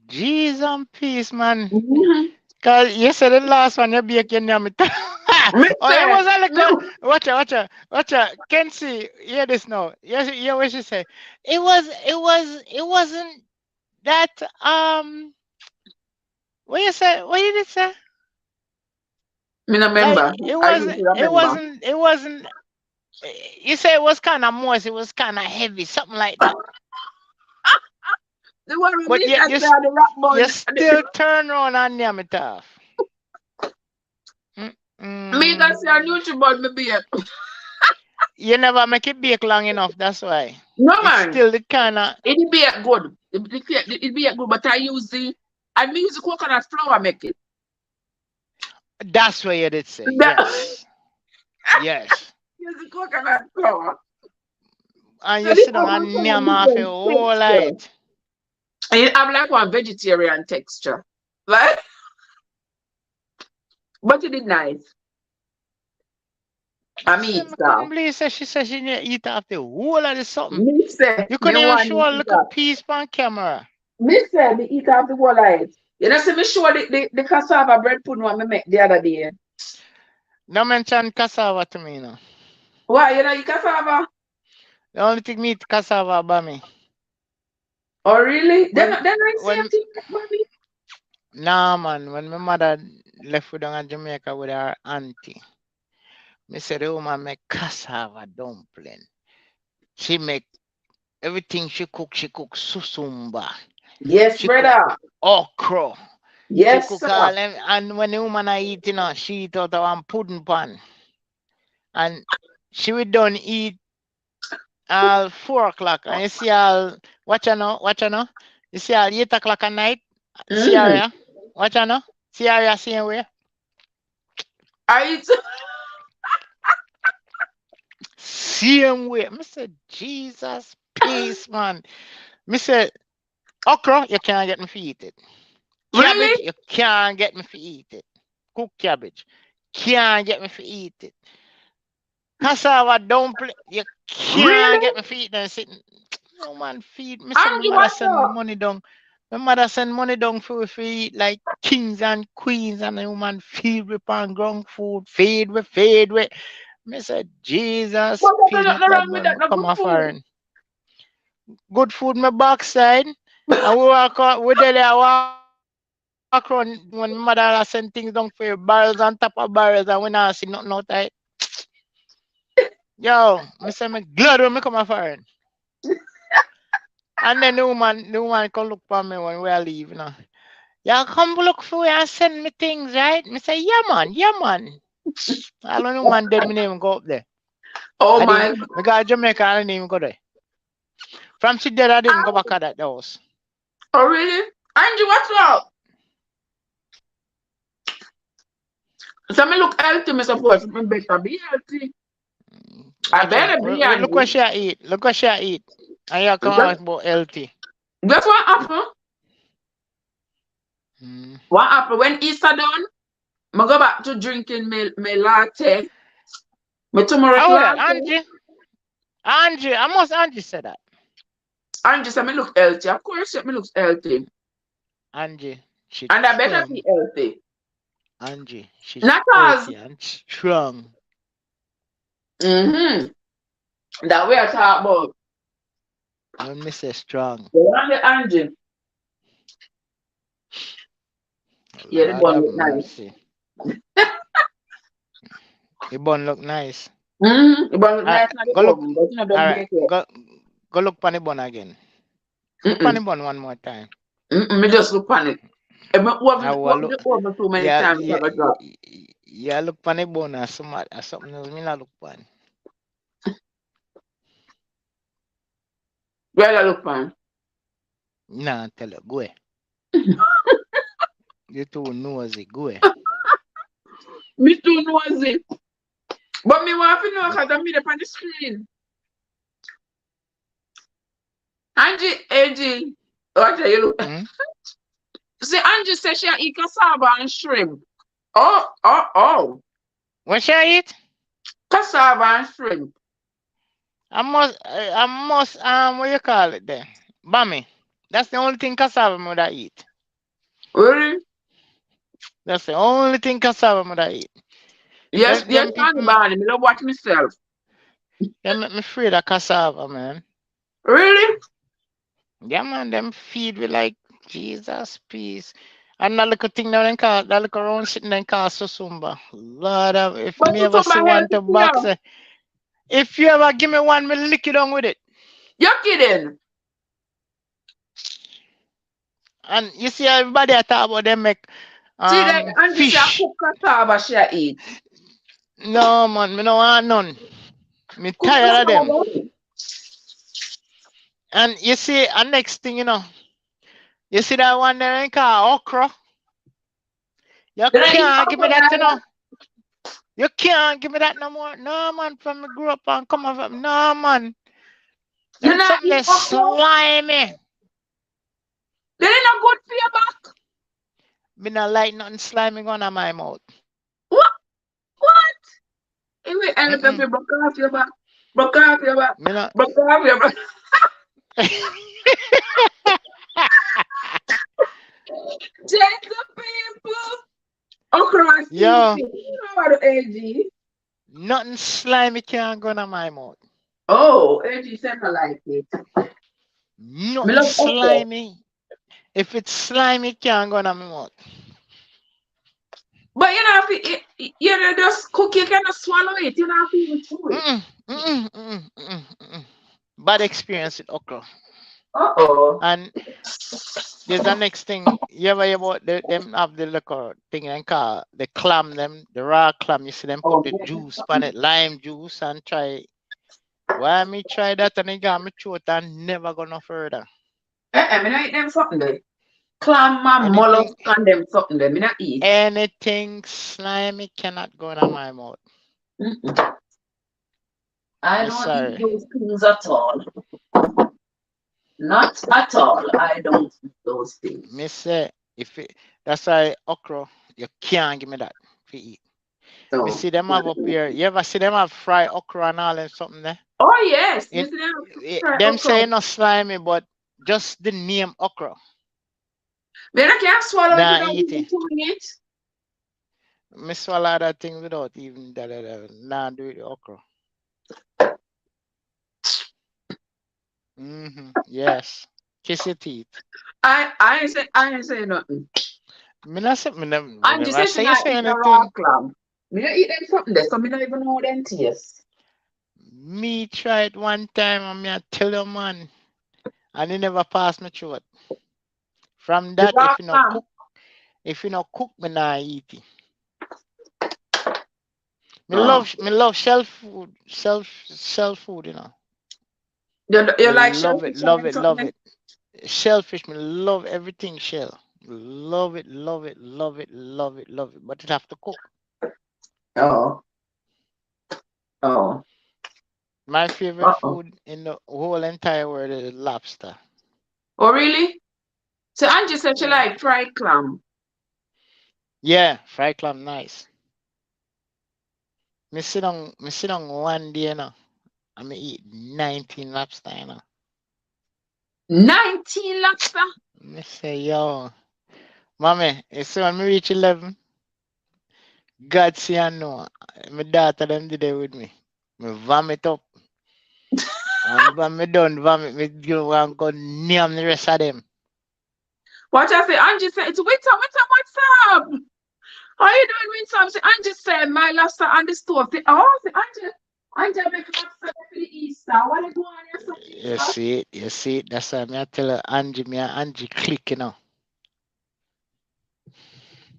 Jeez and peace, man. Mm-hmm. Cause you said the last one you bake your name. Oh, it Mister, was a little. no. Watch out. Can see. Hear this now. Yes, hear what she say. It wasn't that. What you say? What you did say? Me not Like remember. I used to remember. It wasn't. You say it was kind of moist. It was kind of heavy, something like that. The one with But me yet that say the rock you bun. still turn around and name it off. Me that Mm-mm. say a Nutribun me be a. You never make it bake long enough. That's why. No It's man. still the kind of. It be a good. It be a good, but I use the coconut flour make it. That's what you did say. That, Yes. Yes. use the coconut flour. And So you this sit down one and have a name off it different all texture. right. And you have like one vegetarian texture. Like, but it is nice. I Me say mean, me couldn't so. believe say she said she didn't eat off the whole of the something. Me say, You me couldn't even want show a to eat little up. piece on camera. Me say, me eat off the whole of it. You know, see me show the cassava bread pudding what me make the other day. No mention cassava to me, no. Why, you know, you cassava? The only thing me eat cassava by me. Oh, really? Then, When then I say when thing, mommy. nah man, when my mother left with down in Jamaica with her auntie, me said the woman make cassava dumpling. She make everything she cook susumba. Yes, She cook brother. okra. She Yes, cook sir. all them, and when the woman I eat, she eat out of one pudding pan. And she would done eat 4 o'clock. And you see all watch her now. You see all 8 o'clock at night. See her, Mm. yeah? Watch her now. See her, yeah, same way. I eat. Same way. I said, Jesus, peace, man. I said, okra, you can't get me to eat it. Really? Cabbage, you can't get me to eat it. Cook cabbage. Can't get me to eat it. Cassava dumpling, you can't Really? get me to eat them sitting. No man feed me say my Angie, mother what's send up? money down. My mother send money down for eat like kings and queens and the woman feed with on ground food, feed with. Me say, Jesus, But there's peace, me nothing glad wrong with when that. me No come good off food. foreign. Good food, my backside. And we walk out, we there, I walk around when my mother send things down for you, barrels on top of barrels, and we not see nothing outside. Yo, me say, me glad when me come off foreign. And then the woman come look for me when we are leaving. Y'all come look for me and send me things, right? Me say, yeah man, yeah man. I don't know man dead, me name go up there. Oh I my didn't God. me got Jamaica, I didn't even go there. From she dead, I didn't go back at that house. Oh, really? Angie, what's up? So me look healthy, me suppose. Me better be healthy. I Watch out. better be, Look what Angie. she eat. Look what she eat. And you come Guess, out about healthy. guess what happened? Mm. What happened when Easter done? Me go back to drinking me latte. Me turmeric How that? latte. Angie, I must Angie said that. Angie said me look healthy. Of course, me looks healthy. Angie, she And I better strong. be healthy. Angie, she's Not cause, healthy and strong. mm-hmm, that we are talking about. When me say strong, The one with Angie. Yeah, the Lord one have look nice. mercy. The bun look nice. Mm-hmm. The one look All right, nice in the go look. oven, but you know, All don't right, bake it. go look pan the bun again. Look pan Mm-mm. the bun one more time. Mm-mm. Me just look on it. If me I will open look. the oven too many Yeah, times, it's yeah, gonna drop. yeah. Look pan the bun or something else. Me not look pan. Where I look on? Nah, tell you go. You too nosy. Go. Me too nosy. But me want to know because I'm up on the screen. Angie, AG, what are you look? Hmm? See, Angie says she eat cassava and shrimp. Oh. What shall I eat? Cassava and shrimp. What you call it then? Bami. That's the only thing cassava mother eat. Really? That's the only thing cassava mother eat. Yes, Them, yes, them Annie people, Barney. Me don't watch myself. them make me afraid of cassava, man. Really? Yeah, man, them feed we like Jesus, peace. And that little thing that call, that little round sitting then call susumba. Lord, if But me you ever talk see about one healthy to here. box, if you ever give me one, me lick it down with it. You're kidding. And you see everybody I talk about them make See that Angie say I fish. cook cassava she a eat. No man, me no want none. Me Cook tired of them. cassava. And you see, and next thing you see that one there ain't called okra. You Then I eat can't give me that, okra. You can't give me that no more. No man, from me grew up and come up from no man. You Them not something eat that okra? slimy. They not good for your back. Me not like nothing slimy going on my mouth. What? What? It will help if Mm-mm. you broke off your back. Broke off your back. Me not. Broke off your back. Gentle people. Okra Yo, season. How about the AG? nothing slimy can't go on my mouth. Oh, AG said I like it. Me Nothing love okra. slimy. If it's slimy, it can't go on my mouth. But you know, if you just cook, you cannot swallow it. You don't have to even chew it. Mm-mm, mm-mm, mm-mm, mm-mm, mm-mm. Bad experience with okra. Uh-oh. And there's the next thing. You ever hear about them have the liquor thing and call the clam them, the raw clam, you see them put Oh, the yeah. juice on it, lime juice and try. Why me try that and it got me throat and never go no further. I mean, I eat them something there. Clam and Anything mollusk and them something there. Me not eat. anything slimy cannot go in my mouth. Mm-mm. I Me don't eat sorry. those things at all. Not at all. I don't eat those things. Me say if it, that's why okra, you can't give me that to eat. Me So, see them have up here. You ever see them have fried okra and all and something there? oh yes, In Mr. Them try them okra. say not slimy, but just the name okra. But I can't swallow it Nah, without eat even it. chewing it. Me swallow that thing without even nah do it the okra. Yes. Kiss your teeth. I ain't say nothing. Me not say me And just never say she say you not say eat the raw anything. clam. Me not eat them something there, so me not even know them taste. Me try it one time and me I tell you man. And it never passed me through it. From The that raw clam. if you not cook me nah eat it. Oh. Me love shell food, shell food, you know. You Me like love it, shellfish and love them it, something love there? it. Shellfish, me love everything shell. Love it, love it, love it, love it, love it. But it have to cook. Oh. Oh. My favorite Uh-oh. food in the whole entire world is lobster. Oh really? So Angie said she Yeah. like fried clam. Yeah, fried clam nice. Me sit down one day, you know, and me eat 19 lobster, you know. 19 lobster. Me say, yo, mommy, you see when me reach 11, God see I know. My daughter them did it with me. Me vomit up. And when me done vomit, me go and go name the rest of them. Watch I say Angie said it's winter, what's up? How you doing winter? Say Angie said my lobster on the stove. Say, oh say Angie make lobster for the Easter. What you do on your some Easter? You see it. That's why me I tell her Angie, me and Angie click, you know.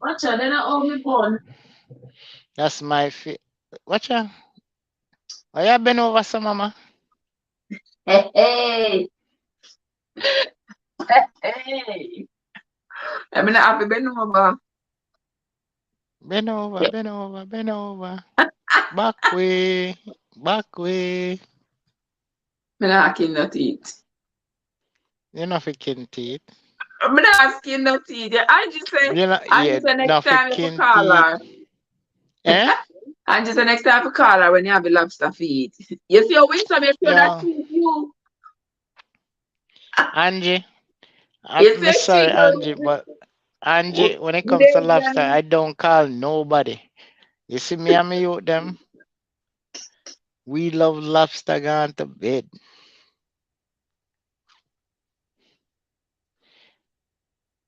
Watch out, then I owe me bun. That's my Watch out. Oh, you been over some mama? Hey, hey, hey. I mean, I've been over. Been over, been over, been over. Back way, back way. I'm not asking no teeth. You know for kin teeth. I'm not asking no teeth. Yeah, You know, I yeah, just say next not for time if you kin call teeth. her. Eh? I just say next time if you call her when you have a lobster feed. You see, when some make sure that Yo, treat you. Angie. You I'm say sorry, treat Angie, you. but Angie, when it comes to They lobster, can. I don't call nobody. You see me and me youth them, we love lobster gone to bed.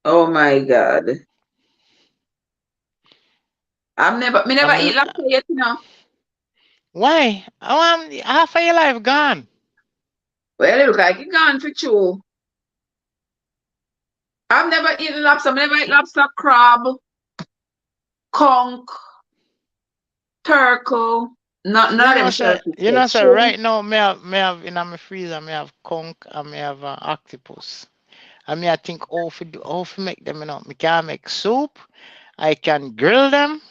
Oh my God. Me I never eat mean, lobster yet, you know. why? Half of your life gone. Well, it look like it gone for you. I've never eaten lobster. I never eat lobster, crab, conch, turtle. Not none of them shellfish You there. know, so Shrimp. right now, may have in my freezer, may have conch and may have octopus. I mean, I think how to make them, you know, me can make soup. I can grill them.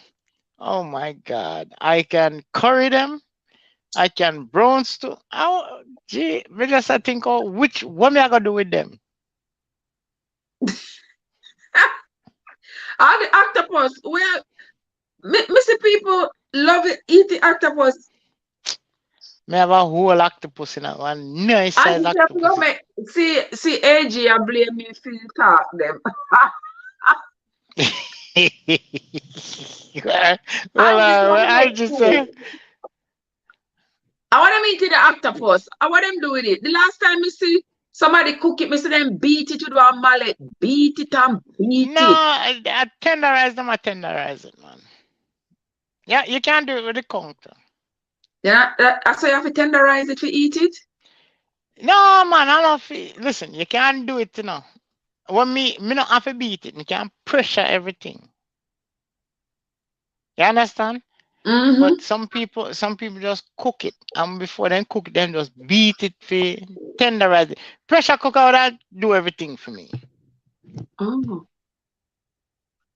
Oh my God. I can curry them. I can brown stew. Oh, gee, me just I think, oh, what me I gonna do with them? All the octopus, well, missy people love it, eat the octopus. Me have a whole octopus in a one nice And size if you have to go octopus. make, see, AG, I blame me if you talk them. Well, And just want to I make just food. say, I want them eat the octopus. I want them do with it. The last time me see somebody cook it, me see them beat it with a mallet. Beat it and beat no, it. I tenderize them, I tenderize it, man. Yeah, you can't do it with the counter. Yeah, I say you have to tenderize it to eat it. No, man, I don't feel, listen, you can't do it, you know. When me not have to beat it, me can't pressure everything. You understand? Mm-hmm. But some people just cook it, and before they cook it, then just beat it for tenderize it. Pressure cooker that do everything for me. Oh,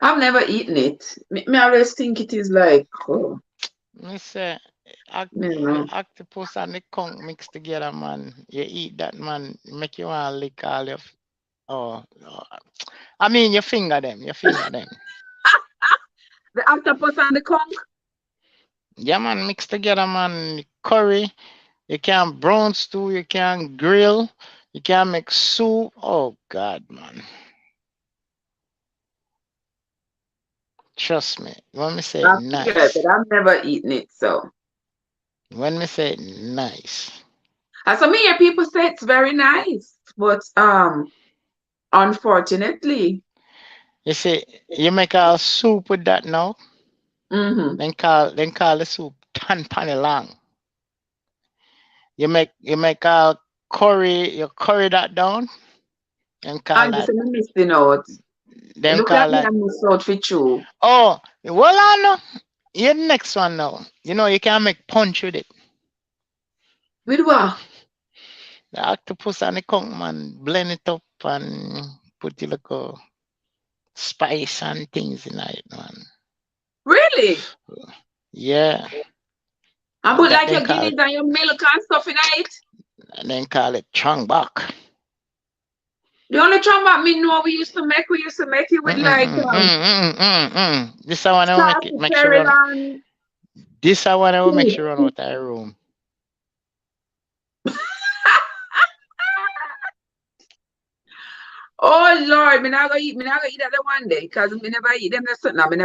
I've never eaten it. Me always think it is like, oh, Me say, you know. octopus and the conch mixed together, man. You eat that, man, make you want to lick all your. Oh, I mean, your finger them. The octopus and the conch. Yeah, man, mixed together, man. Curry. You can brown stew. You can grill. You can make soup. Oh God, man. Trust me. When me say I forget, nice. but I've never eaten it. So, When me say nice. as I hear people say it's very nice, but unfortunately, You see, you make a soup with that now. mm-hmm. Then call the soup tan pan long. You make a curry. You curry that down. Then call And just that. me missing out. It Then look like call me that. I miss out for you. Oh, well, I know. Your next one now. You know you can make punch with it. With what? The octopus and the conch, man, blend it up and put a little spice and things in it, man. Really? Yeah, I put that like then your call guineas it, and your milk and stuff in it. and then call it chung bak. The only trauma me know we used to make it with like This I wanna make salt, it, make sure cherry run. and This I wanna make sure run out of room. oh Lord, me not gonna eat that one day because me never eat them. That's something.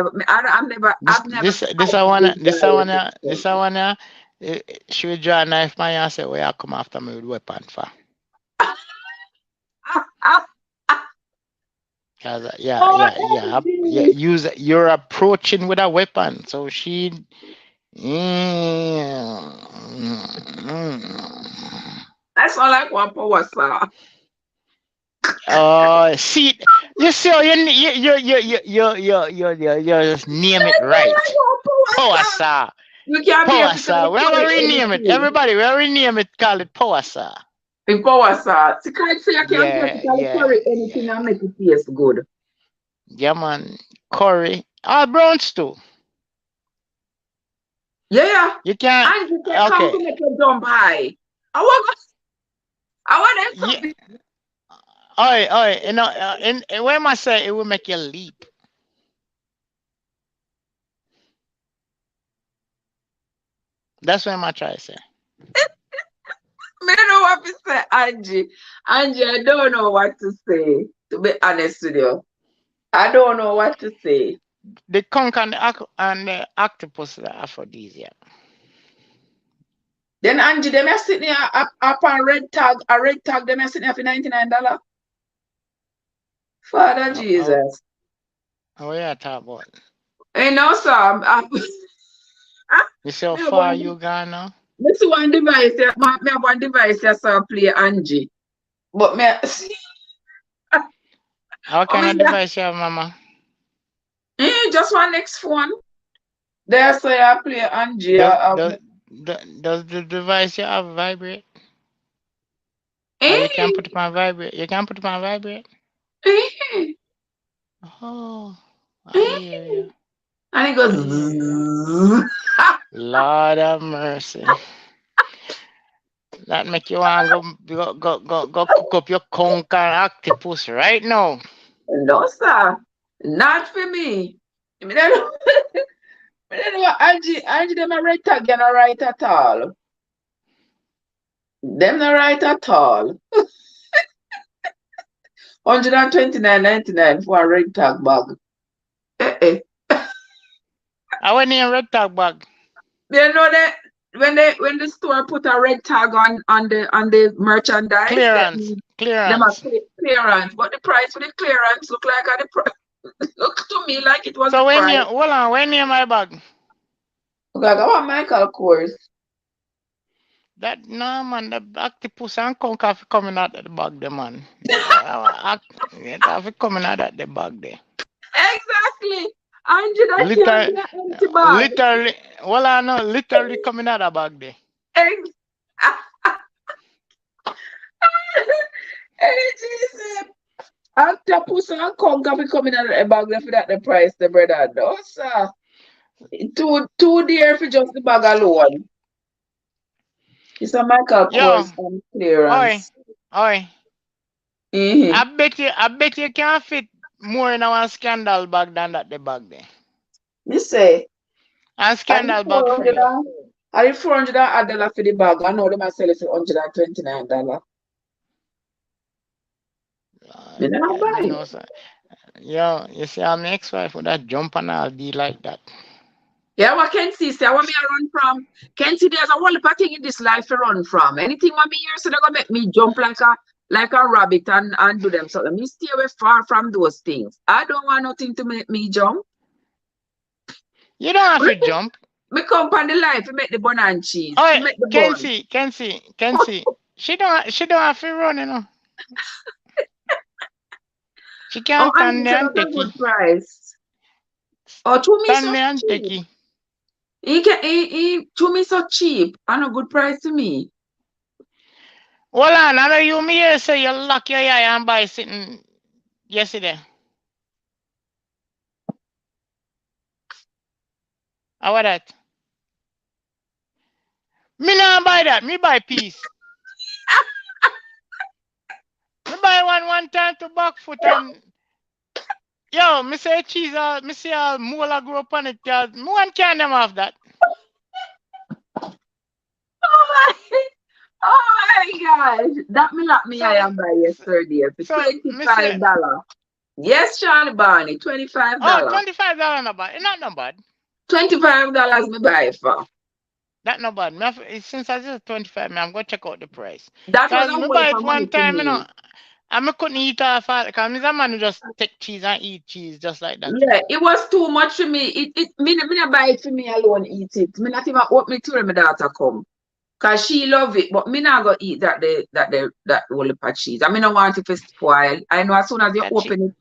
This I've never this this tried I wanna this this I diet. wanna this I wanna. She would draw a knife man and say, "Where I come after me with weapon for?" Cause yeah. OMG. You're approaching with a weapon, so she. Mm, That's all like one power saw. see, you see, how you just name it That's all right. like one power Power saw. saw, You can't be able power to saw. We have call to it rename it. anything. Everybody, we have to rename it. Call it power saw. The power saw. See, can't say you can't Yeah, practically yeah, curry anything yeah, and make it taste good. yeah, man. Curry, brown stew. Yeah, yeah. You can. And you can come Okay. to make you jump high. I want them Yeah. something. Alright. You know, and where am I say it will make you leap? That's what I'm trying to say. I don't know what to say, Angie. Angie, I don't know what to say, to be honest with you. I don't know what to say. The conch and the octopus are aphrodisiac. Then Angie, them are sitting here up on a red tag, them are sitting here for $99. Father Oh, oh, Jesus. oh yeah, talk about. Hey, no, sir. You see how Me have far one, you gone now? me see one device here, me have one device here, so I play Angie. But me, How oh, kind me of device you have, mama? just one next phone. There, so I play Angie. Does does does the device you have vibrate? Or you can Eh, put it on vibrate? You can put it on vibrate? eh, Oh, I hear eh. you. And it I goes. hear you. Zzzz. Lord have mercy. That make you want to go cook up your conch and octopus right now. No, sir. Not for me. I mean, I don't, I don't know, Angie, them a right tag, not right at all. Them not right at all. 129.99 for a red tag bag. Eh. I went in red tag bag. You know that when the store put a red tag on the merchandise, that Clearance. means them are Clearance. clearance. But the price for the clearance look like look to me like it was So the when you price. hold on, when you my bag? Look like I want Michael course. That no man, the octopus and conch have coming out of the bag there, man. It have coming out of the bag there. Exactly. Angie, that can't Liter, be an empty bag. literally, well I know, literally coming out of the bag there. Ex- Hey, Jesus. Octopus and conch have coming out of the bag there for that the price, the brother. No, sir. Two dear for just the bag alone. It's a Michael Yo, course on oi, clearance. oi. Mm-hmm. I bet you can fit more in our scandal bag than that the bag there. Me say, And are the scandal bag 400 free. are the 400 dollar for the bag? I know them are selling for $129. Me not God, me buy. know so. Yo, you see, I'm ex-wife would that jump and I'll be like that. Yeah, what Kenzie say? What me I run from? Kenzie, there's a whole heap of thing in this life to run from. Anything what me hear, so they gonna make me jump like a rabbit and do them. So let me stay away far from those things. I don't want nothing to make me jump. You don't have to jump. Me come on the life to make the bun and cheese, Oh, to make the bun. Kenzie. She don't have to run, you know. She Oh, can and stand it's a there and lot take of it. good price. Oh, to me so Stand there and take cheap. it. He to me so cheap and a good price to me. Hold on, I know you me here say you lock your eye and buy sitting yesterday. How about that? Me not buy that. Me buy peace. Me buy one time to back foot and yo, me say cheese me say mola grow up on it, cause me one can them off that. Oh my, oh my gosh. That me lock me I So am by yesterday for so me say $25. Yes, Charlie Barney, oh $25. $25 not bad. It's not bad. $25 me buy it for. That not bad. Since I just 25, I'm gonna check out the price. That was Cause a me whole buy heap it of money one to time, you know. me. I me couldn't eat off it. Cause me a man who just take cheese and eat cheese just like that, you know. Yeah, it was too much for me. Me not buy it for me alone eat it. Me not even open it to when my daughter come. Cause she love it, but me not gonna eat that whole heap of cheese. I mean, I want it to spoil. I know as soon as you That cheese, open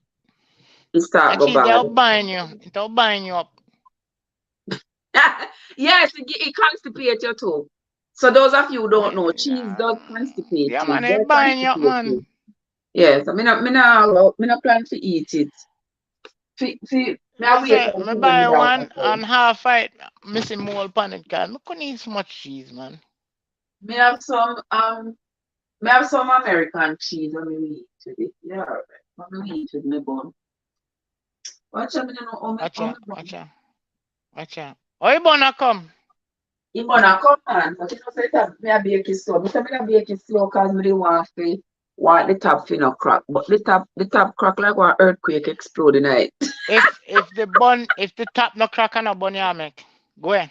it, it start that go cheese they'll bad. buying you. It'll buying you up. Yes, it constipates you too. So those of you who don't know, cheese does Yeah, constipate yeah, you. man, It they does buying you up, constipate man. you. Yes, I me not plan to eat it. Me I Me wait say, me until when my buy daughter one come. and half fight missing more pan it, cause me couldn't eat so much cheese, man. Me have some American cheese when me eat with it. Yeah, when me eat with me bun. Watch out, me no know Watch how me out, bun. watch out, watch out. Oh, you gonna come? He gonna come on, but you know say that me a bake it slow. Me say me a bake it slow cause me dey want the top fin no crack. But the top crack like one earthquake explode in it. If the top no crack and no bun you make. Go ahead.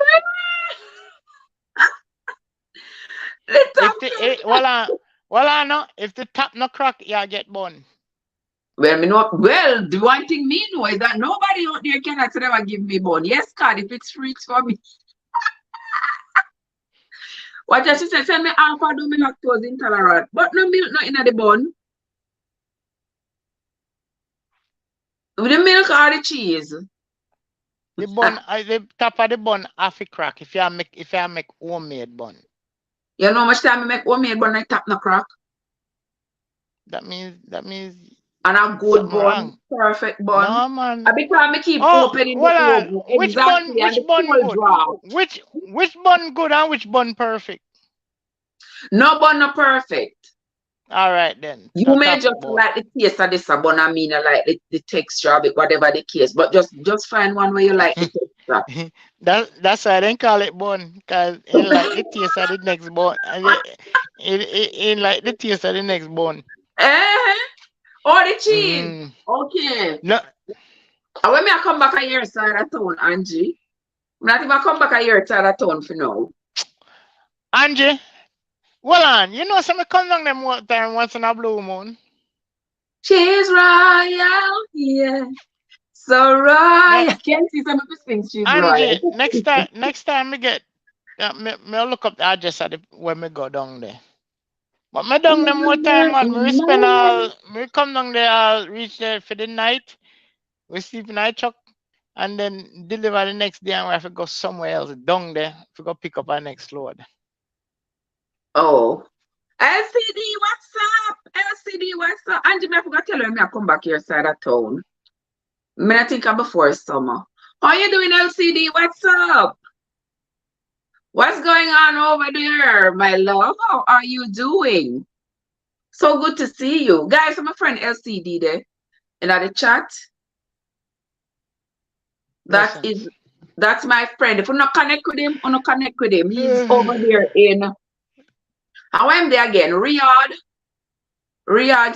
The top If the fin. no, if the top no crack, you get bun. The one thing me know is that nobody out there can actually ever give me bun. Yes, God, if it's free, it's for me. What she said, send me alpha do me lactose intolerant. But no milk not in the bun. With the milk or the cheese. The top of the bun half a crack if you make homemade bun. You know how much time I make homemade bun like top no crack? That means And a good something bun, wrong. perfect bun. No And man. because me keep Oh, opening the hold on. oven Which bun exactly and which the bun full good? draft. Which bun good and which bun perfect? No bun no perfect. All right then. You No may topic just board. like the taste of this, but I mean, I like the texture of it, whatever the case. But just find one where you like the texture. That's why I didn't call it bun, because it like the taste of the next bun. And it like the taste of the next bun. Eh? Or the cheese. Mm. Okay. No, And when me I come back a year side of town, Angie. Not if I come back a year side of town for now. Angie, well on. You know, some come down them one time once in a blue moon. She's royal, yeah. So royal. Next, Can't see some of the things she's Angie, royal. next time we get, me look up the address of the when me go down there. But me down them more time, man. Me come down there, I'll reach there for the night. We sleep in our truck and then deliver the next day, and we have to go somewhere else down there to go pick up our next load. Oh. LCD, what's up? LCD, what's up? Angie, me I forgot to tell her me I come back here side of town. Me I think I'm before summer. How you doing, LCD? What's up? What's going on over there, my love? How are you doing? So good to see you. Guys, I'm a friend LCD there in the chat. That is Blessings. that's my friend. If you not connect with him, you not connect with him. He's over there in how am there again? Riyadh,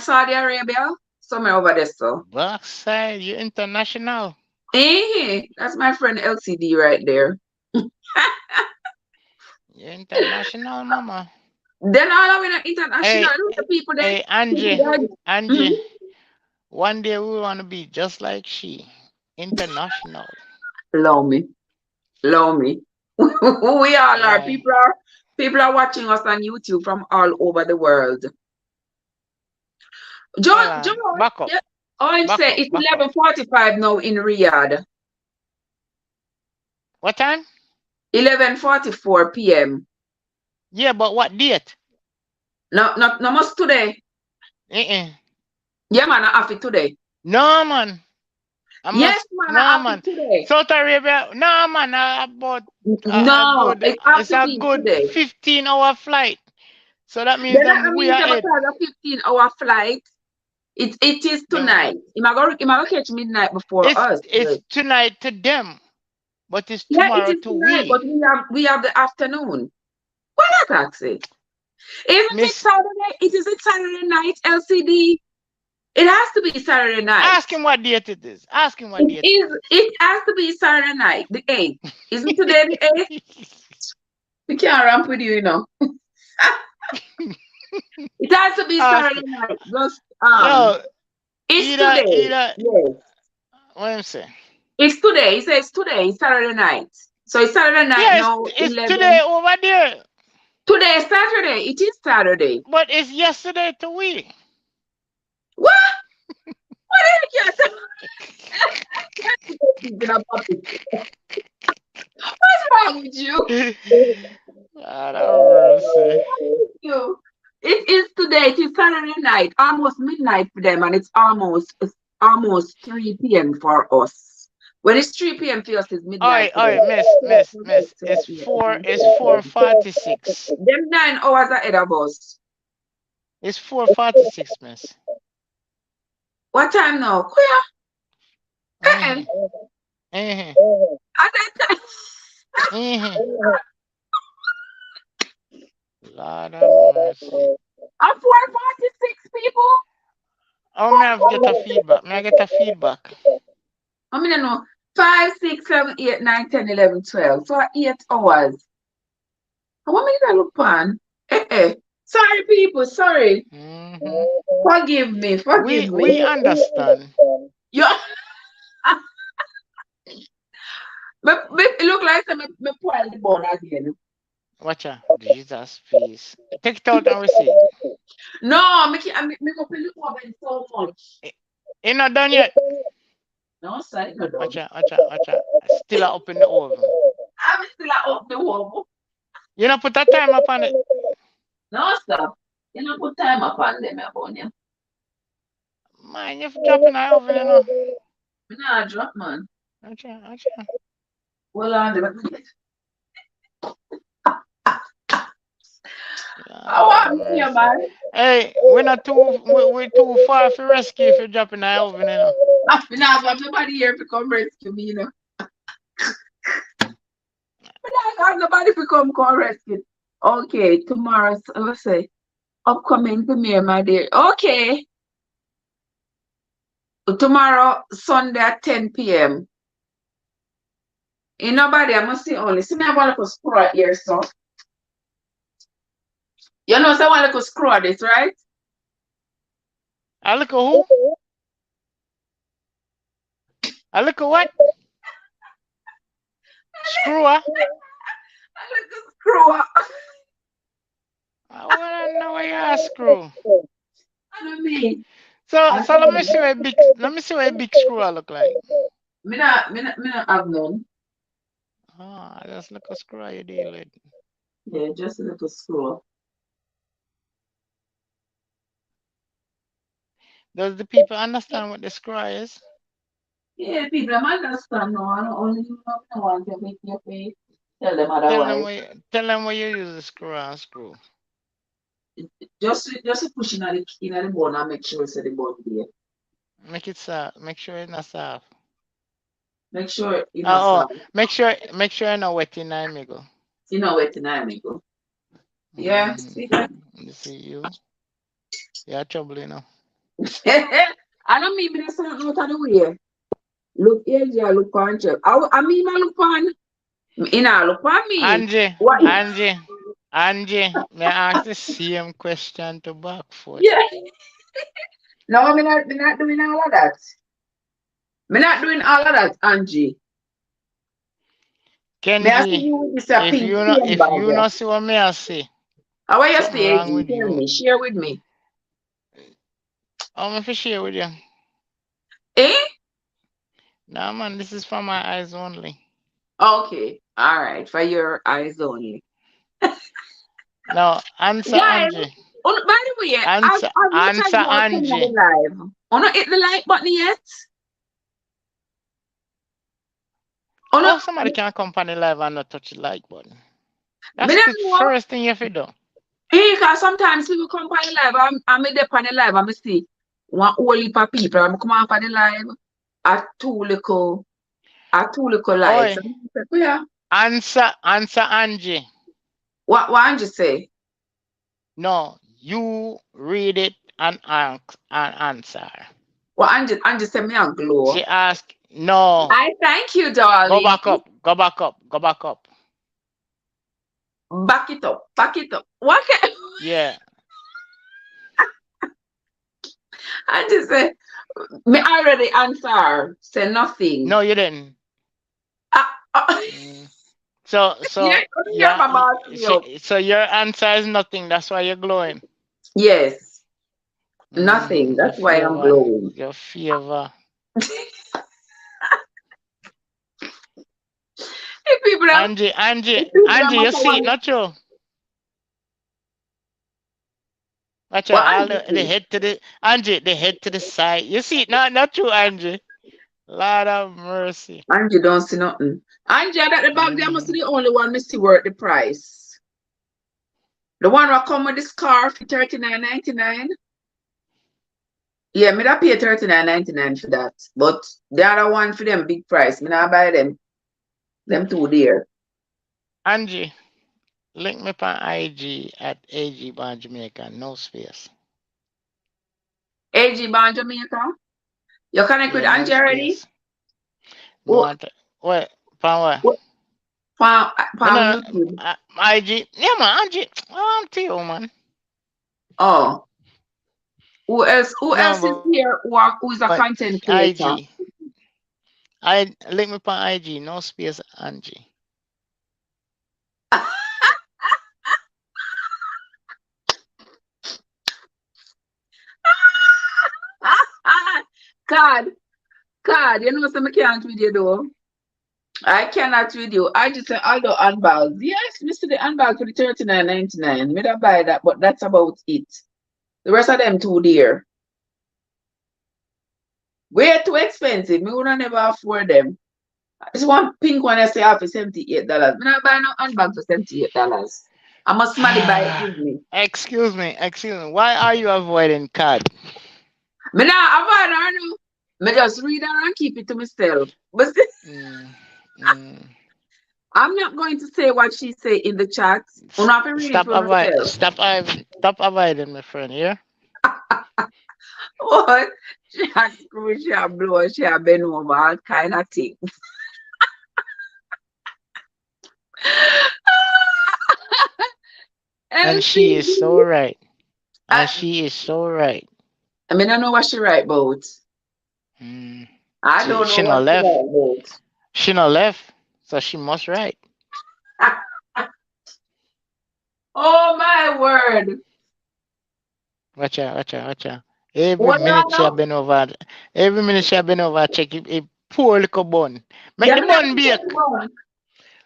Saudi Arabia. Somewhere over there, so. Backside, you international. That's my friend LCD right there. You international, mama. Then all of the international Hey, the people that hey, people Angie, that Angie. One day we want to be just like she, international. love me. Love me. We all are. Yeah. People are watching us on YouTube from all over the world. Hold John, on. Back up. yeah. Oh, I'm Back saying up. it's Back up. 11:45 now in Riyadh. What time? 11:44 p.m. Yeah, but what date? No much today. Uh-uh. Yeah, man, I have it today. No, man. I Yes, must. man, I No, have it man. today. South Arabia. No, man. No, it have It's to a be good today. 15-hour flight. So that means Then them that we means about ahead. a 15-hour flight. It is Them, tonight. You might catch midnight before us. it's tonight to them, but it's Yeah, it tomorrow is to tonight, we. but we have the afternoon. What a taxi. Isn't it Miss, Saturday? Is it Saturday night, LCD? It has to be Saturday night. ask him what date it is. Ask him what date it is. It has to be Saturday night, the 8th. Isn't today the 8th? We can't ramp with you, you know. It has to be Ask Saturday him. night. Just Yo, it's either today. either Yes. what I'm saying. It's today. It says today, it's Saturday night. So it's Saturday night Yeah, now, it's today 11. over there, Today is Saturday. It is Saturday. but it's yesterday to we. What? What the heck you What's wrong with you? God have mercy. You. It is today. It is Saturday night, almost midnight for them, and it's almost 3 p.m. for us. When it's 3 p.m. for us, it's midnight Oi, for oi, miss. It's 4:46. them 9 hours ahead of us. It's 4:46, miss. What time now? Queer. Mm-hmm. Mm-hmm. At that time. Mm-hmm. Lord have mercy. At 4:46 people. Oh, may I have get a feedback? May I get a feedback? I mean, I know 5, 6, 7, 8, 9, 10, 11, 12. So 8 hours. What did I look on? Sorry, people. Sorry. Mm-hmm. Forgive me. Forgive We me. understand. You, it look like me spoil the bone again. Watch out. Jesus, please. Take it out and receipt. No, me go feel it over so much. Ain't not done yet. No, sorry, no done. Watch out. Still up in the oven. I'm still up the wall. You know, put a time up on it. No, stop. You know, put time upon them, upon you. Man, you're dropping the oven, you know. Me not drop, man. Watch out. Hold on, let me get. I Lord have want me, mercy. man. Hey, we're too far for rescue if you're dropping the oven, you know. I not have nobody here to come rescue me, you know. But I got nobody to come rescue. Okay, tomorrow, let's say, upcoming premiere, my dear. Okay, tomorrow, Sunday at 10 p.m. Ain't nobody, I must say only. See me, I want to screw at here, so. You know, so I want to screw at this, right? I look at who? I look at what? Screwer? I like to screw up. I wanna know where you are screw. I don't mean. So let me see what a big screwer look like. Me not have none. Ah, just look a screwer you deal with. Yeah, just a little screw. Does the people understand what the screwer is? Yeah, people, I understand now. I don't only you know, I want to make your face. Tell them otherwise. Tell them where you use the screwer and screw. Just push in the bone and make sure it's the bone there. Make it soft. Make sure it's not soft. Make sure you know Oh, sound. make sure you're not wet in the middle. You know where tonight me go. Yeah, Mm-hmm. see that? You see you. You are trouble, you know. I don't mean me to sound out of the way. Look here, yeah, look on check. I mean, I look on. You know, look on me. Angie, What? Angie, Angie, may I ask the same question to Backfoot? Yeah. No, me not doing all of that. Me not doing all of that, Angie. Me asking Kenji, you with this a pink pen if bag. you Yeah. not see what me I see, How are you something stay, wrong AG? with Tell you. me, share with me. I'm gonna share with you. Eh? Nah man, this is for my eyes only. Okay. All right. For your eyes only. Now answer Guys, Angie. by the way, as much as Answer you are coming on the Angie. live, wanna hit the like button yet? Wanna, Oh, somebody can come on the live and not touch the like button. me That's not the know. first thing you have to do. Because sometimes people come on the live, I'm there on the live, I'm see one whole heap of people. I'm come on for the live at two little likes. Oi, And I said, yeah. answer Angie. What Angie say? No, you read it and answer. What Angie said me a glow. She asked, no, I thank you, go darling. back up, go back up, go back up. Back it up, back it up. What can Yeah. Angie say? Me already answer. Say nothing. No, you didn't. Ah, ah. Mm. So Yeah, so yeah, yeah, my boss me up. so your answer is nothing. That's why you're glowing. Yes, nothing. Mm-hmm. That's why I'm glowing. Your favor. If people have, if people have Angie, you matter see it, what, not true. Watch what out, all Angie the say. head to the Angie, the head to the side. You see it, not true, Angie. Lord of mercy. Angie don't see nothing. Angie, that the bag there must Mm-hmm. be the only one me see worth the price. The one that come with the scarf for 39.99. Yeah, me that pay 39.99 for that. But the other one for them big price. Me not buy them. Them two there. Angie, link me on IG at AG Bar Jamaica, no space. AG Band Jamaica. You connect with Yeah, no Angie already? space. Me Oh, want to, what? Pan what? oh, Me from no, YouTube. IG. Yeah, man, Angie. I'm to you, man. Oh. Who else? Who No, else is here? Who is a but content creator? IG. I link me on IG, no space, Angie. God, God, you know some can't with you though. I cannot with you. I just say all the handbags. Yes, Mr. The handbag for the 39.99. Me not buy that, but that's about it. The rest of them too dear. Way too expensive. Me would never afford them. This one pink one I say half for $78. Me not buy no handbag for $78. I must smell it by evening. Excuse me. Why are you avoiding cod? Me nah avoid her no. Me just read her and keep it to myself. But Mm, mm. I'm not going to say what she say in the chat. I'm not read it for myself. Stop avoiding, my friend. Yeah. What? She a screw, she a blow, she a bend over, all kind of thing. And she is so LCD. right. I, And she is so right. I mean, I know what she write about. Mm. I don't know She what not she left. write She not left. So she must right. about. Oh my word. Watch out. Every What minute you she have know? been over. Every minute she have been over. Check it. A poor little bun. Make Yeah, the me not bun gonna take bake. the bone.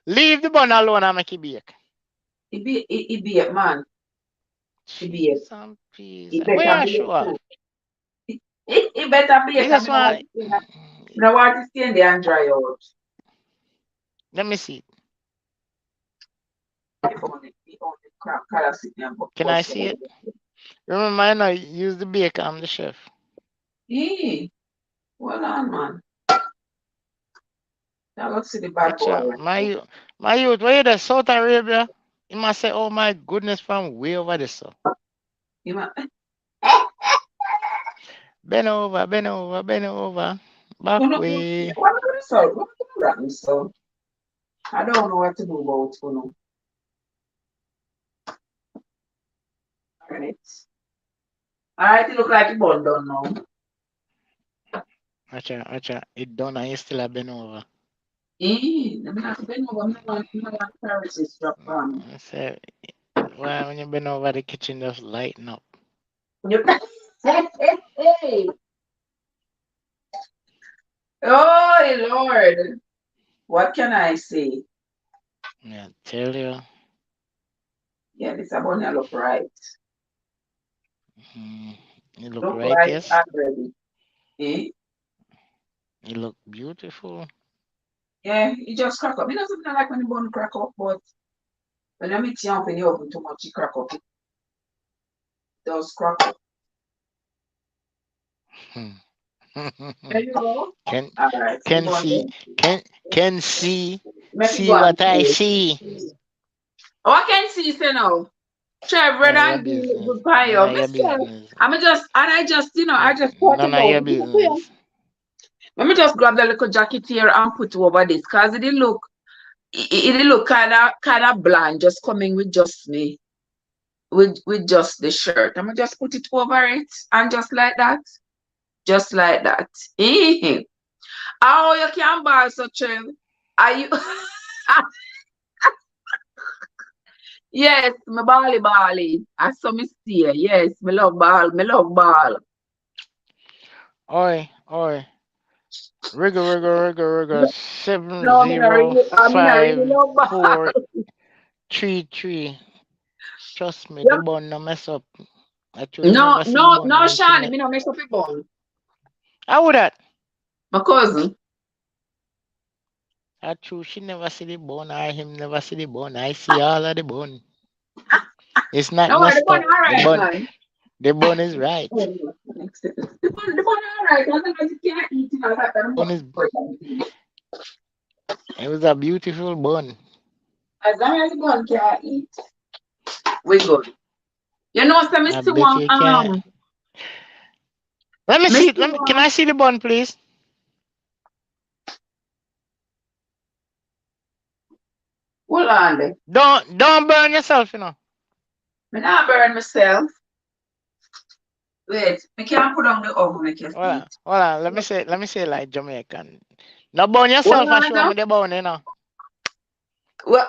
Leave the bun alone and make it bake. It be a man. It be Cheese and peas. it Where better I be show a up? too. It better be a You just want. me no want to stay in there and dry out. Let me see. If only color sitting and Can I bust see it? out. Remember, I know use the baker. I'm the chef. Hey, well on man. Now let's see the bad Watch boy. out. My youth, where you there? South Arabia? You must say, oh my goodness, from way over there, so. You might, Bend over. Back what way. am I gonna solve? What am I gonna so? I don't know what to do about you. Alright. Alright, it look like you born done now. Watch out. It done and you still have been over. Let me have to bend over. I'm not Paris drop on. I say, well, when you been over the kitchen, just lighten up. You- Hey. Oh Lord. What can I say? Yeah, tell you. Yeah, this about look right. Mm, you look Look right, right yes. already. Eh? You look beautiful. Yeah, it just crack up. You know something I like when the bone crack up, but when I mix it up in the oven too much, it crack up. It does crack up. There you go. can All right, so the can bone see then. can can see Make it go see on. what I see. Oh, I can see, you know. Sure, brother, None of your and give business. good pie None up. of your Mister, business. I just, I just thought None of about your it. business. Let me just grab the little jacket here and put it over this, cause it did look kind of bland, just coming with just me, with just the shirt. I'm gonna just put it over it, and just like that. Oh, you can buy such a. Are you? Yes, me bally. I saw me steer. Yes, me love ball. Me love ball. Oi. Rigor. Seven No, zero me not really five love ball. four 3 3. Trust me, the Yep. bun no mess up. I true you No, never see the no, bun no, until Shani, it. me no mess up your bone. How would that? My cousin. I true she never see the bun. I him never see the bun. I see all of the bun. It's not No, the messed bone up. all right, man. The bun is right. Oh, no, the bone all right. As long as you can't eat it, I'll have them Bun is it was a beautiful bun. as long as the bone can't eat, we good. You know, so me I still bet want you can. Let me me see it. still Can I want see the bun, please? hold on there. Don't burn yourself, you know. Me not burn myself. Wait, I can't put on the oven, make you see it. Hold on. Let me say it like Jamaican. No burn Hold yourself and on show now. me the bun, you know. Well,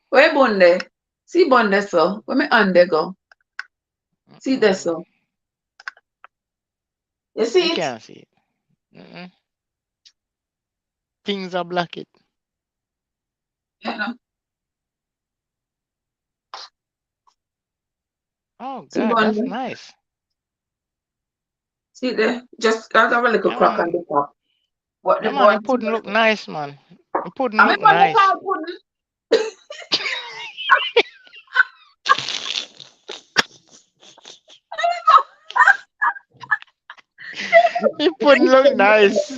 where bun there? See bun there, so. Where me hand there go? See there, Mm-mm. so. You You see it? can't see it. Mm-mm. Things are black it. You know. Oh See God, bun that's there? nice. See there? Just have a little Yeah crack on man. the top. What the Yeah man, the bun? pudding look nice, man. The pudding I mean, look bun the nice. cow pudding. It wouldn't look nice.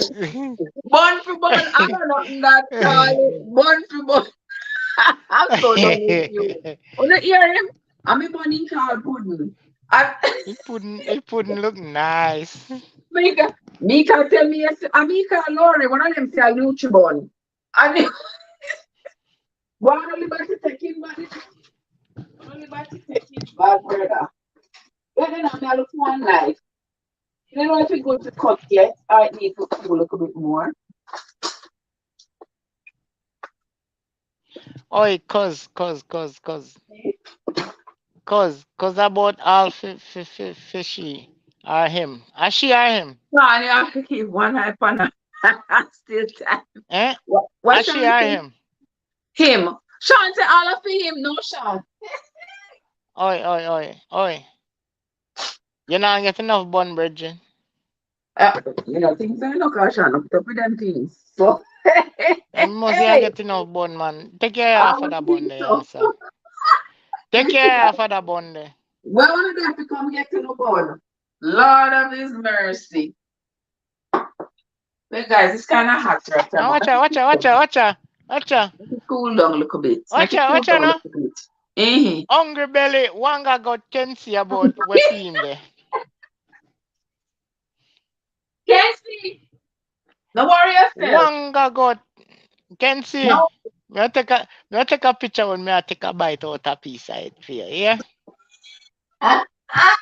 Bun for bun. I don't know nothing that Charlie. Bun for bun. I'm so done with you. When I hear him, I'm a bunny called pudding. I, it wouldn't look nice. Mika tell me, yes, Mika Lori, one of them say a Nutri-Bun. And one only about to take him, man. One only about to take him, bad brother. But then I'm look one life. You know if we go to cut yet, I need to cool a little bit more. Oi, cause about all fishy are him. Are she are him? No, I have to keep one eye on her. Still time. Eh? What Are she Sean are say? him? Him. Sean say all of him, no Sean. Oi. You not get enough bun, Bridget. Things I know, cause Sean up with them things. So, You must hey, get enough bun, man. Take care I of would that bun think there, so. also. Take care of that bun there. Well, one of them to come get to the bone. Lord of His mercy. But guys, it's kind of hot right Now now. watch out. Make it cool down a little bit. Make Watch it out, cool watch out down a now. little bit. Mm-hmm. Hungry belly, Wanga got can see about we see him there. Casey, don't worry yourself. Wanga got can see. No. Me take a picture when me I take a bite out a piece of it for you, yeah? Ah, ah.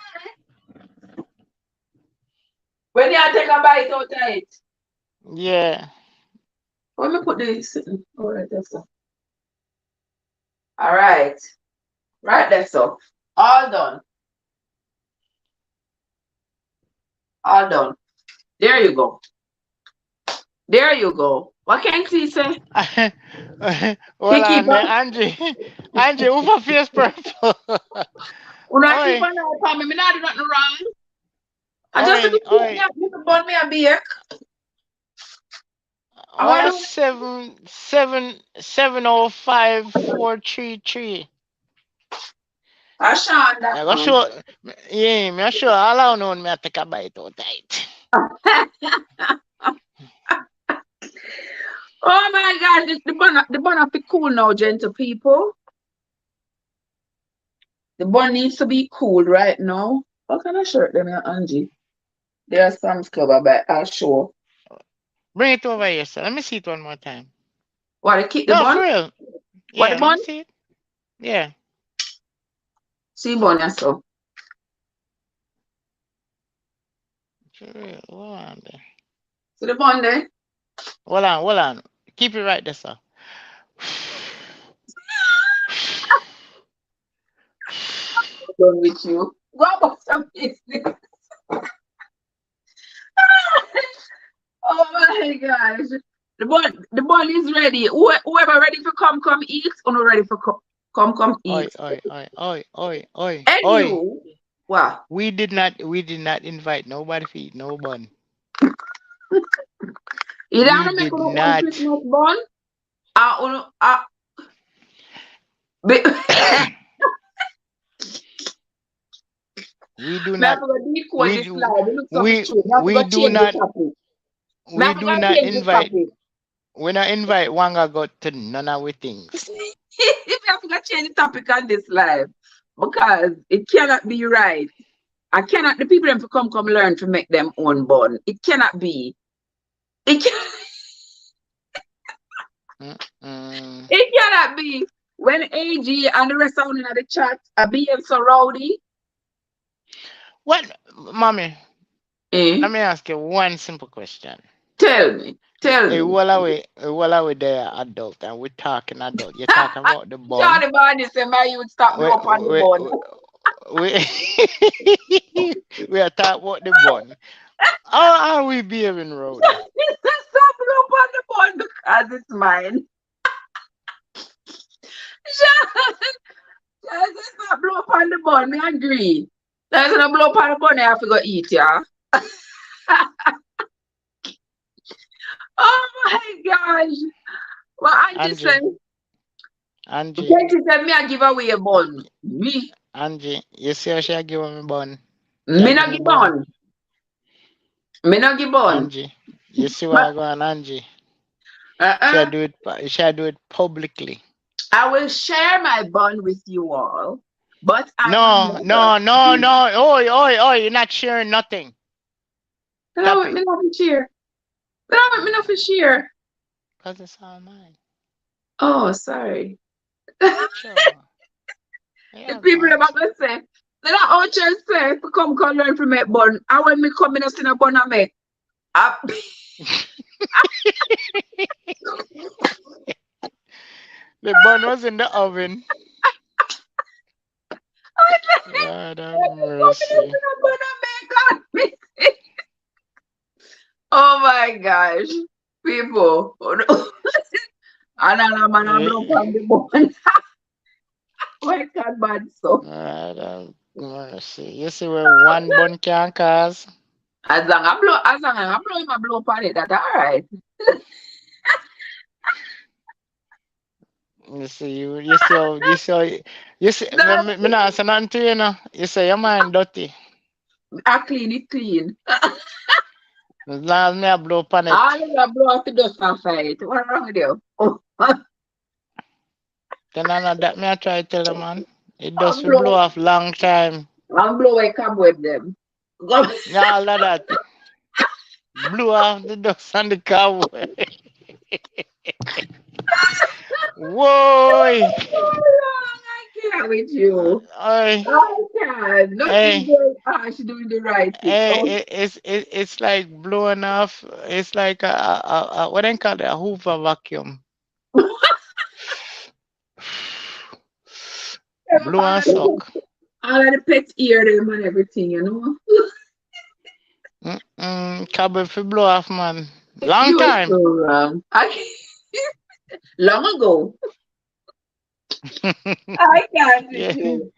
When you take a bite out of it. Yeah. Let me put this. All right, that's all. All right. Right, that's all. All done. All done. There you go. There you go. What can he say? He Hold keep on, man. on. Angie, who for face purple? When I keep Oi, on out, me not do nothing wrong. I just oi, oi. me bun me a beer. I Well, want that's to 705,433. I Sean that I go man. show, yeah, me sure all I know me I take a bite out tight. Oh my God, the bun have to cool now, gentle people. The bun needs to be cooled right now. What kind of shirt them here, Angie? There's Sam's Club, I bet. I'll show. Bring it over here, sir. Let me see it one more time. What, to keep the No, bun? for real. What, the Yeah, let bun? me see it. Yeah. See bun, yes, so. For real. Hold on there. See the bun there? Hold on. Keep it right there, sir. Done with you. Go about some business. Oh my gosh. The bun is ready. Whoever ready for come eat, or not ready for come Oi, eat. oi, oi, oi, oi, oi, And oi. you, wow. We did not invite nobody to eat no bun. You We don't make did your own not. Christmas bun? Be- We do Me have not. to go decode We this do. slide. It looks so We true. Me have to we go do change the not. topic. Me We have to go do not change the invite. topic. We not invite Wanga go to none of we things. If you have to go change the topic on this live, because it cannot be right. I cannot. The people have to come learn to make them own bun. It cannot be. It can, Mm-mm. It cannot be. When AG and the rest of them in the chat are being so rowdy. What, mommy? Eh? Let me ask you one simple question. Tell me. Tell A me. while away, there adult, and we're talking adult. You're talking about the bun. Johnny Barney said, "My you would stop blow We up on the we bun." we, we are talking about the bun. How are we behaving, Rowdy? He said, "Stop blow up on the bun because it's mine." John said, "Stop blow up on the bun." Me agree. There's no blow up on the bun. I have to go eat, yeah. Oh my gosh. Well, Auntie said, Angie, Angie, Auntie said, me I give away a bun. Angie, you see how she a give me bun? She a Me give not me give bun. on. Me not give on. Angie. You see where But I go on, Angie? uh-uh. You should do it publicly. I will share my bun with you all, but I will No, never. no, no, no. Oi, oi, oi, you're not sharing nothing. Then I Stop want it. me not to share. Then I want me not to share. Because it's all mine. Oh, sorry. The Sure. I have people are mine. gonna say, then I all just say to come learn from make bun. I when me come in a sin a bun I make. I, The bun was in the oven. I say, Lord have come in a mercy. sin a bun I make. God, me. Oh my gosh, people. Oh, no. And I'm gonna blow Eh, from the bun. Why can't bad so? Lord have mercy. You see where one bun can cause? As long as I blow him, I blow upon it. That's all right. You see, That's me not say nothing to you, know. You say your mind dirty. I clean it clean. As long as me a blow upon it. All of that blow off the dust and fight. What's wrong with you? Oh, Then I know that me I try to tell the man. It does I'm for blow blow, off long time. I'm blow away cobweb them. Go- All of that. Blew off the dust on the cow. Whoa! I can't with you. Hey, I can't. Nothing hey, going on. She's doing the right thing. Oh, it's like blowing off. It's like a what they call it, a Hoover vacuum. Blow and suck. all of the pets ear them and everything, you know. Cable for blow off, man. Long You are time. so wrong. Long ago. I can't with Yeah. you.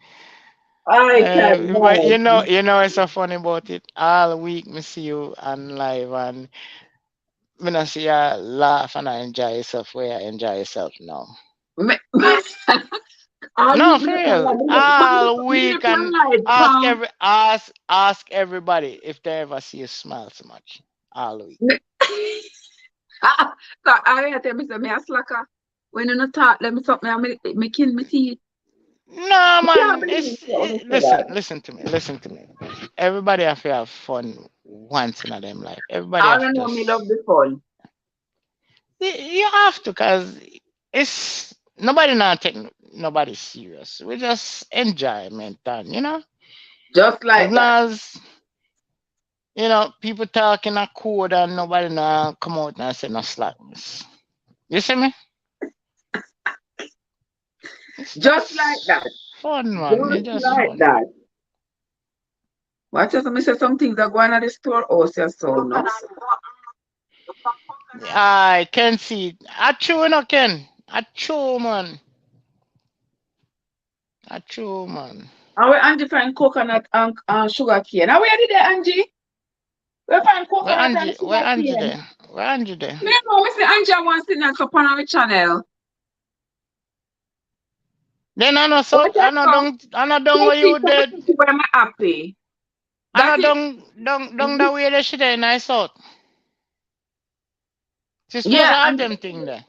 I can't. But No. it's so funny about it. All week, me see you on live, and me not see you laugh and I enjoy yourself. Where you enjoy yourself now? Me- all No, week, for me look real. All week and light, Pam. ask everybody if they ever see you smile so much. All week. Me- I tell me, say, me a slacker. When you not talk, let me talk, me kill me teeth. No, I can't man. believe it. When you say Listen, that. listen to me. Everybody have to have fun once in a them life. Everybody I have don't to know me just love the fun. you have to, cause it's nobody not taking nobody serious. We just enjoyment and Just as like that. long as people talking a code and nobody now come out and say no slackness. You see me? It's Just like just that. fun, man. It's Just just like fun. that. Watch out, me say some things are going at the store. Oh, say so no. I can see it. I chew no Ken. I chew man. I chew man. And where Angie find coconut and sugar cane. Now where did they, Angie? We find coconut and Where sugar Angie cane. there? Where Angie there? Me know, me say Angie wants to not up on our channel. Then I know so What I come? I know don't Take where it you to dead. me to where I'm happy. I know That it. don't the way they shit there nice out. She supposed to Yeah, have and them thing there.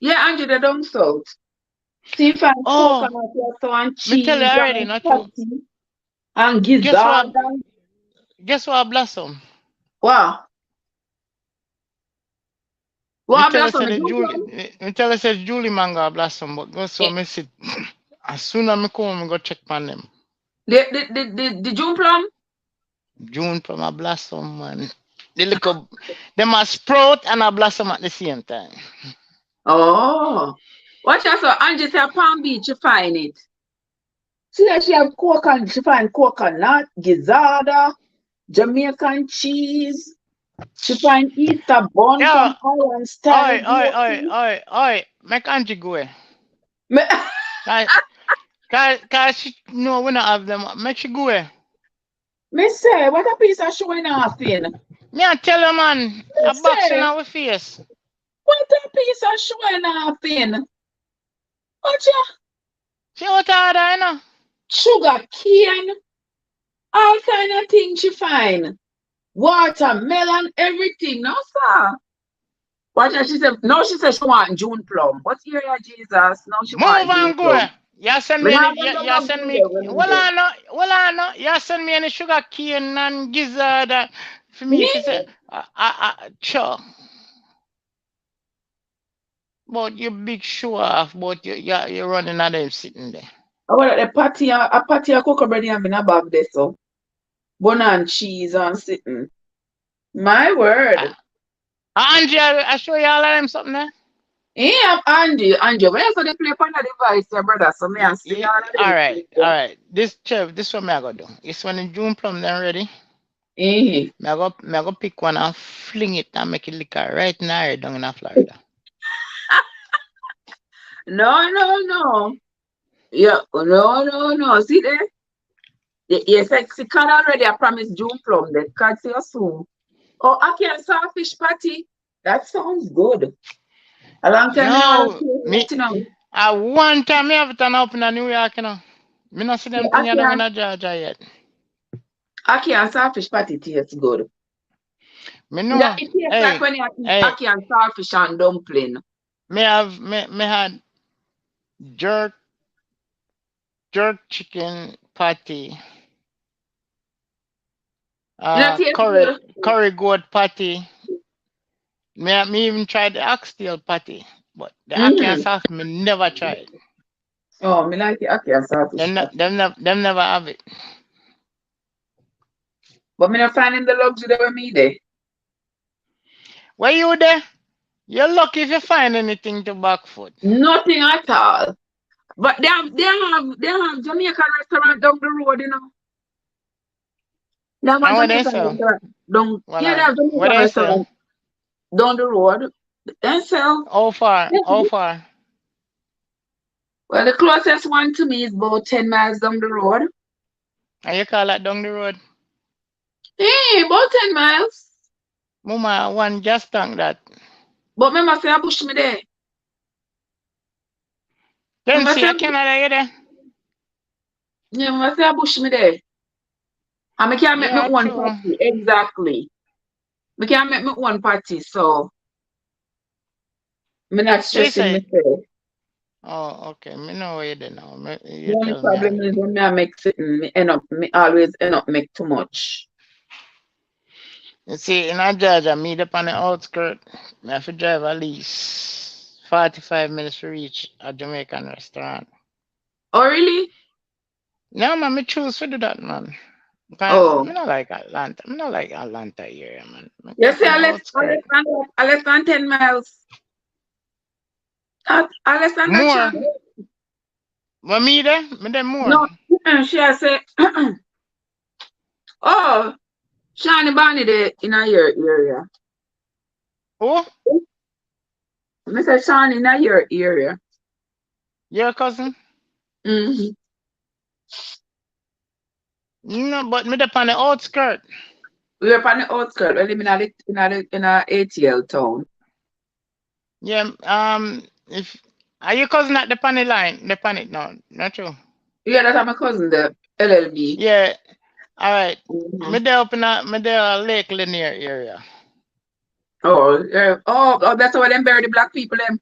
yeah, Angie, they don't salt. See if I'm Oh, coconut also and me tell you cheese already, and not true. patty and Guess what? gizzard. Guess what blossom? Wow. Me What tell her blossom? said The the juice Julie one? me tell her said Julie mango blossom, but guess what Eh, me sit as soon as me come me go check on them. the June plum? June from a blossom man. They look up them a sprout and a blossom at the same time. Oh. Watch out, so Angie say Palm Beach, you find it. See that she have coconut, she find coconut, gizzard, Jamaican cheese. She find Easter bun Yo, from Iron style bakery. oi, make Angie go away. Me, Cause, cause she no we not have them. Make she go away. me say, what a piece of showing off in. Me Me I tell her man, a box in say, our face. what a piece of showing off in. Watch ya, She out order, sugar cane, all kind of things she find. watermelon, everything. No, sir. Watch out, she said, no, she said she want June plum. What's here, Jesus? No, she Move want June and go. plum. You send Me me any, not got no you love send you me, there when me well, there. I know, well, I know. You send me any sugar cane and gizzard for me if you say, sure. But you big show off, but you're running out of sitting there. I want a patty of cocoa bread and in a bag there, so. Bun and cheese and sitting. My word. Ah, Angie, I show you all of them something there. Yeah, Andy, when you saw the play on the device, your brother, so me and see all of All them right, things all there. right. This chef, this one I gotta do. It's when the June plum then ready. Eh. Me I go pick one and fling it and make it liquor right now down in Florida. No, no, no. Yeah, no. See there? You sexy can already, I promise June plum there. Can't see you soon. Oh, I can sawfish patty. That sounds good. A long time I know how to Yo, feel me that, you know. I one time me have it up in New York, you know. Me not see them Yeah, thing you down in Georgia yet. I can sawfish patty tastes good. Me Yeah, know. it tastes like Hey, when you eat hey, ackee and saltfish and dumpling. me had jerk chicken patty, You know, taste good. curry goat patty. Me even tried the oxtail patty, but the ackee and Mm-hmm. salsa me never tried. Oh, me like the ackee and saltfish patty. Them never have it. But me not finding the luxury that we me there. Where you there? You're lucky if you find anything to back food. Nothing at all. But they have Jamaican restaurant down the road, you know. They have a And what they Jamaican sell? restaurant down. Well, Yeah, they have what Jamaican they sell? restaurant down the road. And so, How far? yeah. How far? Well, the closest one to me is about 10 miles down the road. And you call that down the road? Hey, about 10 miles. Mama, one gas tank that. But me must say I push me there. Me Then must see, say, I Canada you there? yeah, me must say I push me there. And me can make me Yeah, one true. party. Exactly. Me can make me one party. So, me not So you stressing say, myself. oh, okay. Me know where you there now. The You only tell me problem is already. when I make something, me always end up make too much. You see, in Georgia, me up on the outskirt, I have to drive at least 45 minutes to reach a Jamaican restaurant. Oh, really? No, man, me choose to do that, man. Because Oh, me not like Atlanta. Me not like Atlanta area, man. Me you up see, on the outskirt. I less than 10 miles. I less than that, More. Sean. But me there? Me there more. No, she has say, oh, Shani Barney there in a your area. Oh, Mr. Sean in a your area. your cousin? Mm-hmm. No, but me there on the outskirt. We're on the outskirts. We live in a ATL town. Yeah, if are your cousin at the panny line? The panny? No, not true. Yeah, that's my cousin, the LLB. Yeah, all right. Mm-hmm. Me there Lake Lanier area. Oh, yeah. Oh, that's why them bury the black people, them.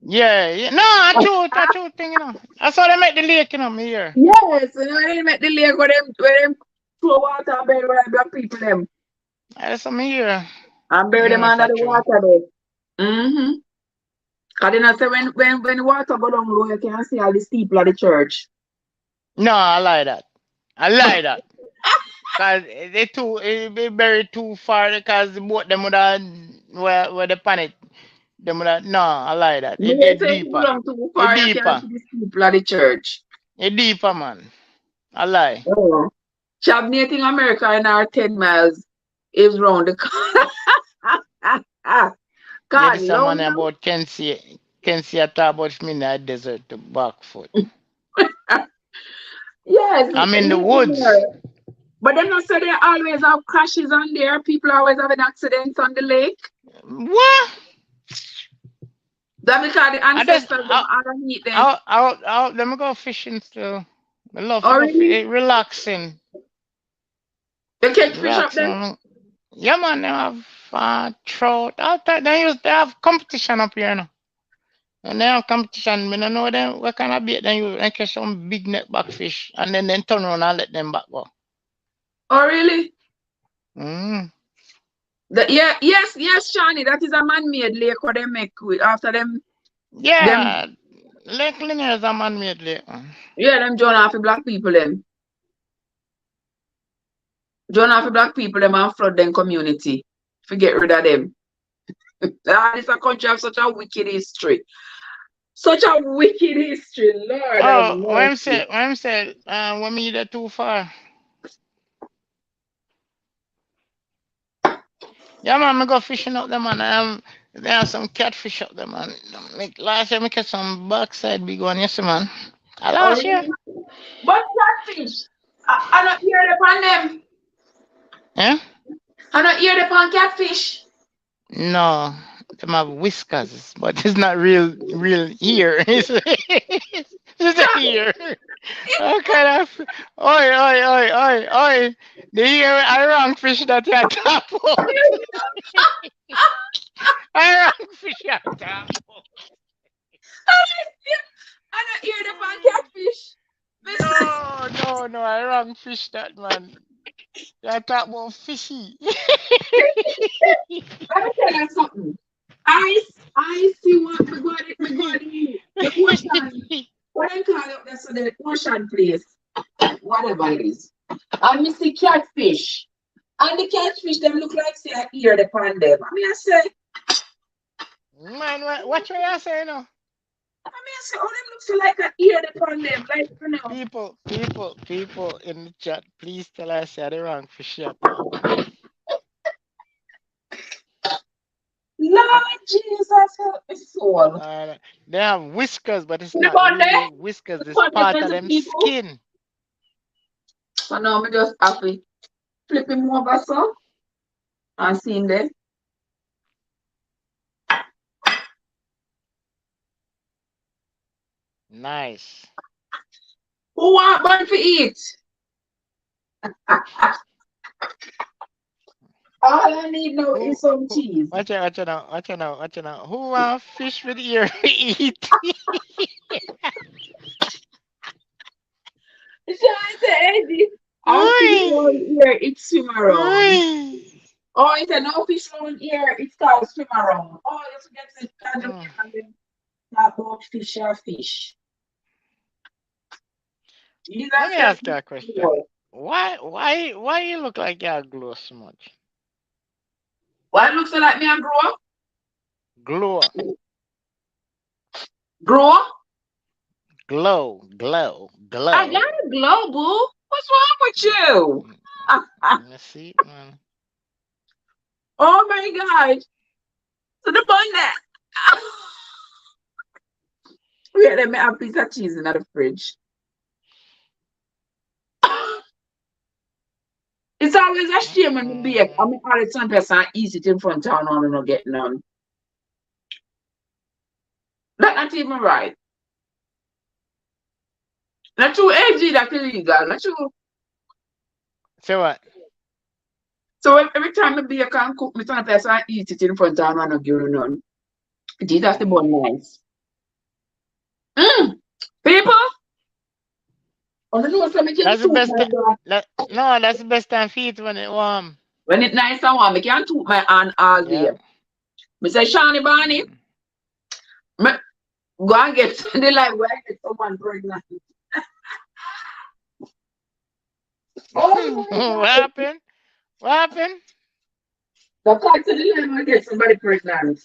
Yeah, yeah. No, a true thing, you know. I saw them at the lake, you know, me here. Yes, they make the lake where them throw water and bury the black people, them. I saw me here. And I bury don't them know if under that's the true. water there. Mm-hmm. Because they not say when the water go down low, you can see all the steeple of the church. No, I lie that. I lie that. Cause they buried too far because the boat them would have where the panic them would have no, I lie that. Me It say if you go deeper. down too It far, you can deeper. see the steeple of the church. It deeper man. I lie. Oh. Native America in our 10 miles is round the corner. Yeah, God, this a man long about Kensi a talk about me in the desert to back foot. yes, I'm in the living woods. there. But then I say they always have crashes on there. People always having accidents on the lake. What? That because the I just ancestors them underneath there. let me go fishing still. I love to Oh go really? relaxing. You catch fish up Rocks, there? yeah, man, they have trout. All time they have competition up here now. And they have competition. Me no know them what kind of bait they use. They catch some big net back fish and then turn around and let them back go. Oh, really? Mm. Yeah, yes, Shani. That is a man-made lake where they make with after them, Yeah, Lake Lanier is a man-made lake. yeah, them John Half black people them. John Half black people them and flood them community. Forget rid of them. Ah, this a country have such a wicked history. Such a wicked history, Lord have Oh, mercy. when say, when me there too far. Yeah, man, me go fishing up there, man. They have some catfish up there, man. Like, last year, me catch some backside big one, yes, man. Oh, Last year. really? But catfish, I not hear the pan them. Yeah? I not hear the pan catfish. No, them have whiskers, but it's not real ear. It's a ear. What kind of, oi. The ear, I wrong fish that you tap out. I wrong fish you tap out. I not hear the pan catfish. Listen, No, I wrong fish that, man. You talk about fishy. let me tell you something. I see what the ocean. What I call it? That's the ocean place. Whatever it is. And me see catfish. And the catfish them look like say I hear the pan them. I say, Man, what you say now? I say, oh them look so like I hear the pan them. Like People in the chat, please tell us you're the wrong fish you talk about. Lord Jesus help me soul. They have whiskers, but it's In the not pan really there, whiskers. the It's pan part there of the them people. skin. So now me just have to flip him over so and see him there. Nice. Who want bun to eat? All I need now Who, is some who cheese. watch it now. Who want fish with ear eat? So I say, Eddie, I fish Oi! round here, it swim around. Oi! Oh, it's a no fish round here, it's called swim around. Oh, you forget to tell them Mm. and then talk about fish or fish. Jesus Let me help ask you me. a question. Why you look like you glow so much? Why it looks like me and grow up? Glow, Grow up? I got glow. a glow, boo. What's wrong with you? Mm, let me see, man. Oh my God. To the point that. Wait, let me have a piece of cheese in the fridge. It's always a shame when we bake. I Mm-mm. mean, all the time person eat it in front of town and not get none. That's not even right. Not true AG that's illegal. Not true. So what? So every time I bake and cook, me turn person eat it in front of town and not give you none. It has to be Mm. nice. Mm. People, I don't know if I can That's the toot best. my hand. No, that's the best time for it when it warm. When it's nice and warm, I can toot my hand all day. Yeah. Me say, Shani Barney, Mm. me go and get the like where I get someone pregnant. Oh my What God. happened? What happened? The fact of the line I get somebody pregnant.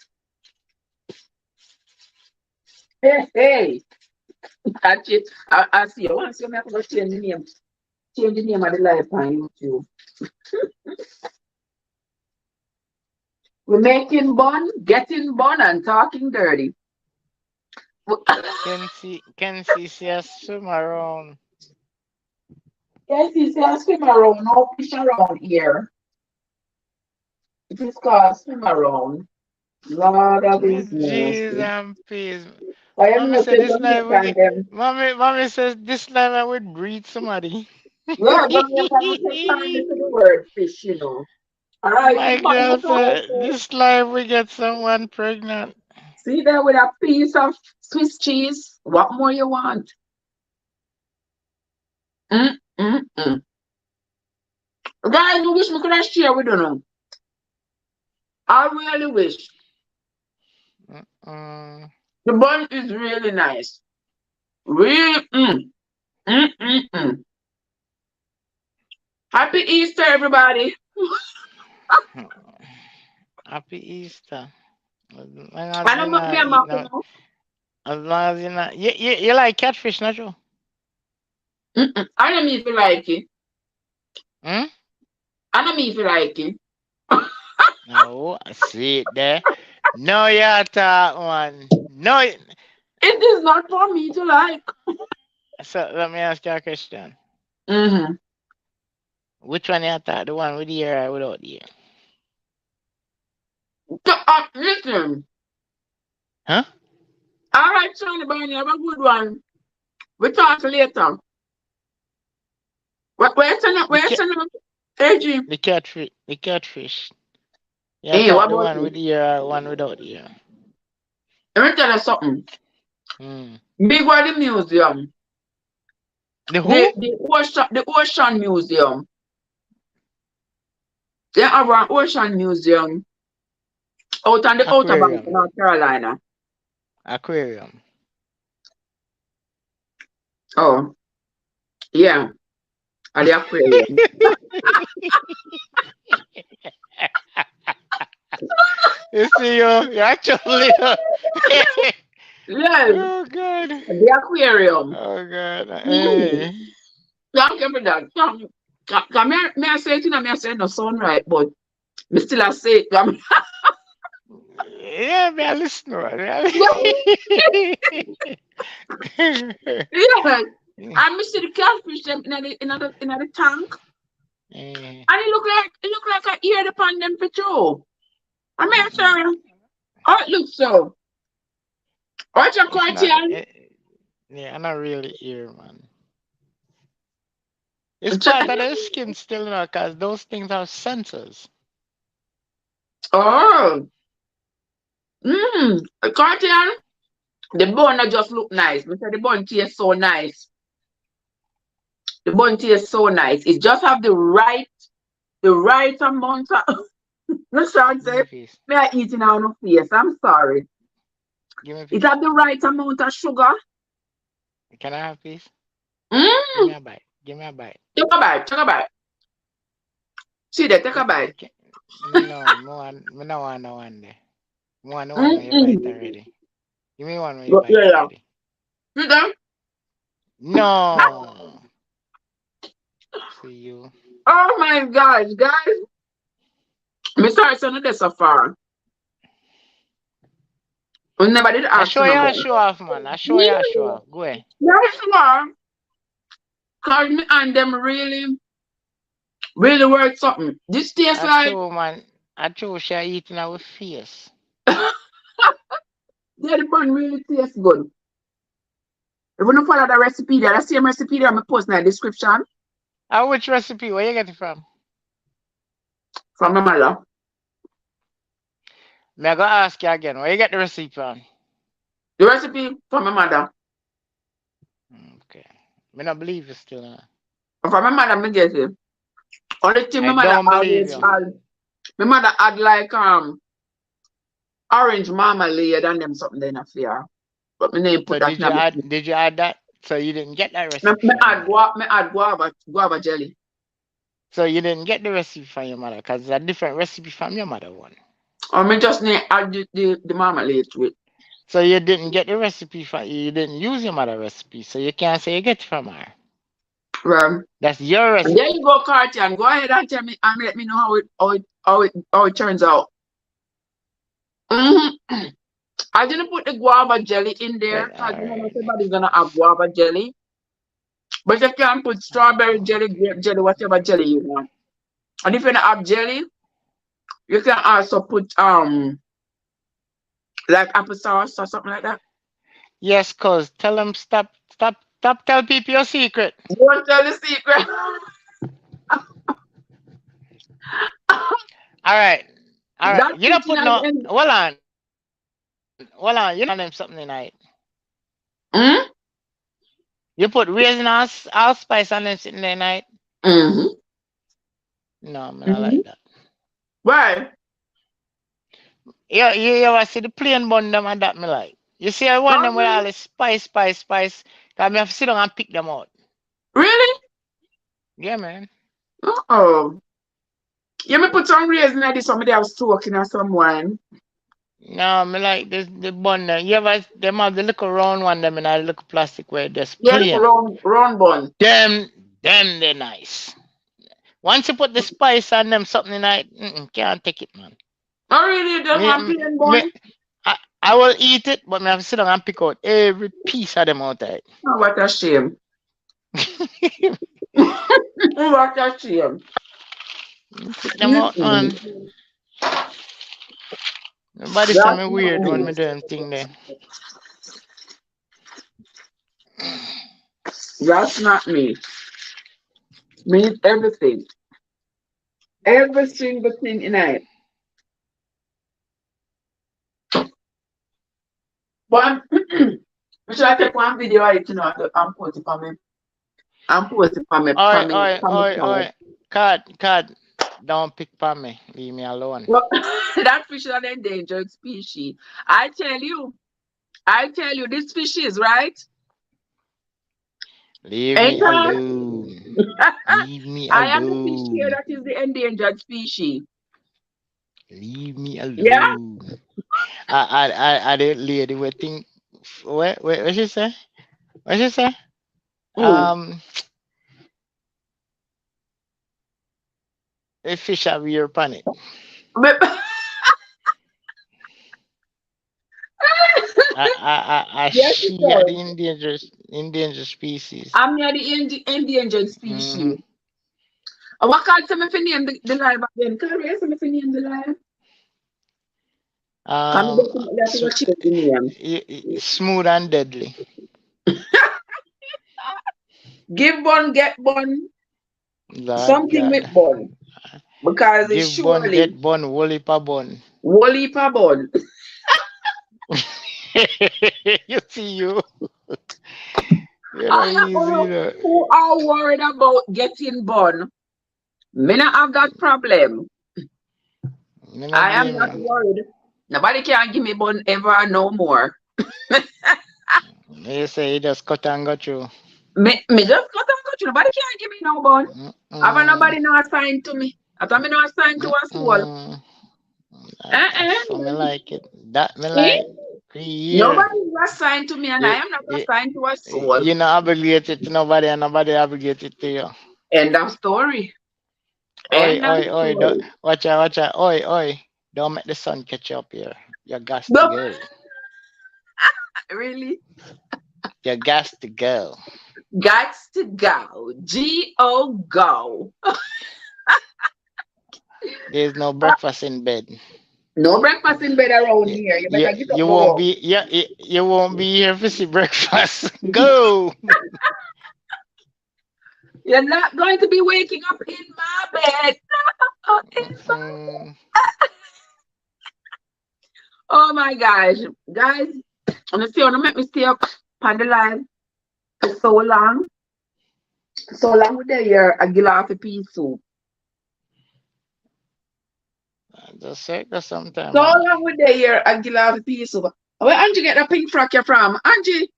Hey. Catch it. I see. I want to see me have to change the name. Change the name of the life on YouTube. We're making bun, getting bun, and talking dirty. Can see swim around. Yes, it's a swim around, no fish around here. It is called swim around. Lord of His Jeez mercy. and peace. I am Mommy not said saying this life we Jamaican get. them. Mommy says this life I would breed somebody. Yeah, but we have to take time to the word fish, All right, you put Michael the color. said, "This life we get someone pregnant." See there with a piece of Swiss cheese. What more you want? Mm, mm, mm. Guys, I wish we could have shared with you now. I really wish. Mm-mm. The bun is really nice. Really, mm, mm, mm. Happy Easter, everybody. Happy Easter. As long as I you're don't make me not a eating muffin out, now. as long as you're not, you like catfish, not you? I don't mean if you like it. Hmm? I don't mean if you like it. No, I see it there. No, you talk one. No, It is not for me to like. so let me ask you a question. Mm-hmm. Which one you thought? The one with the ear or without the ear? So, listen. Huh? All right, Johnny Bunny, have a good one. We talk later. Where's the The where's cat, the AG? the catfish, the catfish. You Hey, what thought the about one you? with the ear or one without the ear? Let me tell you something. Hmm. Big one the museum. The The who? ocean museum. They have an ocean museum out on the Outer Banks of Aquarium. North Carolina. Aquarium. Oh, yeah, at the aquarium. You see, you actually. Yes, Oh God. the aquarium. Oh God. Mm. Hey. Thank you for that. May I say it? May I say it no sound right, but me still I say it. Yeah, me a listener. Yeah, I miss the catfish them in the tank, Eh, and it look like I ear upon them for two. I mean, mm-mm. sir, oh, it looks so. What's your It's not. question? Yeah, I'm not really here, man. It's part of the skin still, because those things have sensors. Oh, cartier. The bun that just look nice. Me say the bun tastes so nice. The bun tastes so nice. It just have the right amount of. No sure Give me say a piece. me I eating out of face. I'm sorry. Give me a It piece. have the right amount of sugar. Can I have a piece? Give Mm. me a bite. Give me a bite. Take a bite. Take a bite. See there. Take a You bite. can, no, me no want no one there. Me want the one where you bite Mm-mm. already. Give me one where you Yeah, bite yeah. already. See there. No. See you. Oh my gosh, guys. Me sorry, son of this so far. We never did I ask show you you no a more. show off, man. I show you a show Yeah. off. Go ahead. Yes, you are. Cause me and them really, really work something. This tastes I like show, man. I show she eating our face. yeah, the bun really tastes good. If you don't follow the recipe there, the same recipe there, I'm post in the description Which recipe? Where you get it from? from my mother. Me I go ask you again. Where you get the recipe from? The recipe from my mother. Okay. Me not believe you still. From my mother, me get it. Only thing my I mother don't believe always you. add, my mother add like orange marmalade and them something then a fear. But my name put So that did in you a add? Did you add that? So you didn't get that me, recipe me from your add mother. guava jelly. So you didn't get the recipe from your mother because it's a different recipe from your mother one. Or me just need add the marmalade to it. So you didn't get the recipe from. You didn't use your mother recipe. So you can't say you get it from her. Well, That's your and there recipe. you go, Cartian. Go ahead and tell me and let me know how it turns out. Hmm I didn't put the guava jelly in there But because all you know not right. everybody's gonna have guava jelly. But you can put strawberry jelly, grape jelly, whatever jelly you want. And if you don't have jelly, you can also put like applesauce or something like that. Yes, cause tell them stop Stop tell people your secret. Don't tell the secret. All right. All right. That You don't kitchen put at no. the end. Hold on. Hold on. You don't put them something tonight. Mm? You put raisin allspice on them sitting there night. Mm-hmm. No, man, I Mm-hmm. like that. Why? You ever see the plain bun them and that me like. You see I want Oh, them with really? all the spice. Cause me have to sit down and pick them out. Really? Yeah, man. Oh. You may put some raisin at this somebody else talking or some wine. No, me like this the bun them. You ever them have the little round one them in a little plastic where just Yeah, the plain. round bun. Them they nice. Once you put the spice on them something like can't take it, man. Oh, really? Just Me, one me, plain me bun? I will eat it, but me have to sit down and pick out every piece of them out there. Oh, what a shame. What a shame. Pick them out, Mm-mm. man. Nobody say That's me not weird when me. me do them thing there. That's not me. Me eat everything. Every single thing in it. But should I take one video of it, and put it for me? And post it Oi, oi, for me oi, side. oi. Card. Don't pick for me. Leave me alone. Well, that fish is an endangered species. I tell you, this fish is right. Leave Ain't me I? alone. Leave me I am the fish here alone. that is the endangered species. Leave me Yeah? alone. I the lady we think what she say? What she say? Mm. Um a fish have your planet. But- yes, it She are does. the endangered species. I'm near the endangered Mm-hmm. species. What can't tell me if you name the lion again? Can you tell me if you name the lion? Can you Um, definitely have to check the name? smooth and deadly. Give bun, get bun, Lord something with God. bun. Because it's Give bun, surely get bun, woolly pa bun. Wally pa bun. You see you. You're not I am easy, all you know. who are worried about getting bun. Me not have that problem. Me not I am blame not you. worried. Nobody can give me bun ever no more. You say you just cut and go through. Me just cut and cut. Nobody can give me no bun. Have Mm-mm, nobody not assigned to me. After me not assigned to a soul. mm-mm. So me Uh-uh. like it. That me See? like 3 year. Nobody is assigned to me and I You, am not you, assigned to a soul. you're not obligated to nobody and nobody obligated to you. End of story. Oi, End of oi, oi, don't, story. watch out, oi. Don't make the sun catch you up here. You gas to No, go. really? You gas to go. Gots to go. G-O go. There's no breakfast in bed. No breakfast in bed around You, here. You you, better get up you go won't walk. be you won't be here for see breakfast. Go. You're not going to be waking up in my bed. Mm, Oh my gosh. Guys, honestly, you want to make me stay up on the line for so long. So long with the year, I give off a pea soup. just take us sometime, So man. long with the year, I give off a pea soup. Where Angie get the pink frock you from? Angie,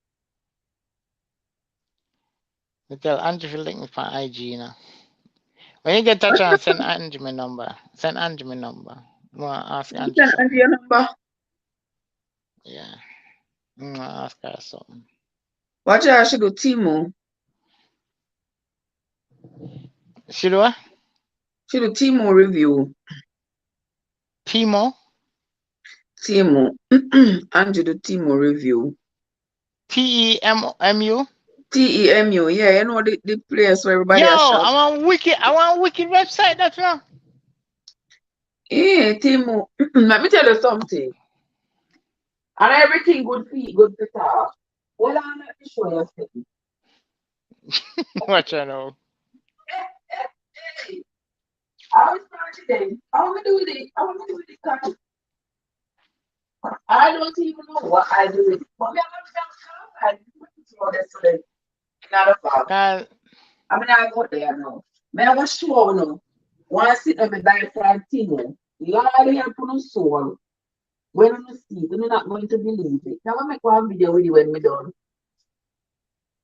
You tell Andrew to link me for IG now. When you get a chance, send Andrew my number. Send Andrew my number. I want to ask you Andrew send Angie something. your number. Yeah. I want to ask her something. What you should do, Timu? She do what? Should do Timu review. Timo? Timu. Angie do Timu review. TEMU? TEMU, yeah, you know the place where Yo, everybody has shop. I want wicked website that's wrong. Yeah, Timu. Let me tell you something. And everything good for you, good to talk. Hold on, let me show you something. What you know? I was today. I want to do with it. I want to do with it. I don't even know what I do with it. But me, I throw this to the another bag. Cause I mean, I go there now. Me, I was sure no. Once it me buy from Tino. Lord help no soul. When you see it, you're not going to believe it. Now I make one video with you when me done.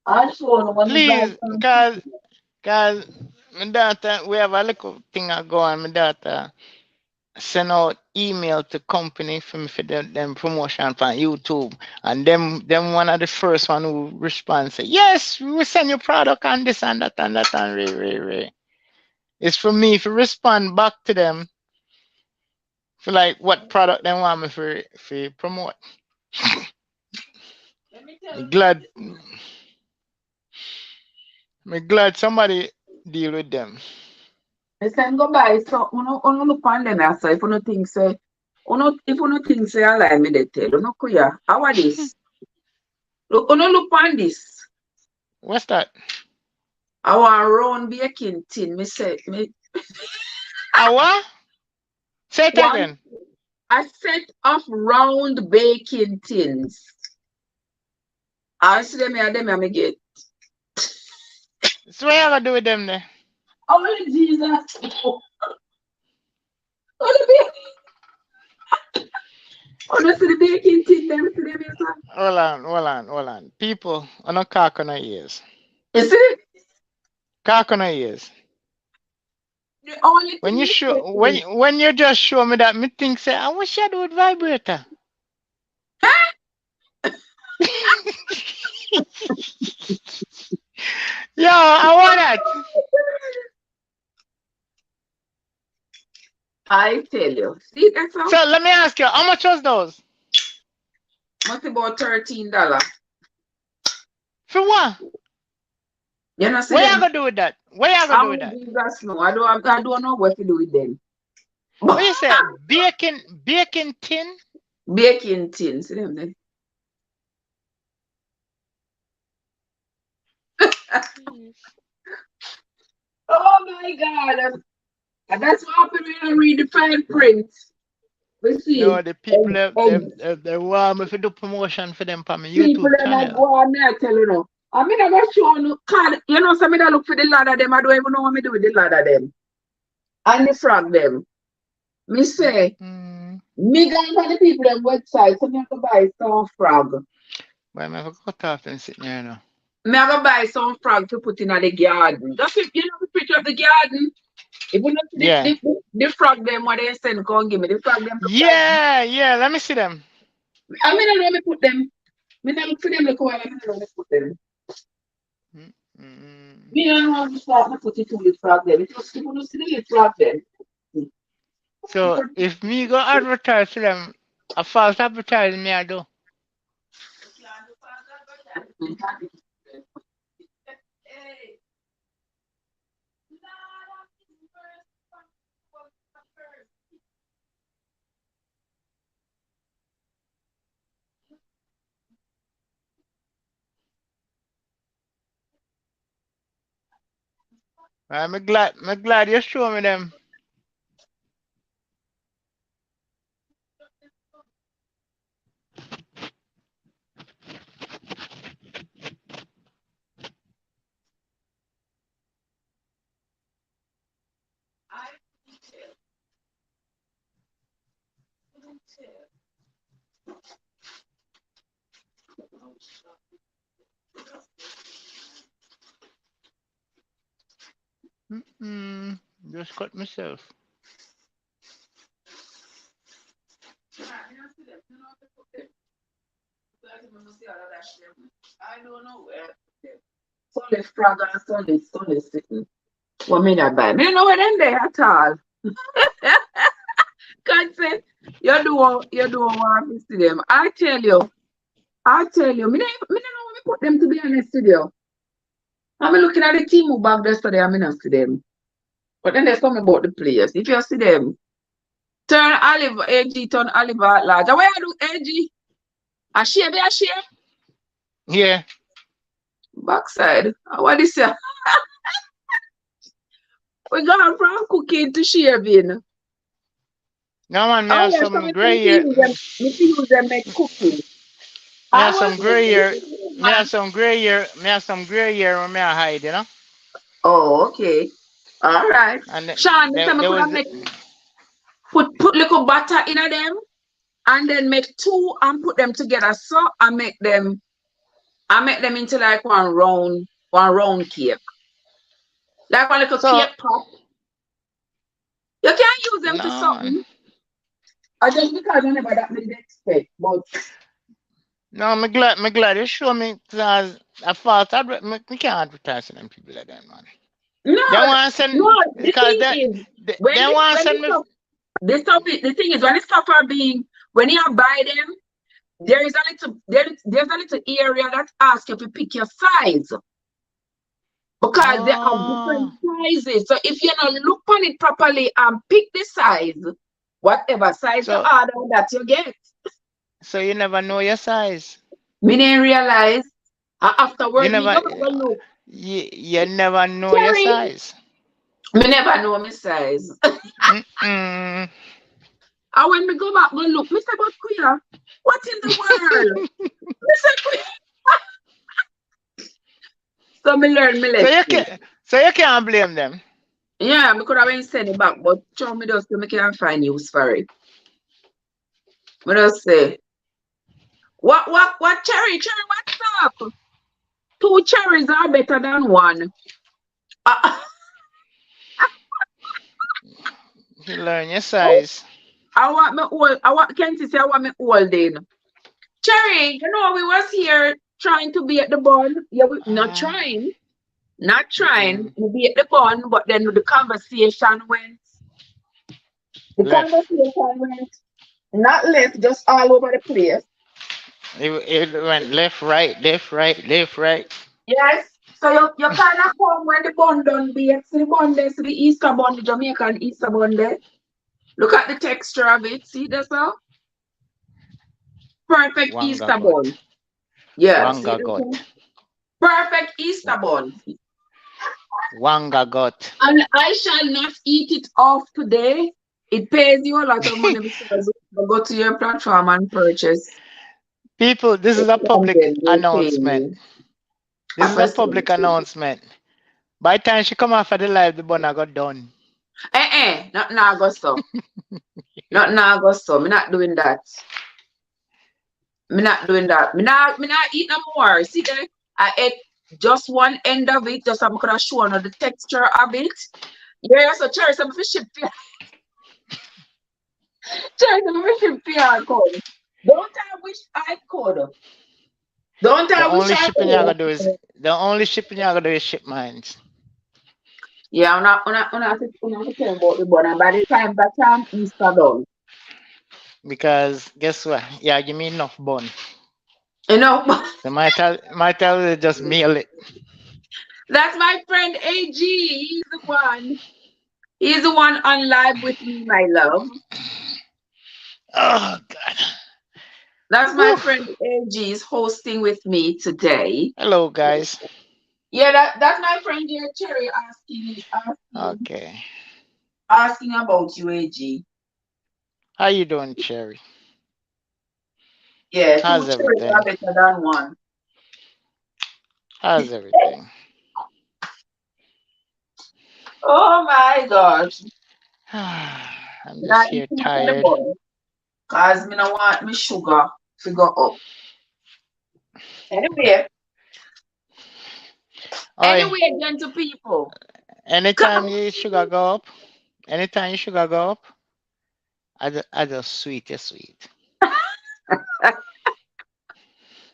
I sure no when me buy please, from cause Tino. cause my daughter, we have a little thing I go on. My daughter send out email to company for them promotion on YouTube, and them one of the first one who respond say, yes, we will send you product and this and that and that and re. It's for me to respond back to them for like what product they want me for promote. Let me tell Me you glad something. me glad somebody deal with them. I send go buy so uno look on them so if uno think say if uno think say I like me they tell uno kuya how are this? Look uno look on this. What's that? Our round baking tin me say me What? Say it one again. a set of round baking tins. I see them I me get. So what you gonna do with them there? Only Jesus. Only see the baking tin them see them yes, sir. Hold on. People on a cock on our ears. You see Cock on our ears. the only When thing you me show say when you just show me that, me think say, I wish I do with vibrator. Yo, I want that. I tell you. See that's how So let me ask you, how much was those? must about $13. For what? You know see What you them. gonna do with that? What you gonna do with Only that? Jesus know. I don't know what to do with them. What you say? Baking tin? Baking tin, see them there. Jeez. Oh my God. And that's what happened when I read the fine print. We No, see the people eggs. they want me to do promotion for them on my People YouTube them I channel. go on me, I tell you now. I mean, I was sure no card, some me that look for the ladder them. I don't even know what me do with the ladder them. And the frog them. Me say, Mm-mm. me go on the people them website, so me have to buy some frog. Why am I cut off and sitting here now? Me have to buy some frog to put in the garden. Just if the picture of the garden. If you not see Yeah. the frog them what they send, come give me the frog them look like. Yeah. Let me see them. I mean, I don't know me put them. Me not look for them look while I don't know me put them. Mm-mm. Me don't know how to start me put it to the frog them. If you don't see the frog them. So if me go advertise to them, a false advertising me I do. I'm glad you show me them. Mm-mm. Just cut myself. I don't know where. Solid frog and solid sitting. What me not buy? Me don't know where them there at all. Can't say you do want to see them. I tell you, me don't know where me put them to be honest with you. I'm looking at the team bag yesterday, I not see them. But then there's something about the players. If you see them, turn Olive, AG, turn Oliver at large. And where I do AG? A share, be a share? Yeah. Backside. What is it? We gone from cooking to shaving. No man, me Oh have yeah, so some if gray hair. you use them make cooking. Me I have was some gray listening hair. to you, Me man. have some gray hair. Me have some gray hair when me a hide, you know. Oh, okay. All right. And Sean, this time I there could was have make put little butter in them and then make two and put them together. So I make them into like one round cake. Like one little so cake pop. You can use them for no man. something. I just because I never that made expect. But No, me glad you show me because I thought me can't advertise to them people like that, man. no, They want to send no, the because thing is they want to when send me. the thing is when the stuff are being when you buy them, there's a little area that asks you to pick your size because they have different Oh, sizes. So if you don't look on it properly and pick the size, whatever size you so order that you get. so you never know your size. Me didn't realize You afterward me never go back and look. you never know your Cherry, size. me never know my size. Mm-mm. And when me go back and look, me say, but queer, what in the world? Me say, queer. So me learn my So you lesson. can so you can't blame them. Yeah, me could have been send it back, but show me just so me can find use for it. Me just say, what cherry, what's up? Two cherries are better than one. Uh, You learn your size. I want Kenzie say I want me holding. Cherry, you know we was here trying to be at the bun. Yeah, we not Uh, trying. Not trying. mm-mm. We be at the bun, but then the Left. conversation went not left, just all over the place. It went left, right, left, right, left, right. Yes. So you kind of come when the bun done bake. See the bun there, see the Easter bun, the Jamaican Easter bun there. Look at the texture of it. See that's how perfect Wanga Easter got. bun. Yeah, see Wanga this got. one? Perfect Easter bun. Wanga got. And I shall not eat it off today. It pays you a lot of money because you go to your platform and purchase. People, this is a And public then they pay announcement. you. This I'm is a just public saying. announcement. By the time she come off of the live, the bun got done. Not now go so. Not now go so. Me not doing that. Me not doing that. Me not eat no more. See there? I ate just one end of it, just so I could show you the texture of it. Yeah, so cherry some fish pia. Cherry some fish pia come. Don't I wish I could? Don't The I wish only I shipping you gotta could? do is the only shipping you gotta do is ship mines. Yeah, I'm not tell about the bun. And by the time that time Easter done. Because guess what? Yeah, give me enough bun. You know, So might tell you just mail it. that's my friend AG. He's the one. He's the one on live with me, my love. Oh God. That's my Whew. friend AG is hosting with me today. Hello guys. Yeah, that's my friend here, Cherry, Okay. asking about you, AG. How you doing, Cherry? Yeah, two How's cherries are everything? better than one. How's everything? Oh my gosh. I'm just Not here eating up the tired. bun. Cause me no want me sugar to go up. Anyway, Oi, gentle people. anytime Come your sugar go up, anytime your sugar go up, I just sweet, you sweet.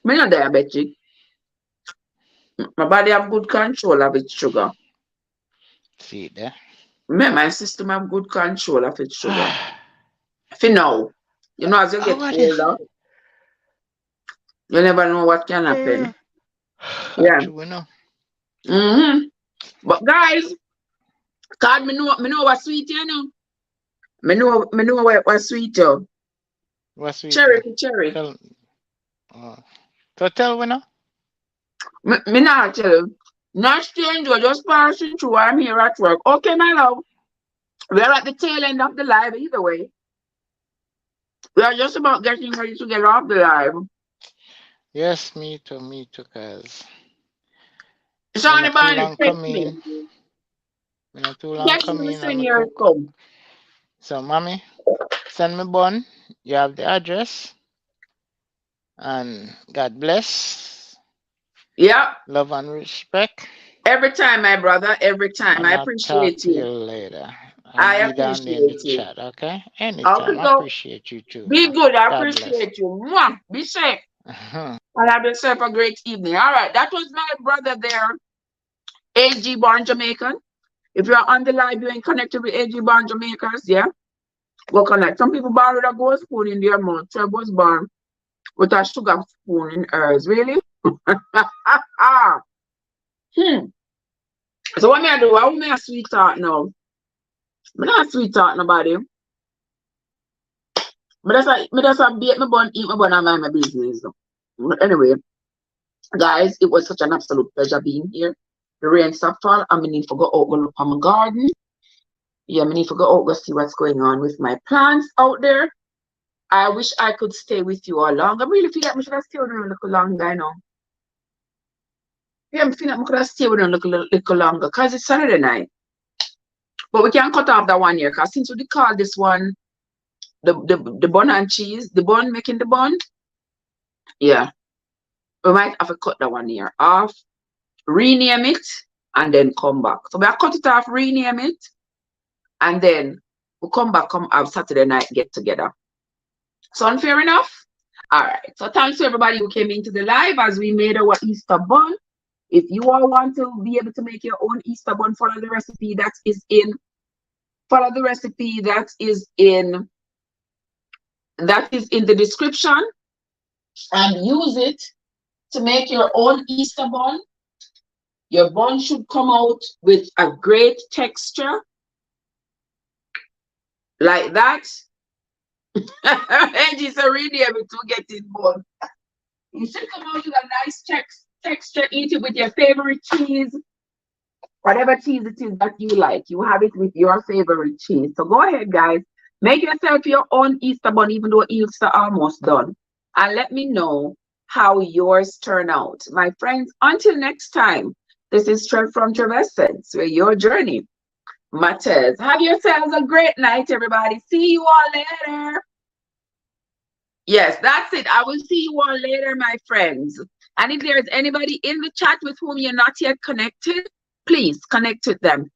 me not diabetic. My body have good control of its sugar. See it there. My system have good control of its sugar. If you know, as you Oh, get what is? older, you never know what can happen. Yeah. True, no. Mm-hmm. But guys, cause me know what sweet you know. Me know what sweet you. What's sweet? Cherry to cherry. Tell. Uh, so tell we now. Me not tell you. Not strange, we're just passing through. I'm here at work. Okay, my love. We're at the tail end of the live either way. We are just about getting ready to get off the live. Yes, me too, cause me Shawnee not too Barney, long text me. coming. Me not too long Text me, coming send and me your cook. come. So, mommy, send me bun. You have the address. And God bless. Yeah. Love and respect. Every time, my brother, every time. And I I'll talk appreciate to you you. later. I'll I be down there in the appreciate you. chat, okay? Okay, Anytime. I so appreciate you too, be man. good. I God bless. appreciate you. Mwah. Be safe. And have yourself a great evening. All right. That was my brother there, AG Born Jamaican. If you're on the live, you ain't connected with AG Born Jamaicans, yeah? Go connect. Some people borrow a gold spoon in their mouth. Trevor was born with a sugar spoon in hers. Really? hmm. So what me I do? I want me a sweetheart now. Me not sweetheart nobody. Me just a bake my bun, eat my bun and mind my business. Anyway, guys, it was such an absolute pleasure being here. The rain stopped fall. I need to go out go look on my garden. Yeah, I need to go out go see what's going on with my plants out there. I wish I could stay with you all long. I really feel like I should have stayed with you a little longer, I know. Yeah, I feel like I could have stayed with you a little longer because it's Saturday night. But we can cut off that one here because since we call this one the bun and cheese, the bun making the bun, yeah, we might have to cut that one here off, rename it, and then come back. So we have cut it off, rename it, and then we'll come back, come have Saturday night get together. So unfair enough? All right. So thanks to everybody who came into the live as we made our Easter bun. If you all want to be able to make your own Easter bun, follow the recipe that is in the description and use it to make your own Easter bun. Your bun should come out with a great texture like that. And it's already able to get it bun. You should come out with a nice texture. Eat it with your favorite cheese, whatever cheese it is that you like. You have it with your favorite cheese. So go ahead, guys. Make yourself your own Easter bun, even though Easter almost done. And let me know how yours turn out. My friends, until next time, this is Trev from Trevessence, where your journey matters. Have yourselves a great night, everybody. See you all later. Yes, that's it. I will see you all later, my friends. And if there's anybody in the chat with whom you're not yet connected, please connect with them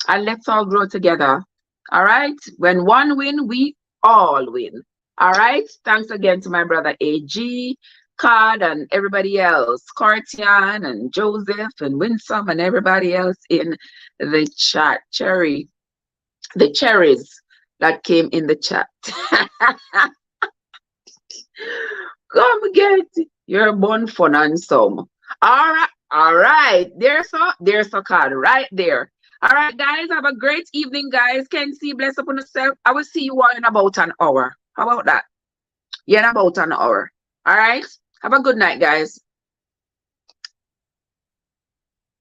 and let's all grow together. All right. When one win, we all win. All right. Thanks again to my brother AG, Card, and everybody else, Cartian and Joseph and Winsome and everybody else in the chat. The cherries that came in the chat. Come get your bun fun and some. All right. There's a card right there. All right, guys. Have a great evening, guys. Kenzie, bless upon yourself. I will see you all in about an hour. How about that? Yeah, in about an hour. All right. Have a good night, guys.